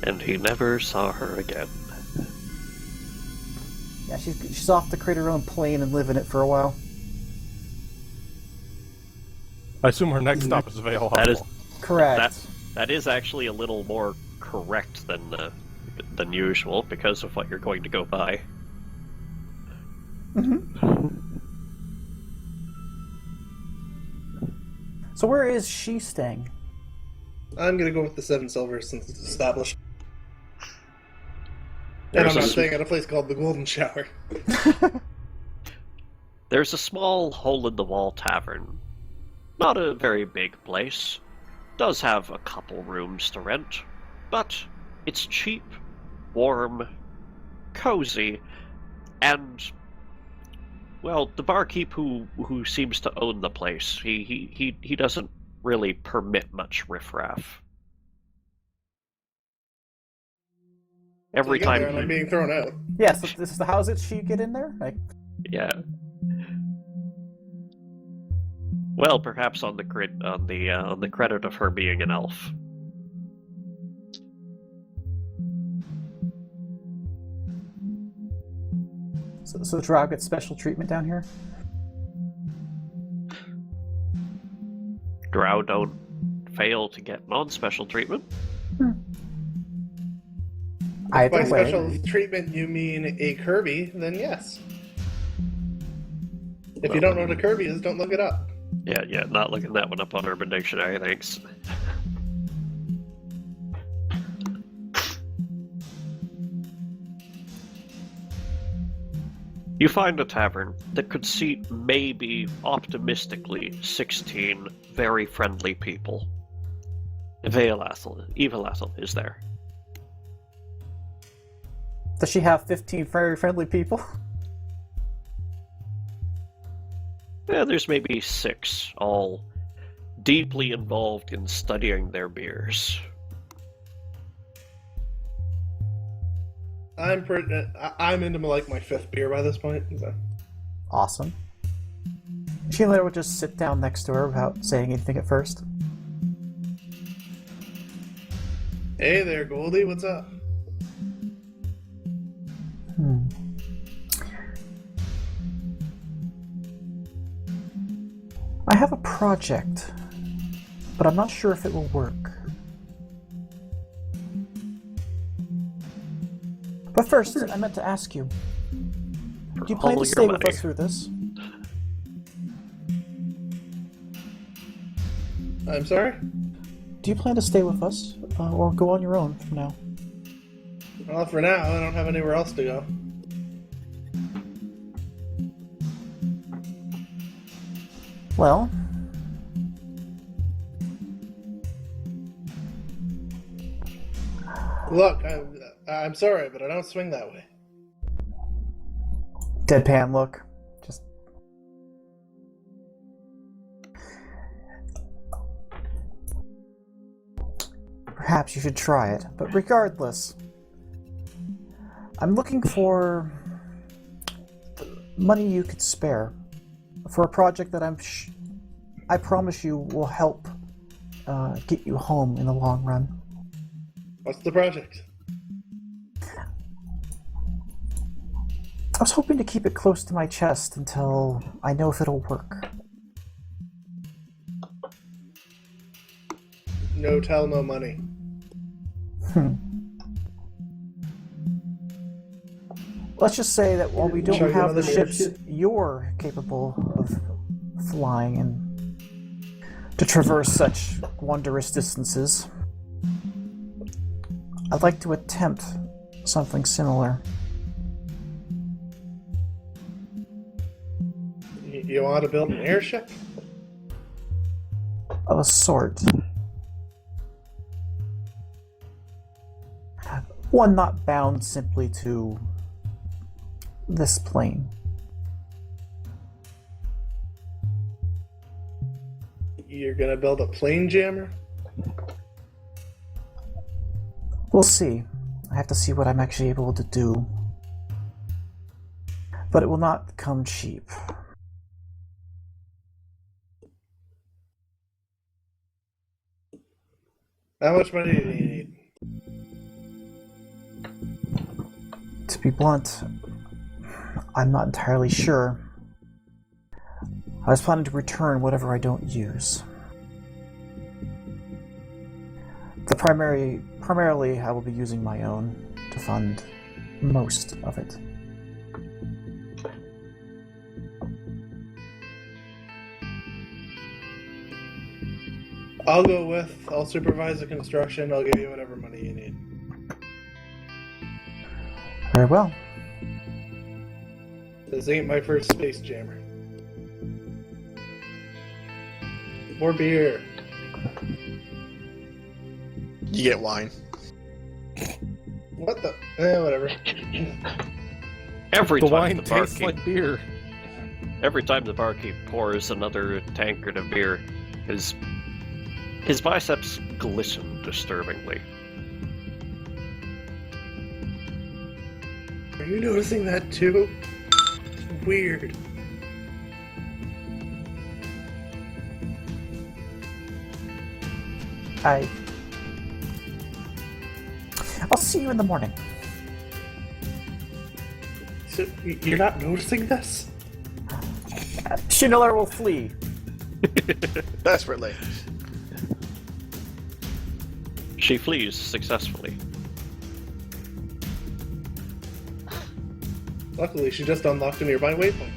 And he never saw her again. Yeah, she's off to create her own plane and live in it for a while. I assume her next stop is Vale That is- Correct. That is actually a little more correct than usual because of what you're going to go by. So where is she staying? I'm gonna go with the 7 silver since it's established. And There's I'm a not s- staying at a place called the Golden Shower. There's a small hole-in-the-wall tavern. Not a very big place. Does have a couple rooms to rent, but it's cheap, warm, cozy, and well, the barkeep who seems to own the place, he doesn't really permit much riffraff. Every So you get time there and I'm being thrown out. Yeah, so this is the houses she get in there? Like, yeah. Well, perhaps on the credit of her being an elf. so Drow gets special treatment down here? Drow don't fail to get non-special treatment. Either By way. special treatment you mean a Kirby, then yes. If you don't know what a Kirby is, don't look it up. Yeah, not looking that one up on Urban Dictionary, thanks. You find a tavern that could seat maybe, optimistically, 16 very friendly people. Evil is there. Does she have 15 very friendly people? Yeah, there's maybe 6, all deeply involved in studying their beers. I'm into like my 5th beer by this point. So. Awesome. Sheila would just sit down next to her without saying anything at first. Hey there, Goldie, what's up? I have a project, but I'm not sure if it will work. But first, I meant to ask you, For do you plan all to your stay with money. us through this? I'm sorry? Do you plan to stay with us, or go on your own from now? Well, for now, I don't have anywhere else to go. Well, Look, I'm sorry, but I don't swing that way. deadpan look. Just perhaps you should try it. But regardless, I'm looking for money you could spare for a project that I promise you will help get you home in the long run. What's the project? I was hoping to keep it close to my chest until I know if it'll work. No tell, no money. Let's just say that while we don't Show you have the another ships ship. you're capable of flying and to traverse such wondrous distances, I'd like to attempt something similar. You want to build an airship? Of a sort. One not bound simply to this plane. You're gonna build a plane jammer? We'll see. I have to see what I'm actually able to do. But it will not come cheap. How much money do you need? To be blunt, I'm not entirely sure. I was planning to return whatever I don't use. Primarily, I will be using my own to fund most of it. I'll supervise the construction, I'll give you whatever money you need. Very well. This ain't my first space jammer. More beer. You get wine. What the? Whatever. Every The time wine the tastes barkeep, like beer. every time the barkeep pours another tankard of beer, his biceps glisten disturbingly. Are you noticing that too? It's weird. I'll see you in the morning. So, you're not noticing this? Schindler will flee. Desperately. She flees successfully. Luckily, she just unlocked a nearby waypoint.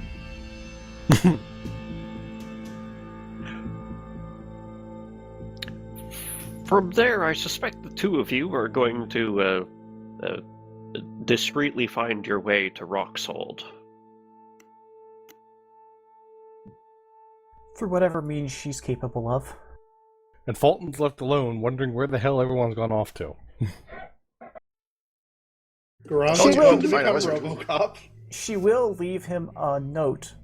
From there, I suspect the two of you are going to discreetly find your way to Roxhold. Through whatever means she's capable of. And Fulton's left alone, wondering where the hell everyone's gone off to. Garage She will to find become a wizard. RoboCop. She will leave him a note,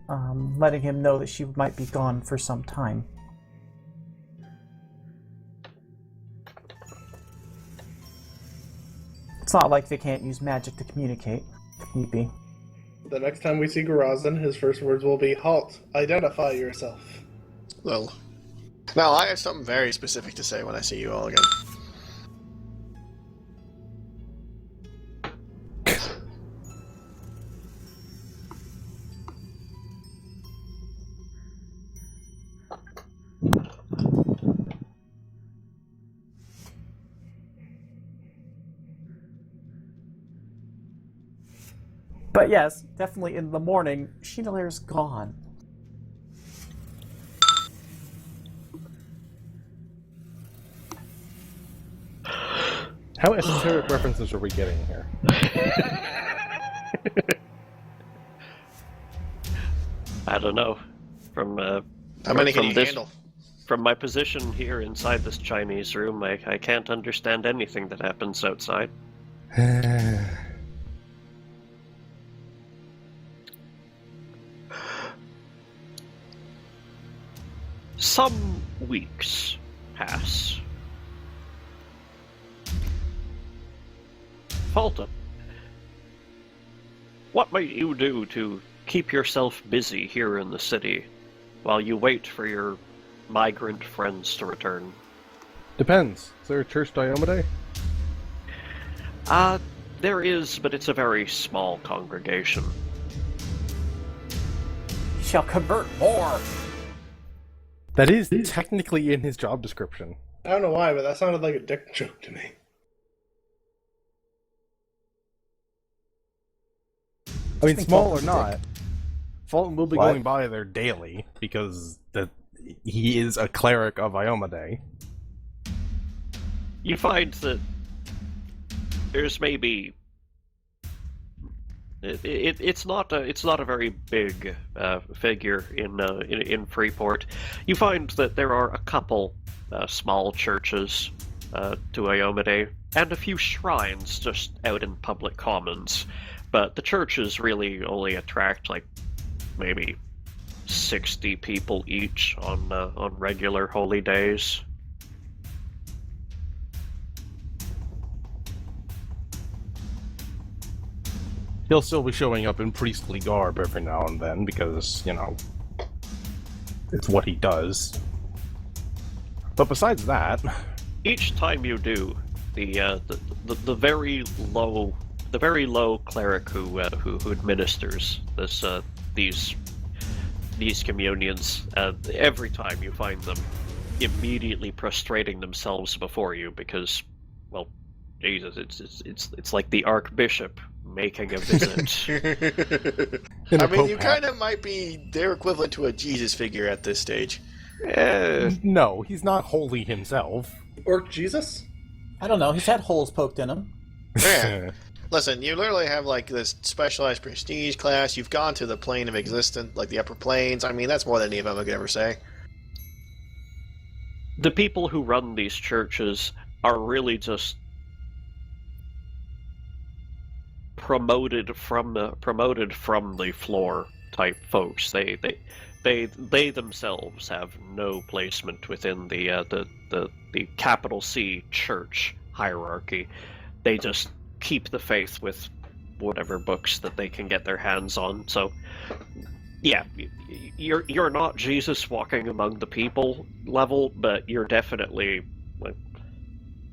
letting him know that she might be gone for some time. It's not like they can't use magic to communicate, if need be. The next time we see Garazan, his first words will be, "Halt! Identify yourself." Well, now I have something very specific to say when I see you all again. But yes, definitely in the morning, Chandelier's gone. How esoteric references are we getting here? I don't know. From How many can from you this, handle? From my position here inside this Chinese room, I can't understand anything that happens outside. Some weeks pass. Fulton, what might you do to keep yourself busy here in the city while you wait for your migrant friends to return? Depends. Is there a church Diomede? There is, but it's a very small congregation. Shall convert more. That is technically in his job description. I don't know why, but that sounded like a dick joke to me. I mean, think small or Fulton's not, Fulton will be What? going by there daily because he is a cleric of Iomade. You find that there's maybe it's not a very big figure in Freeport. You find that there are a couple small churches to Iomade and a few shrines just out in public commons, but the churches really only attract like maybe 60 people each on regular holy days. He'll still be showing up in priestly garb every now and then because, you know, it's what he does. But besides that, Each time you do, the very low cleric who administers these communions, every time you find them immediately prostrating themselves before you because, well, Jesus, it's like the Archbishop making a visit. in I a mean, Pope you hat. kind of might be their equivalent to a Jesus figure at this stage. No, he's not holy himself. Orc Jesus? I don't know, he's had holes poked in him. Yeah. Listen, you literally have like this specialized prestige class. You've gone to the plane of existence, like the upper planes. I mean, that's more than any of them could ever say. The people who run these churches are really just promoted from the floor type folks. They themselves have no placement within the capital C church hierarchy. They just keep the faith with whatever books that they can get their hands on. So, yeah, you're not Jesus walking among the people level, but you're definitely like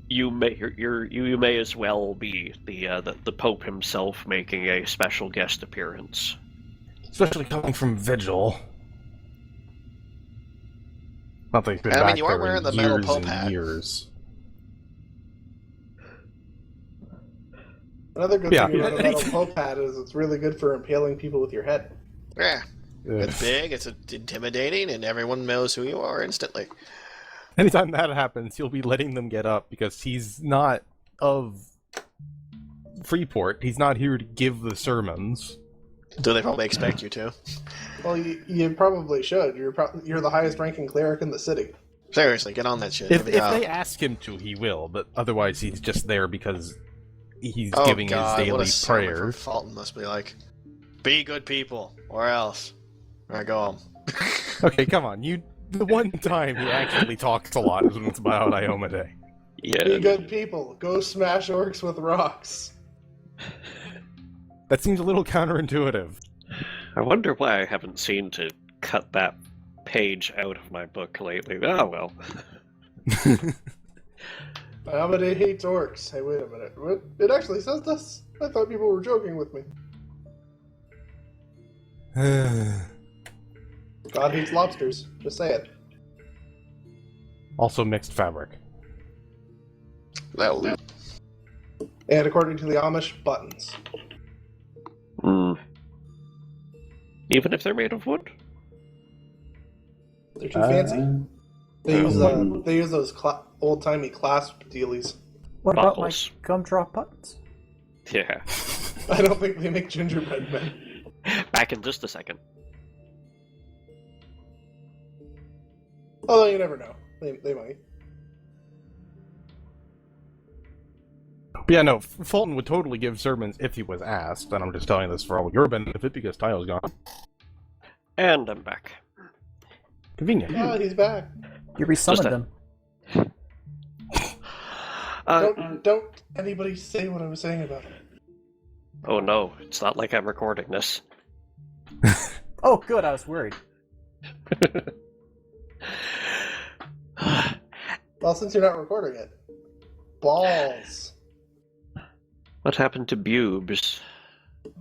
you may as well be the Pope himself making a special guest appearance. Especially coming from Vigil. Not that he's been I mean, back you are there wearing in the metal years Pope and hat. years. Another good Yeah. thing about a metal Pope hat is it's really good for impaling people with your head. Yeah, Ugh. it's big, it's intimidating, and everyone knows who you are instantly. Anytime that happens, he'll be letting them get up because he's not of Freeport. He's not here to give the sermons. So they probably expect you to. Well, you probably should. You're the highest ranking cleric in the city. Seriously, get on that shit. If Give it out. they ask him to, he will, but otherwise he's just there because he's Oh, giving God, his what daily a sermon from prayers. Fulton must be like. Be good people, or else. Alright, go home. Okay, come on. The one time he actually talks a lot is when it's about Iomade. Yeah, Be good people. Go smash orcs with rocks. That seems a little counterintuitive. I wonder why I haven't seen to cut that page out of my book lately. Oh well. Amade hates orcs. Hey, wait a minute. What? It actually says this? I thought people were joking with me. God hates lobsters. Just say it. Also mixed fabric. That'll do. And according to the Amish, buttons. Mm. Even if they're made of wood? They're too fancy. They use those old-timey clasp dealies. What about my Buckles. gumdrop buttons? Yeah. I don't think they make gingerbread men. Back in just a second. Although you never know. They might. But yeah, no, Fulton would totally give sermons if he was asked, and I'm just telling you this for all your benefit because Tyler's gone. And I'm back. Convenient. Oh, he's back. You resummoned Just them. Don't anybody say what I was saying about it. Oh no, it's not like I'm recording this. Oh, good, I was worried. Well, since you're not recording it. Balls. What happened to Bubes?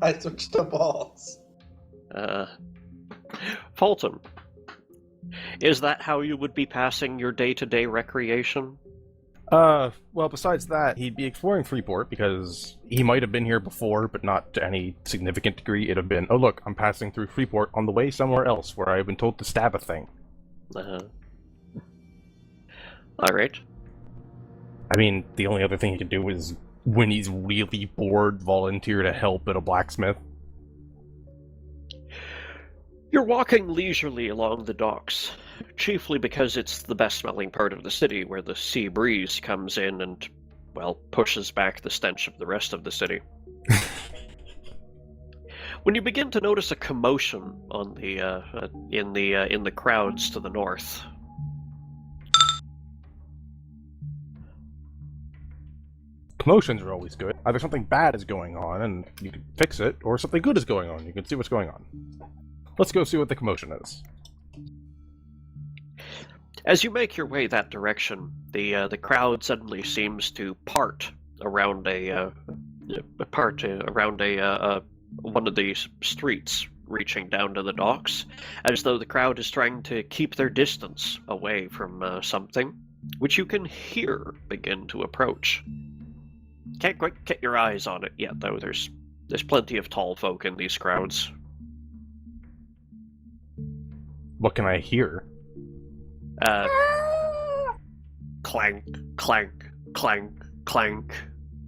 I switched to balls. Fulton, is that how you would be passing your day-to-day recreation? Well, besides that, he'd be exploring Freeport because he might have been here before, but not to any significant degree. It'd have been, oh look, I'm passing through Freeport on the way somewhere else where I've been told to stab a thing. Alright. I mean, the only other thing he could do is, when he's really bored, volunteer to help at a blacksmith. You're walking leisurely along the docks, chiefly because it's the best-smelling part of the city where the sea breeze comes in and, well, pushes back the stench of the rest of the city. When you begin to notice a commotion on in the crowds to the north. Commotions are always good. Either something bad is going on and you can fix it, or something good is going on. You can see what's going on. Let's go see what the commotion is. As you make your way that direction, the crowd suddenly seems to part around one of the streets reaching down to the docks, as though the crowd is trying to keep their distance away from something, which you can hear begin to approach. Can't quite get your eyes on it yet, though. There's plenty of tall folk in these crowds. What can I hear? Clank, clank, clank, clank,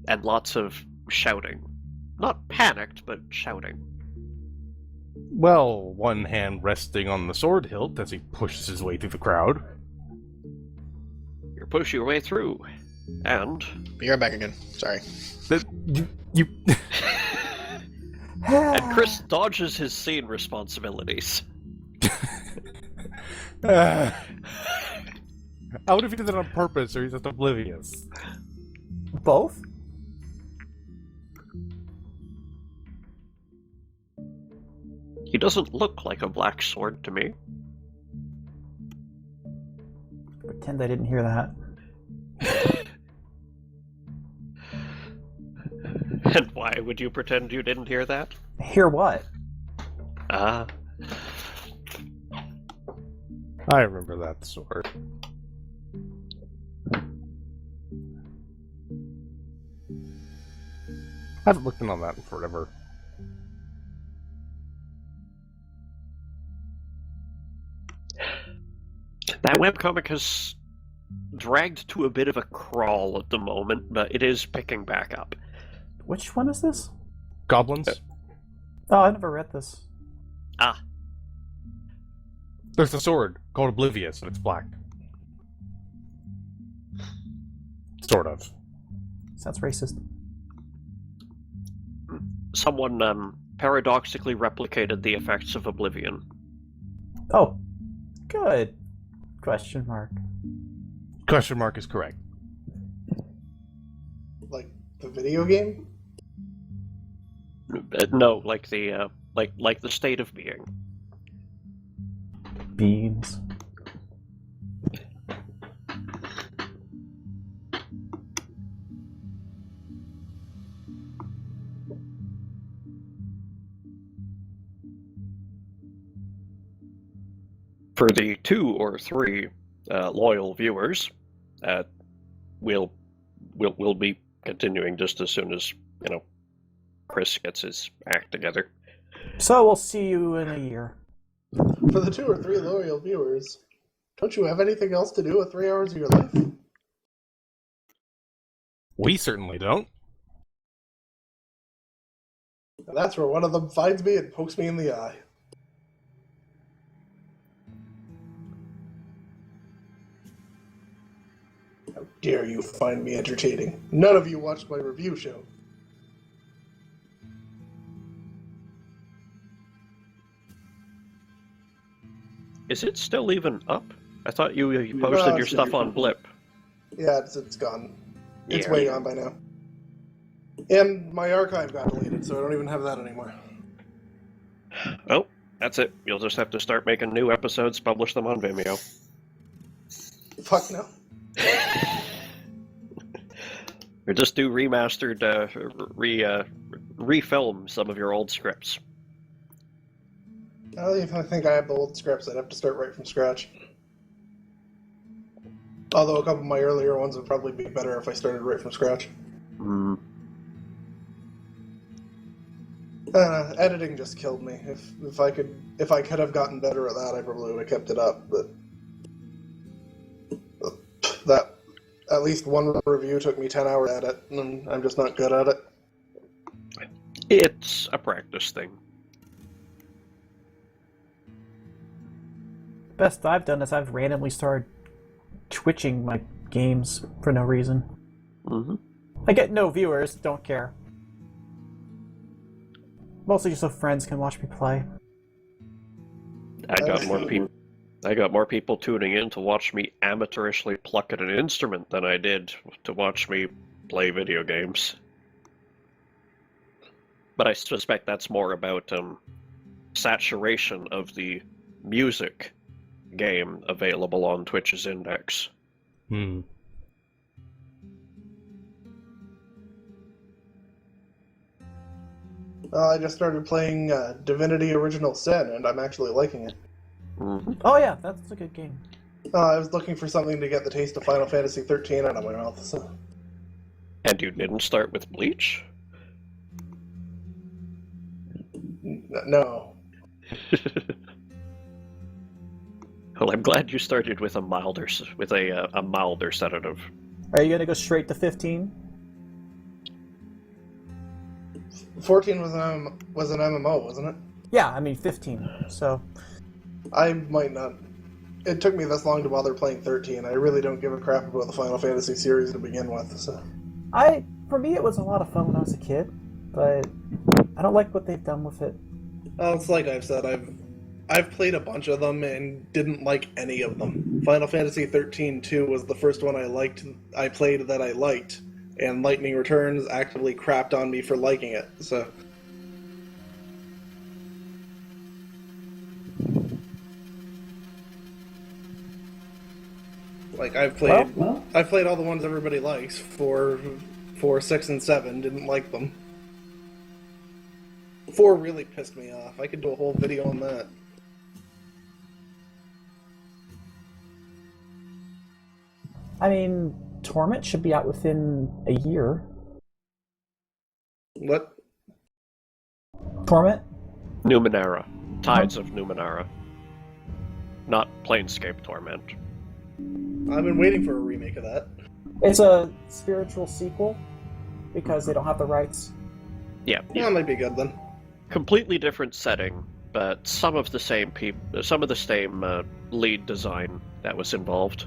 and lots of shouting. Not panicked, but shouting. Well, one hand resting on the sword hilt as he pushes his way through the crowd. You push your way through, and... You're back again. Sorry. You... and Chris dodges his scene responsibilities. I wonder if he did that on purpose or he's just oblivious. Both? He doesn't look like a black sword to me. Pretend I didn't hear that. And why would you pretend you didn't hear that? Hear what? Ah. I remember that sword. I haven't looked in on that in forever. That webcomic has dragged to a bit of a crawl at the moment, but it is picking back up. Which one is this? Goblins? Oh, I never read this. Ah. There's a sword called Oblivious, and it's black. Sort of. Sounds racist. Someone paradoxically replicated the effects of Oblivion. Oh, good. Question mark. Question mark is correct. Like the video game? No, like the like the state of being. Beans. For the 2 or 3 loyal viewers, we'll be continuing just as soon as Chris gets his act together. So we'll see you in a year. For the 2 or 3 loyal viewers, don't you have anything else to do with 3 hours of your life? We certainly don't. And that's where one of them finds me and pokes me in the eye. How dare you find me entertaining? None of you watched my review show. Is it still even up? I thought you posted your stuff on Blip. Yeah, it's gone. It's Yeah. way gone by now. And my archive got deleted, so I don't even have that anymore. Oh, that's it. You'll just have to start making new episodes, publish them on Vimeo. Fuck no. Or just do remastered, refilm some of your old scripts. I don't even think I have the old scripts. I'd have to start right from scratch. Although a couple of my earlier ones would probably be better if I started right from scratch. Mm. Editing just killed me. If I could have gotten better at that, I probably would have kept it up. But that at least one review took me 10 hours to edit, and I'm just not good at it. It's a practice thing. Best I've done is I've randomly started twitching my games for no reason. Mm-hmm. I get no viewers, don't care. Mostly just so friends can watch me play. I got more people tuning in to watch me amateurishly pluck at an instrument than I did to watch me play video games. But I suspect that's more about saturation of the music game available on Twitch's index. I just started playing Divinity Original Sin, and I'm actually liking it. Mm-hmm. Oh yeah, that's a good game. I was looking for something to get the taste of Final Fantasy 13 out of my mouth. So. And you didn't start with Bleach? No. Well, I'm glad you started with a milder sedative. Are you gonna go straight to 15? 14 was an MMO, wasn't it? Yeah, I mean 15. So I might not. It took me this long to bother playing 13. I really don't give a crap about the Final Fantasy series to begin with. So. For me, it was a lot of fun when I was a kid, but I don't like what they've done with it. Oh, it's like I've said, I've played a bunch of them and didn't like any of them. Final Fantasy 13-2 was the first one I played that I liked, and Lightning Returns actively crapped on me for liking it. So. Like I've played all the ones everybody likes. 4, 6, and 7. Didn't like them. 4 really pissed me off. I could do a whole video on that. I mean, Torment should be out within a year. What? Torment? Numenera. Tides of Numenera. Not Planescape Torment. I've been waiting for a remake of that. It's a spiritual sequel because they don't have the rights. Yeah. Yeah, it might be good then. Completely different setting, but some of the same lead design that was involved.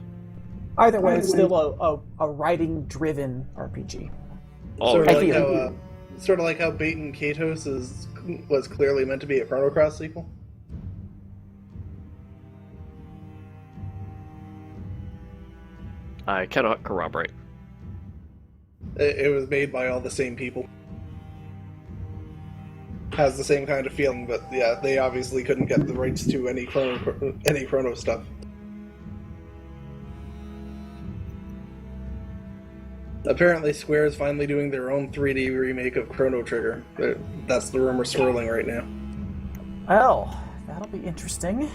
Either way, it's still a writing-driven RPG. Oh, Sort of like how Baten Kaitos was clearly meant to be a Chrono Cross sequel. I cannot corroborate. It was made by all the same people. Has the same kind of feeling, but yeah, they obviously couldn't get the rights to any Chrono stuff. Apparently, Square is finally doing their own 3D remake of Chrono Trigger. That's the rumor swirling right now. Well, that'll be interesting.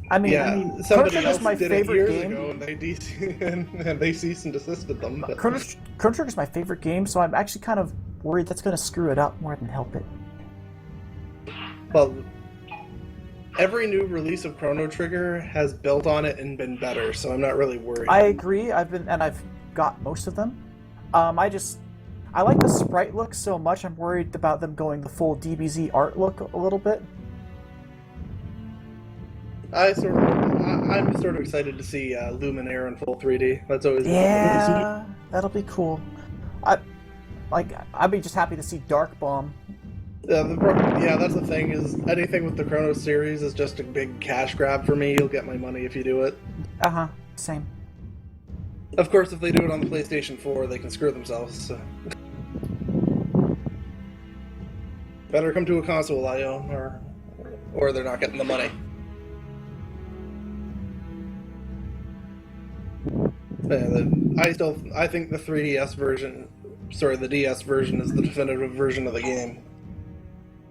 I mean, Chrono somebody Trigger else is my did favorite it years game. ago, and they cease and desisted them. But... Chrono Trigger is my favorite game, so I'm actually kind of worried that's going to screw it up more than help it. Well, every new release of Chrono Trigger has built on it and been better, so I'm not really worried. I agree. I've got most of them. I like the sprite look so much. I'm worried about them going the full DBZ art look a little bit. I'm sort of excited to see Luminaire in full 3D. That's always Yeah, that'll be cool. I'd be just happy to see Dark Bomb. Yeah, that's the thing, is anything with the Chrono series is just a big cash grab for me. You'll get my money if you do it. Same. Of course, if they do it on the PlayStation 4, they can screw themselves. So. Better come to a console I.O., or they're not getting the money. I think the 3DS version, the DS version is the definitive version of the game.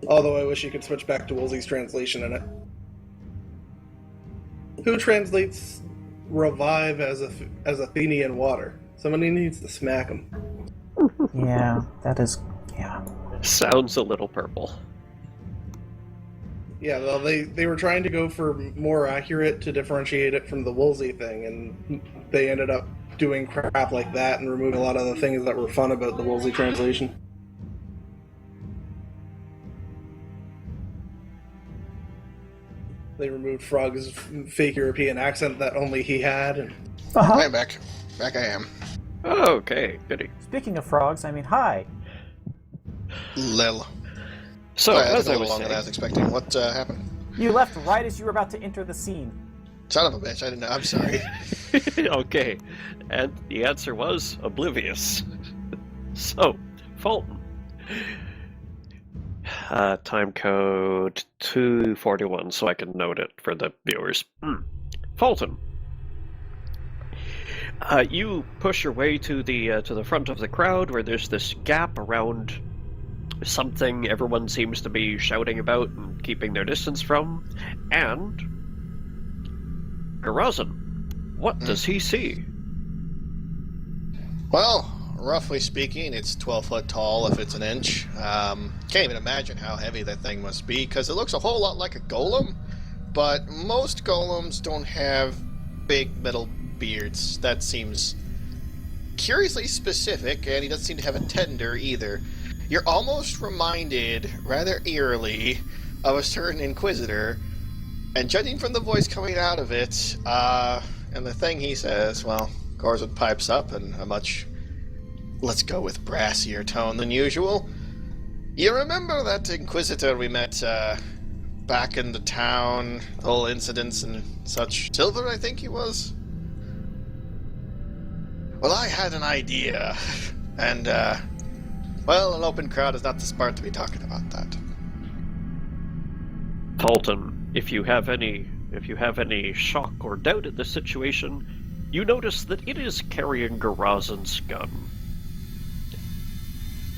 Although I wish you could switch back to Woolsey's translation in it. Who translates revive as Athenian water? Somebody needs to smack him. Yeah, that is... yeah. Sounds a little purple. Yeah, well, they were trying to go for more accurate to differentiate it from the Woolsey thing, and they ended up doing crap like that and removing a lot of the things that were fun about the Woolsey translation. They removed Frog's fake European accent that only he had. And... I'm back. Back I am. Okay, goody. Speaking of frogs, hi. Lil. So, as I a little was longer than I was saying, expecting. What happened? You left right as you were about to enter the scene. Son of a bitch, I didn't know. I'm sorry. okay, and the answer was oblivious. So, Fulton. Time code 241, so I can note it for the viewers. Fulton. You push your way to the front of the crowd, where there's this gap around something everyone seems to be shouting about and keeping their distance from, and Garazan. What does he see? Well, roughly speaking, it's 12 foot tall if it's an inch. Can't even imagine how heavy that thing must be, because it looks a whole lot like a golem, but most golems don't have big metal beards. That seems curiously specific, and he doesn't seem to have a tender either. You're almost reminded, rather eerily, of a certain Inquisitor, and judging from the voice coming out of it, and the thing he says, well, Garazan pipes up in a much, let's go with brassier tone than usual. You remember that Inquisitor we met back in the town, the whole incidents and such? Silver, I think he was? Well, I had an idea, and, well, an open crowd is not the smart to be talking about that. Fulton, if you have any shock or doubt at the situation, you notice that it is carrying Garazan's gun.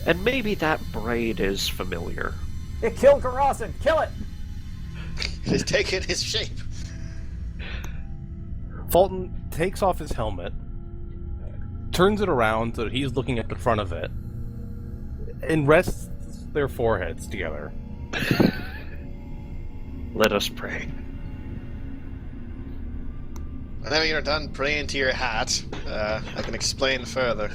And maybe that braid is familiar. It killed Garazan! Kill it! He's taken his shape. Fulton takes off his helmet, turns it around so that he's looking at the front of it, and rests their foreheads together. Let us pray. Whenever you're done praying to your hat, I can explain further.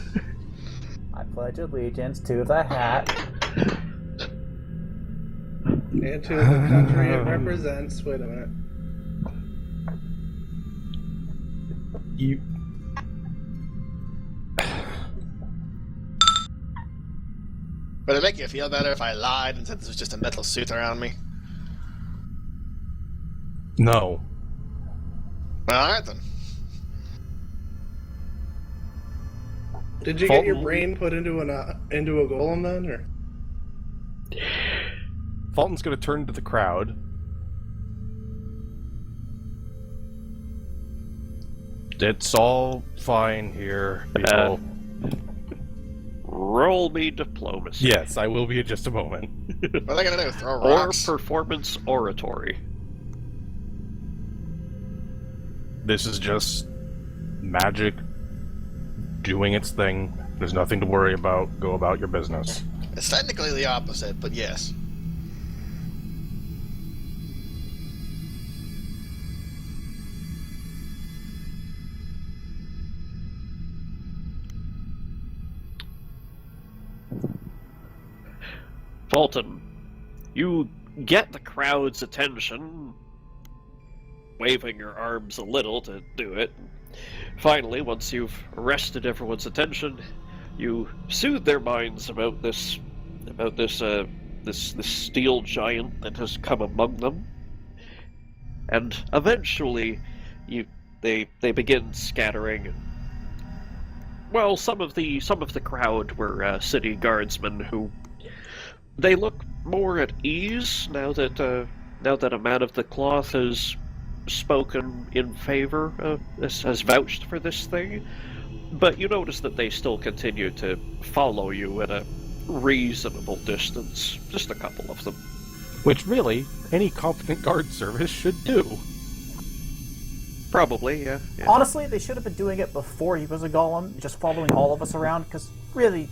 I pledge allegiance to the hat. And to the country it represents. Wait a minute. You... Would it make you feel better if I lied and said this was just a metal suit around me? No. Alright then. Did you get your brain put into a golem then, or? Fulton's gonna turn to the crowd. It's all fine here, people. Roll me diplomacy. Yes, I will be in just a moment. What are they gonna do? Throw Or rocks? performance oratory. This is just magic doing its thing. There's nothing to worry about. Go about your business. It's technically the opposite, but yes. Fulton, you get the crowd's attention, waving your arms a little to do it. Finally, once you've arrested everyone's attention, you soothe their minds about this steel giant that has come among them, and eventually, they begin scattering. Well, some of the crowd were city guardsmen who they look more at ease now that a man of the cloth has spoken in favor, has vouched for this thing. But you notice that they still continue to follow you at a reasonable distance, just a couple of them. Which really, any competent guard service should do. Probably, yeah. Honestly, they should have been doing it before he was a golem, just following all of us around, because really,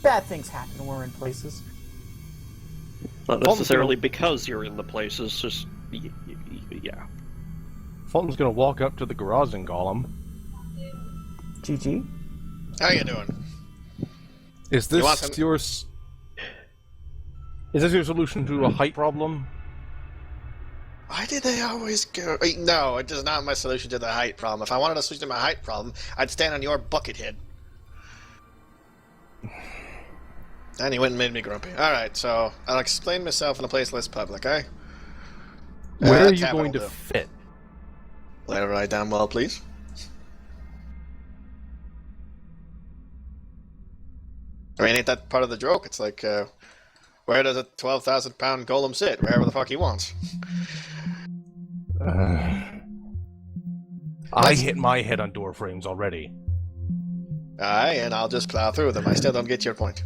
bad things happen when we're in places. Not necessarily because you're in the places, just... yeah. Fulton's gonna walk up to the Garazin golem. GG. How you doing? Is this your solution to a height problem? Why did they always go... No, it is not my solution to the height problem. If I wanted a solution to my height problem, I'd stand on your bucket head. And he went and made me grumpy. Alright, so I'll explain myself in a place less public, eh? Where are you going to fit? Let it right down well, please. I mean, ain't that part of the joke? It's like, where does a 12,000-pound golem sit? Wherever the fuck he wants. I hit my head on door frames already. Aye, and I'll just plow through them. I still don't get your point.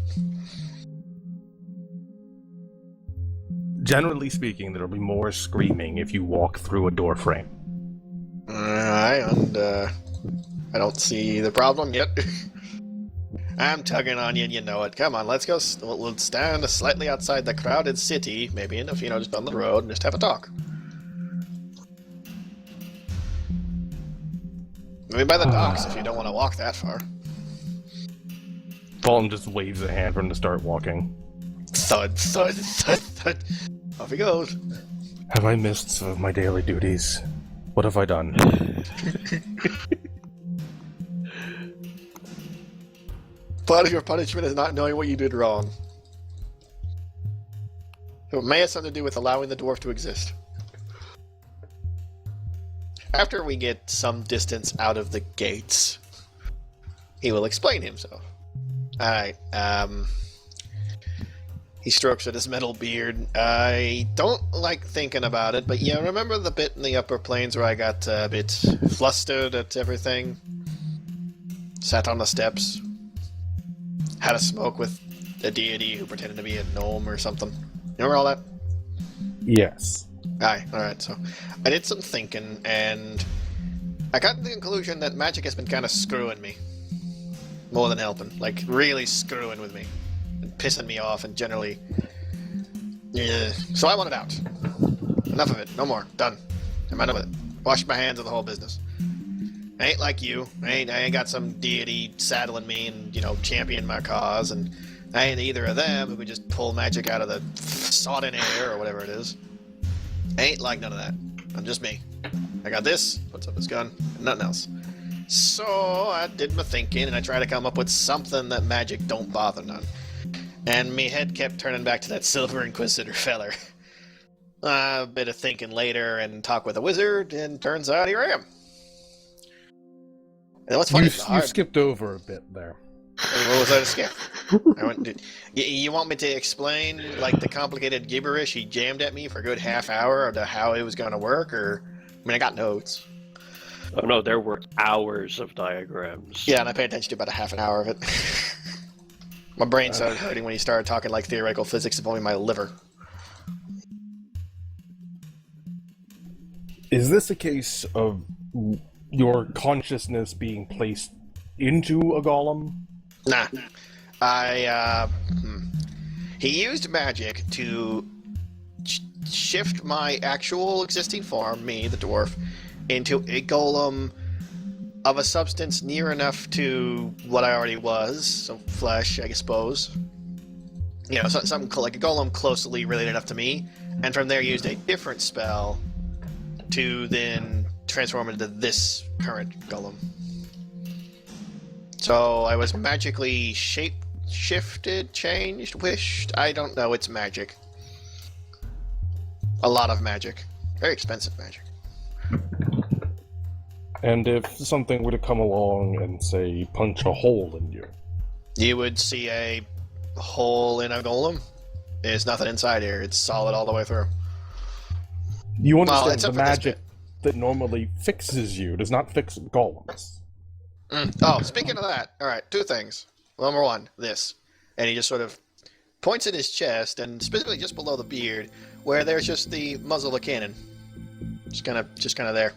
Generally speaking, there'll be more screaming if you walk through a door frame. Aye, and I don't see the problem yet. I'm tugging on you and you know it. Come on, let's go. We'll stand slightly outside the crowded city, maybe enough, just down the road, and just have a talk. Maybe by the docks if you don't want to walk that far. Fulton just waves a hand for him to start walking. Thud, thud, thud, thud. Off he goes. Have I missed some of my daily duties? What have I done? Part of your punishment is not knowing what you did wrong. It may have something to do with allowing the dwarf to exist. After we get some distance out of the gates, he will explain himself. Alright, he strokes at his metal beard. I don't like thinking about it, but yeah, remember the bit in the upper plains where I got a bit flustered at everything? Sat on the steps. Had a smoke with a deity who pretended to be a gnome or something. You remember all that? Yes. Aye, alright, so I did some thinking, and I got to the conclusion that magic has been kind of screwing me. More than helping. Like, really screwing with me. And pissing me off, and generally... Yeah. So I want it out. Enough of it. No more. Done. I'm done with it. Wash my hands of the whole business. I ain't like you. I ain't got some deity saddling me and, championing my cause, and I ain't either of them who could just pull magic out of the sodden air or whatever it is. I ain't like none of that. I'm just me. I got this, puts up his gun, and nothing else. So I did my thinking, and I tried to come up with something that magic don't bother none. And me head kept turning back to that Silver Inquisitor feller. A bit of thinking later, and talk with a wizard, and turns out here I am. And what's funny, you skipped over a bit there. What was I to skip? You want me to explain, the complicated gibberish he jammed at me for a good half hour of how it was going to work, or... I mean, I got notes. Oh no, there were hours of diagrams. Yeah, and I paid attention to about a half an hour of it. My brain started hurting when he started talking theoretical physics involving my liver. Is this a case of your consciousness being placed into a golem? Nah. He used magic to shift my actual existing form, me, the dwarf, into a golem of a substance near enough to what I already was, so flesh, I suppose. something like a golem closely related enough to me, and from there used a different spell to then transform into this current golem. So I was magically shape-shifted, changed, wished. I don't know. It's magic. A lot of magic. Very expensive magic. And if something were to come along and, say, punch a hole in you? You would see a hole in a golem. There's nothing inside here. It's solid all the way through. You understand except the for this magic that normally fixes you does not fix golems. Oh, speaking of that, alright, two things. Number one, this. And he just sort of points at his chest, and specifically just below the beard, where there's just the muzzle of a cannon. Just kind of there.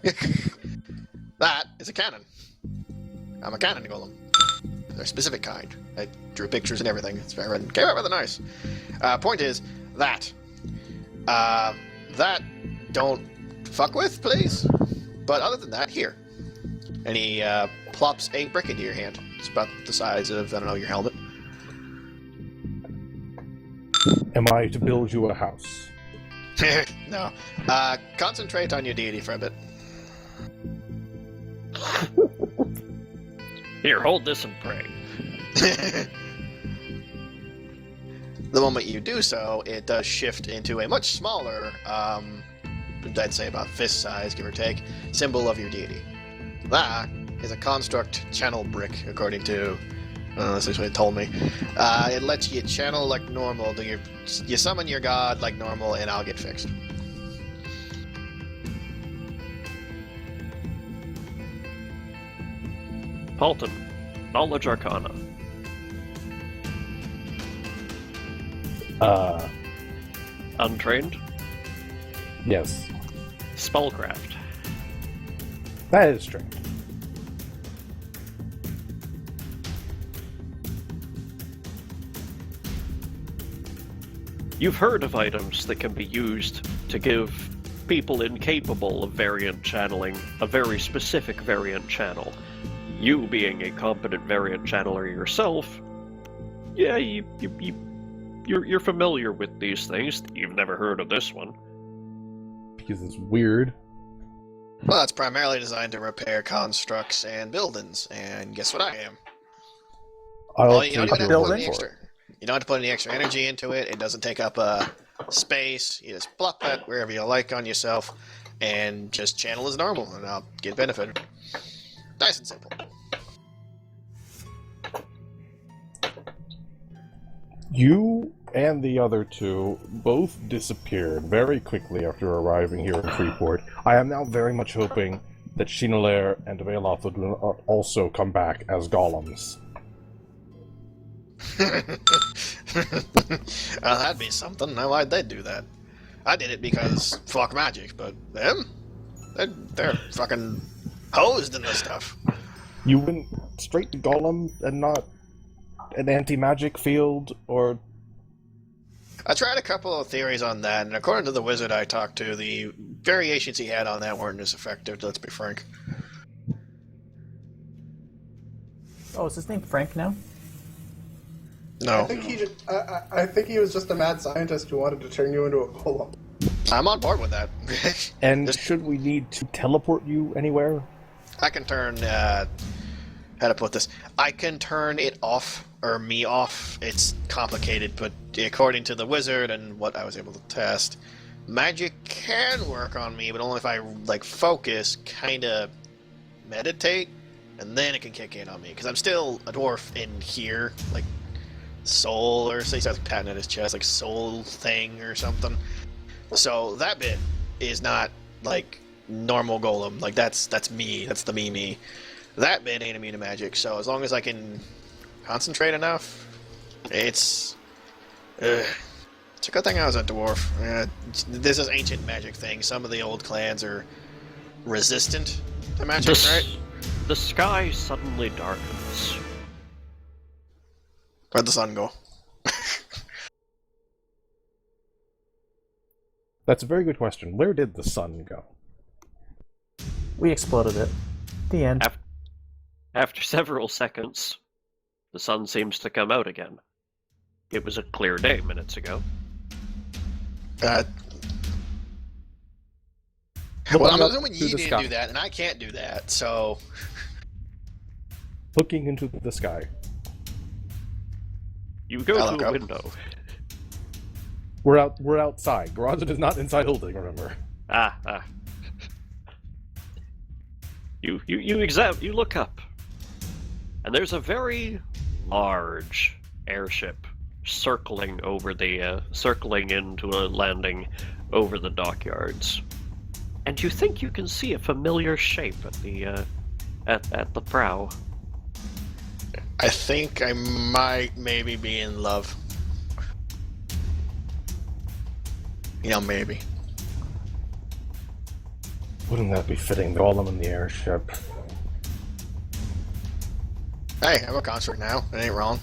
That is a cannon. I'm a cannon golem. They're a specific kind. I drew pictures and everything. It's very came out rather nice. Point is that don't fuck with, please. But other than that, here. And he plops a brick into your hand. It's about the size of, I don't know, your helmet. Am I to build you a house? No. Concentrate on your deity for a bit. Here, hold this and pray. The moment you do so, it does shift into a much smaller, I'd say about fist size, give or take, symbol of your deity. That is a construct channel brick, according to... this is what it told me. It lets you channel like normal. You summon your god like normal, and I'll get fixed. Paulton, Knowledge Arcana. Untrained? Yes. Spellcraft. That is strange. You've heard of items that can be used to give people incapable of variant channeling a very specific variant channel. You being a competent variant channeler yourself, yeah, you're familiar with these things. You've never heard of this one. Because it's weird. Well, it's primarily designed to repair constructs and buildings, and guess what I am? I'll You don't take even have your to put word any for extra. it. You don't have to put any extra energy into it. It doesn't take up space. You just plop that wherever you like on yourself, and just channel as normal, and I'll get benefit. Nice and simple. You and the other two both disappeared very quickly after arriving here in Freeport. I am now very much hoping that Shinolair and Veloth will also come back as golems. Well, that'd be something. Now, why'd they do that? I did it because fuck magic, but them? They're fucking hosed in this stuff. You went straight to golem and not an anti-magic field, or... I tried a couple of theories on that, and according to the wizard I talked to, the variations he had on that weren't as effective, let's be frank. Oh, is his name Frank now? No. I think he was just a mad scientist who wanted to turn you into a golem. I'm on board with that. And should we need to teleport you anywhere? I can turn, how to put this? I can turn it off, or me off. It's complicated, but according to the wizard and what I was able to test, magic can work on me, but only if I, like, focus, kinda meditate, and then it can kick in on me. Because I'm still a dwarf in here, like, soul, or say he starts patting at his chest, like soul thing or something. So that bit is not, like, normal golem. Like, that's me. That's the me. That bit ain't immune to magic, so as long as I can concentrate enough, it's a good thing I was a dwarf. This is ancient magic thing. Some of the old clans are resistant to magic, right? The sky suddenly darkens. Where'd the sun go? That's a very good question. Where did the sun go? We exploded it. The end. After several seconds, the sun seems to come out again. It was a clear day minutes ago. Well, I'm assuming you didn't do that, and I can't do that, so... Looking into the sky. You go to a window. We're outside. Garage is not inside holding, remember. You look up, and there's a very large airship circling into a landing over the dockyards. And you think you can see a familiar shape at the prow. I think I might maybe be in love. Maybe. Wouldn't that be fitting? They're all in the airship. Hey, I have a concert now. It ain't wrong.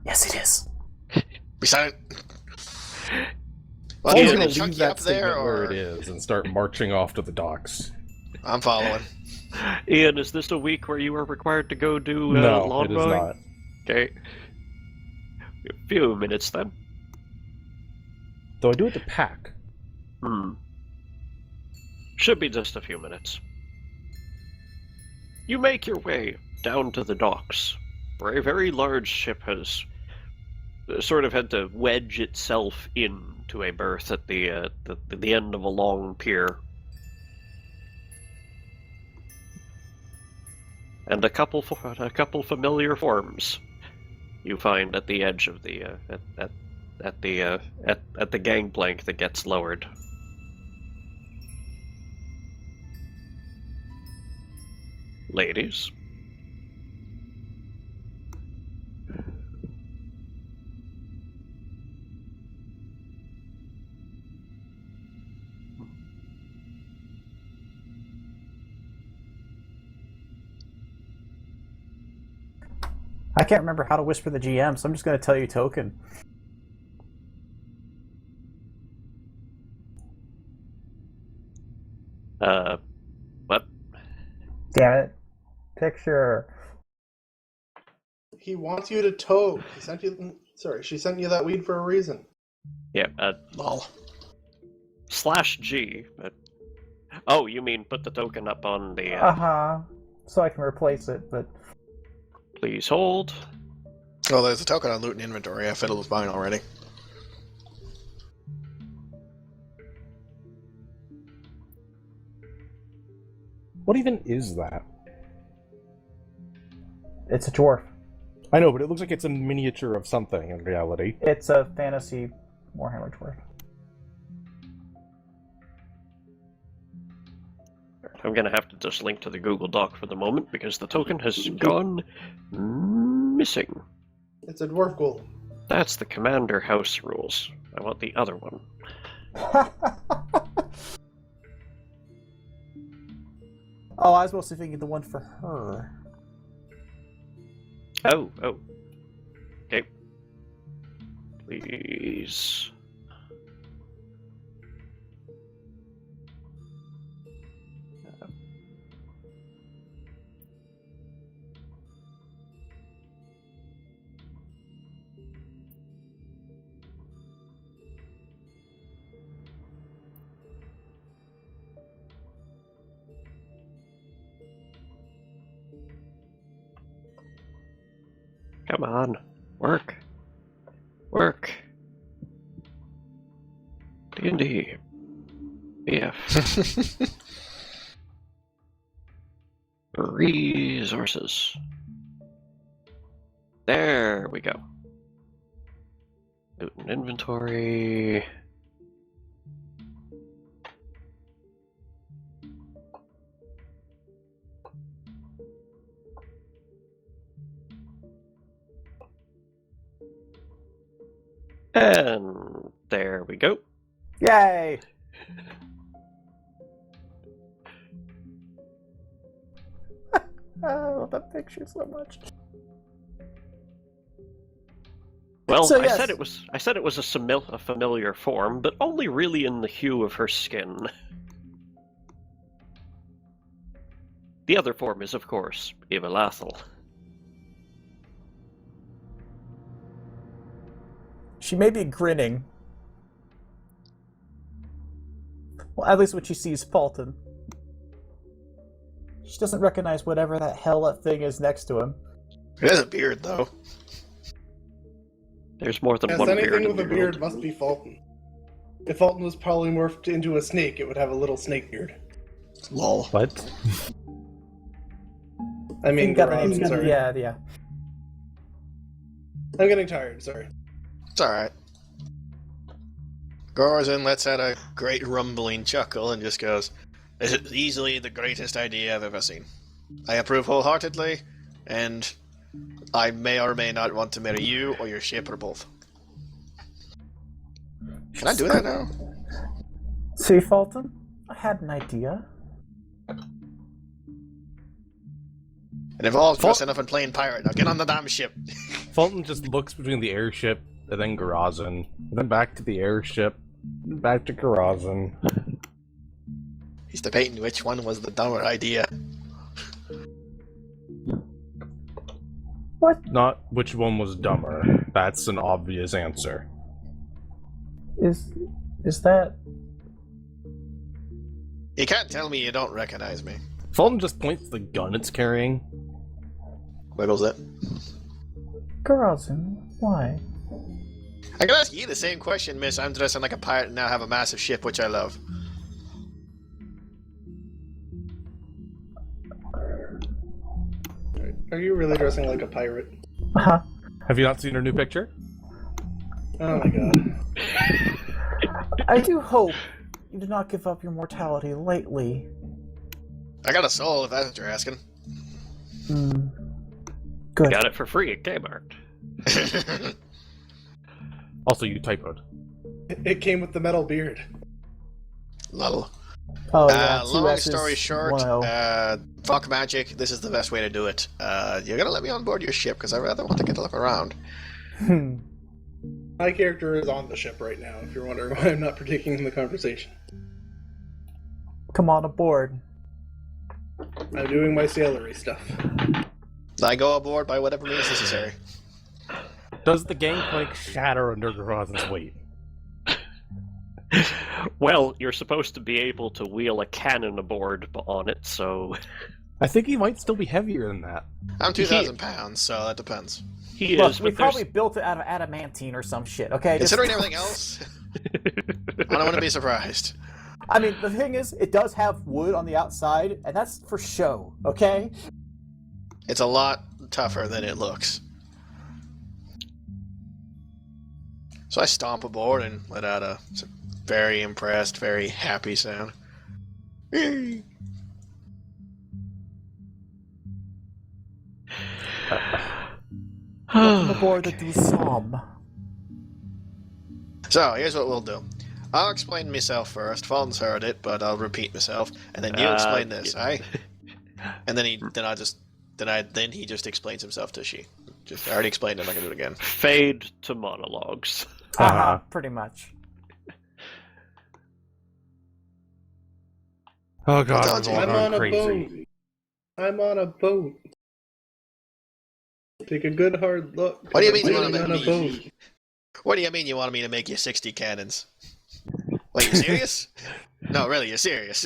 Yes, it is. Be silent. Well, Well, he's Ian, gonna is leave Chunky that up there, statement where or it is and start marching off to the docks. I'm following. Ian, is this a week where you are required to go do No, lawn it is mowing? not. Okay. A few minutes then. Though I do it to pack. Should be just a few minutes. You make your way down to the docks, where a very large ship has sort of had to wedge itself into a berth at the end of a long pier. And a couple familiar forms you find at the edge of the at the gangplank that gets lowered. Ladies. I can't remember how to whisper the GM, so I'm just going to tell you token. What? Damn it. Picture. He wants you to toke. He sent you. Sorry, she sent you that weed for a reason. Yeah, Lol. /G, but... Oh, you mean put the token up on the... So I can replace it, but... Please hold. Oh, there's a token on loot and inventory. I fiddled with mine already. What even is that? It's a dwarf. I know, but it looks like it's a miniature of something in reality. It's a fantasy Warhammer dwarf. I'm gonna have to just link to the Google Doc for the moment, because the token has gone missing. It's a dwarf ghoul. That's the Commander House rules. I want the other one. Oh, I was mostly thinking the one for her. Oh. Okay. Please. Come on. Work. D&D. BF. Resources. There we go. Loot and inventory. And there we go. Yay! I love that picture so much. Well, So, I yes. said it was a familiar form, but only really in the hue of her skin. The other form is, of course, Ivalathel. She may be grinning. Well, at least when she sees Fulton. She doesn't recognize whatever that hell that thing is next to him. It has a beard, though. There's more than Yes, one beard anything in with a the beard world. must be Fulton. If Fulton was polymorphed into a snake, it would have a little snake beard. Lol. What? I mean, You got Garaz, it. sorry. Yeah. I'm getting tired, sorry. It's alright. Gorzin lets out a great rumbling chuckle and just goes, "This is easily the greatest idea I've ever seen. I approve wholeheartedly, and I may or may not want to marry you or your ship or both." Can I do that now? See, Fulton? I had an idea. It involves dressing up and playing pirate. Now get on the damn ship. Fulton just looks between the airship and then Garazin, and then back to the airship, and back to Garazin. He's debating which one was the dumber idea. What Not which one was dumber. That's an obvious answer. is that? You can't tell me you don't recognize me. Fulton just points to the gun it's carrying. Wiggles it. Garazin, why? I can ask you the same question, miss. I'm dressing like a pirate and now have a massive ship, which I love. Are you really dressing like a pirate? Uh-huh. Have you not seen her new picture? Oh my god. I do hope you do not give up your mortality lately. I got a soul, if that's what you're asking. Good. Got it for free at Kmart. Also, you typoed. It came with the metal beard. Lol. Oh, yeah, two Long S's, story short, 1 O. fuck magic. This is the best way to do it. You're gonna let me on board your ship because I rather want to get to look around. My character is on the ship right now, if you're wondering why I'm not partaking in the conversation. Come on aboard. I'm doing my sailory stuff. I go aboard by whatever means necessary. Does the gangplank shatter under Garazin's weight? Well, you're supposed to be able to wheel a cannon aboard on it, so I think he might still be heavier than that. I'm 2,000 pounds, so that depends. he Look, is. we But probably built it out of adamantine or some shit, okay? Considering everything else, I don't want to be surprised. I mean, the thing is, it does have wood on the outside, and that's for show, okay? It's a lot tougher than it looks. So I stomp aboard and let out a very impressed, very happy sound. Welcome aboard the Dusam. So here's what we'll do. I'll explain myself first. Fulton's heard it, but I'll repeat myself, and then you explain this, aye? And then he just explains himself to she. Just I already explained it. I'm not gonna do it again. Fade to monologues. Haha, pretty much. Oh god, Don't we've you- all I'm gone on a crazy. boat. I'm on a boat. Take a good hard look. What do you mean you I'm want to on make a me? boat. What do you mean you want me to make you 60 cannons? Wait, you serious? No, really, you're serious.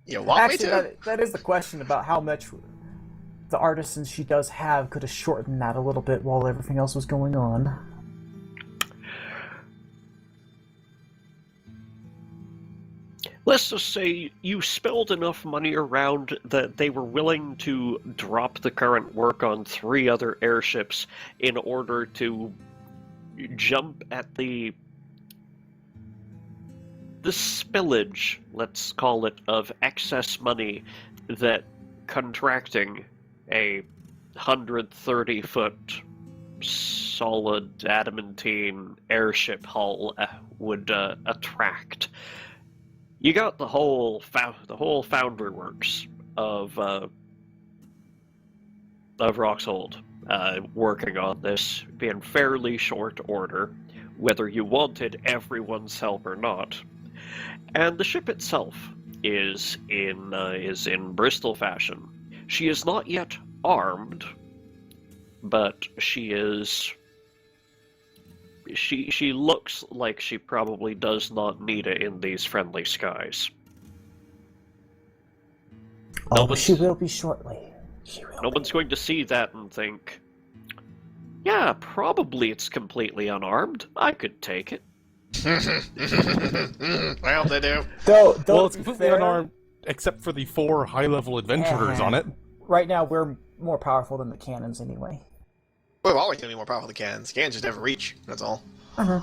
You want Actually, me to? that is the question about how much the artisans she does have could have shortened that a little bit while everything else was going on. Let's just say you spilled enough money around that they were willing to drop the current work on 3 other airships in order to jump at the spillage, let's call it, of excess money that contracting a 130-foot solid adamantine airship hull would attract. You got the whole foundry works of Roxhold working on this in fairly short order, whether you wanted everyone's help or not. And the ship itself is in Bristol fashion. She is not yet armed, but she is she looks like she probably does not need it in these friendly skies. Oh, but she will be shortly. No one's going to see that and think, yeah, probably it's completely unarmed. I could take it. I hope they do. Though, Well, it's completely unarmed, except for the 4 high-level adventurers on it. Right now, we're more powerful than the cannons anyway. We're always going to be more powerful than cannons. Cannons just never reach, that's all. Uh-huh.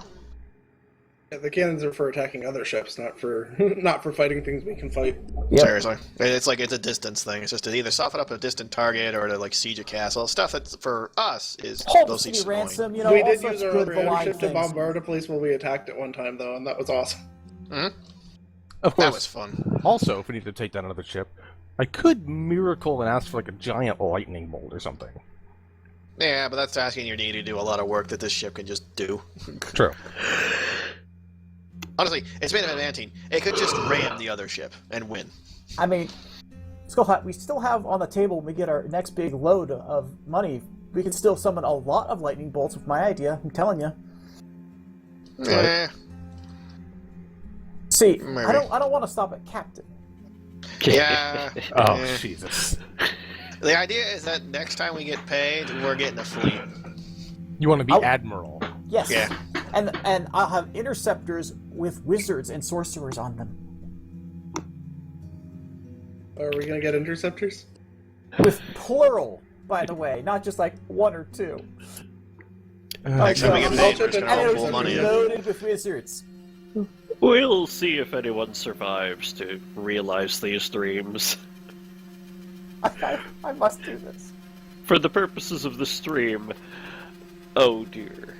Yeah, the cannons are for attacking other ships, not for not for fighting things we can fight. Yep. Seriously. It's like it's a distance thing. It's just to either soften up a distant target or to like siege a castle. Stuff that's for us is Hold those city sieges annoying. ransom, you know, We all did such use our good other malign ship to things. bombard a place where we attacked at one time, though, and that was awesome. Mm-hmm. Of That course, was fun. also, if we need to take down another ship, I could miracle and ask for like a giant lightning bolt or something. Yeah, but that's asking your Navy to do a lot of work that this ship can just do. True. Honestly, it's made of adamantine. It could just ram the other ship and win. I mean, we still have on the table when we get our next big load of money. We can still summon a lot of lightning bolts with my idea. I'm telling you. Eh. See, Maybe. I don't want to stop at captain. Yeah. Oh, eh. Jesus. The idea is that next time we get paid, we're getting a fleet. You want to be I'll- admiral. Yes. Yeah. And I'll have interceptors with wizards and sorcerers on them. Are we gonna get interceptors? With plural, by the way, not just like 1 or 2. Next time we get paid, we're just And gonna it pull was money in. loaded with wizards. We'll see if anyone survives to realize these dreams. I must do this. For the purposes of the stream, oh dear.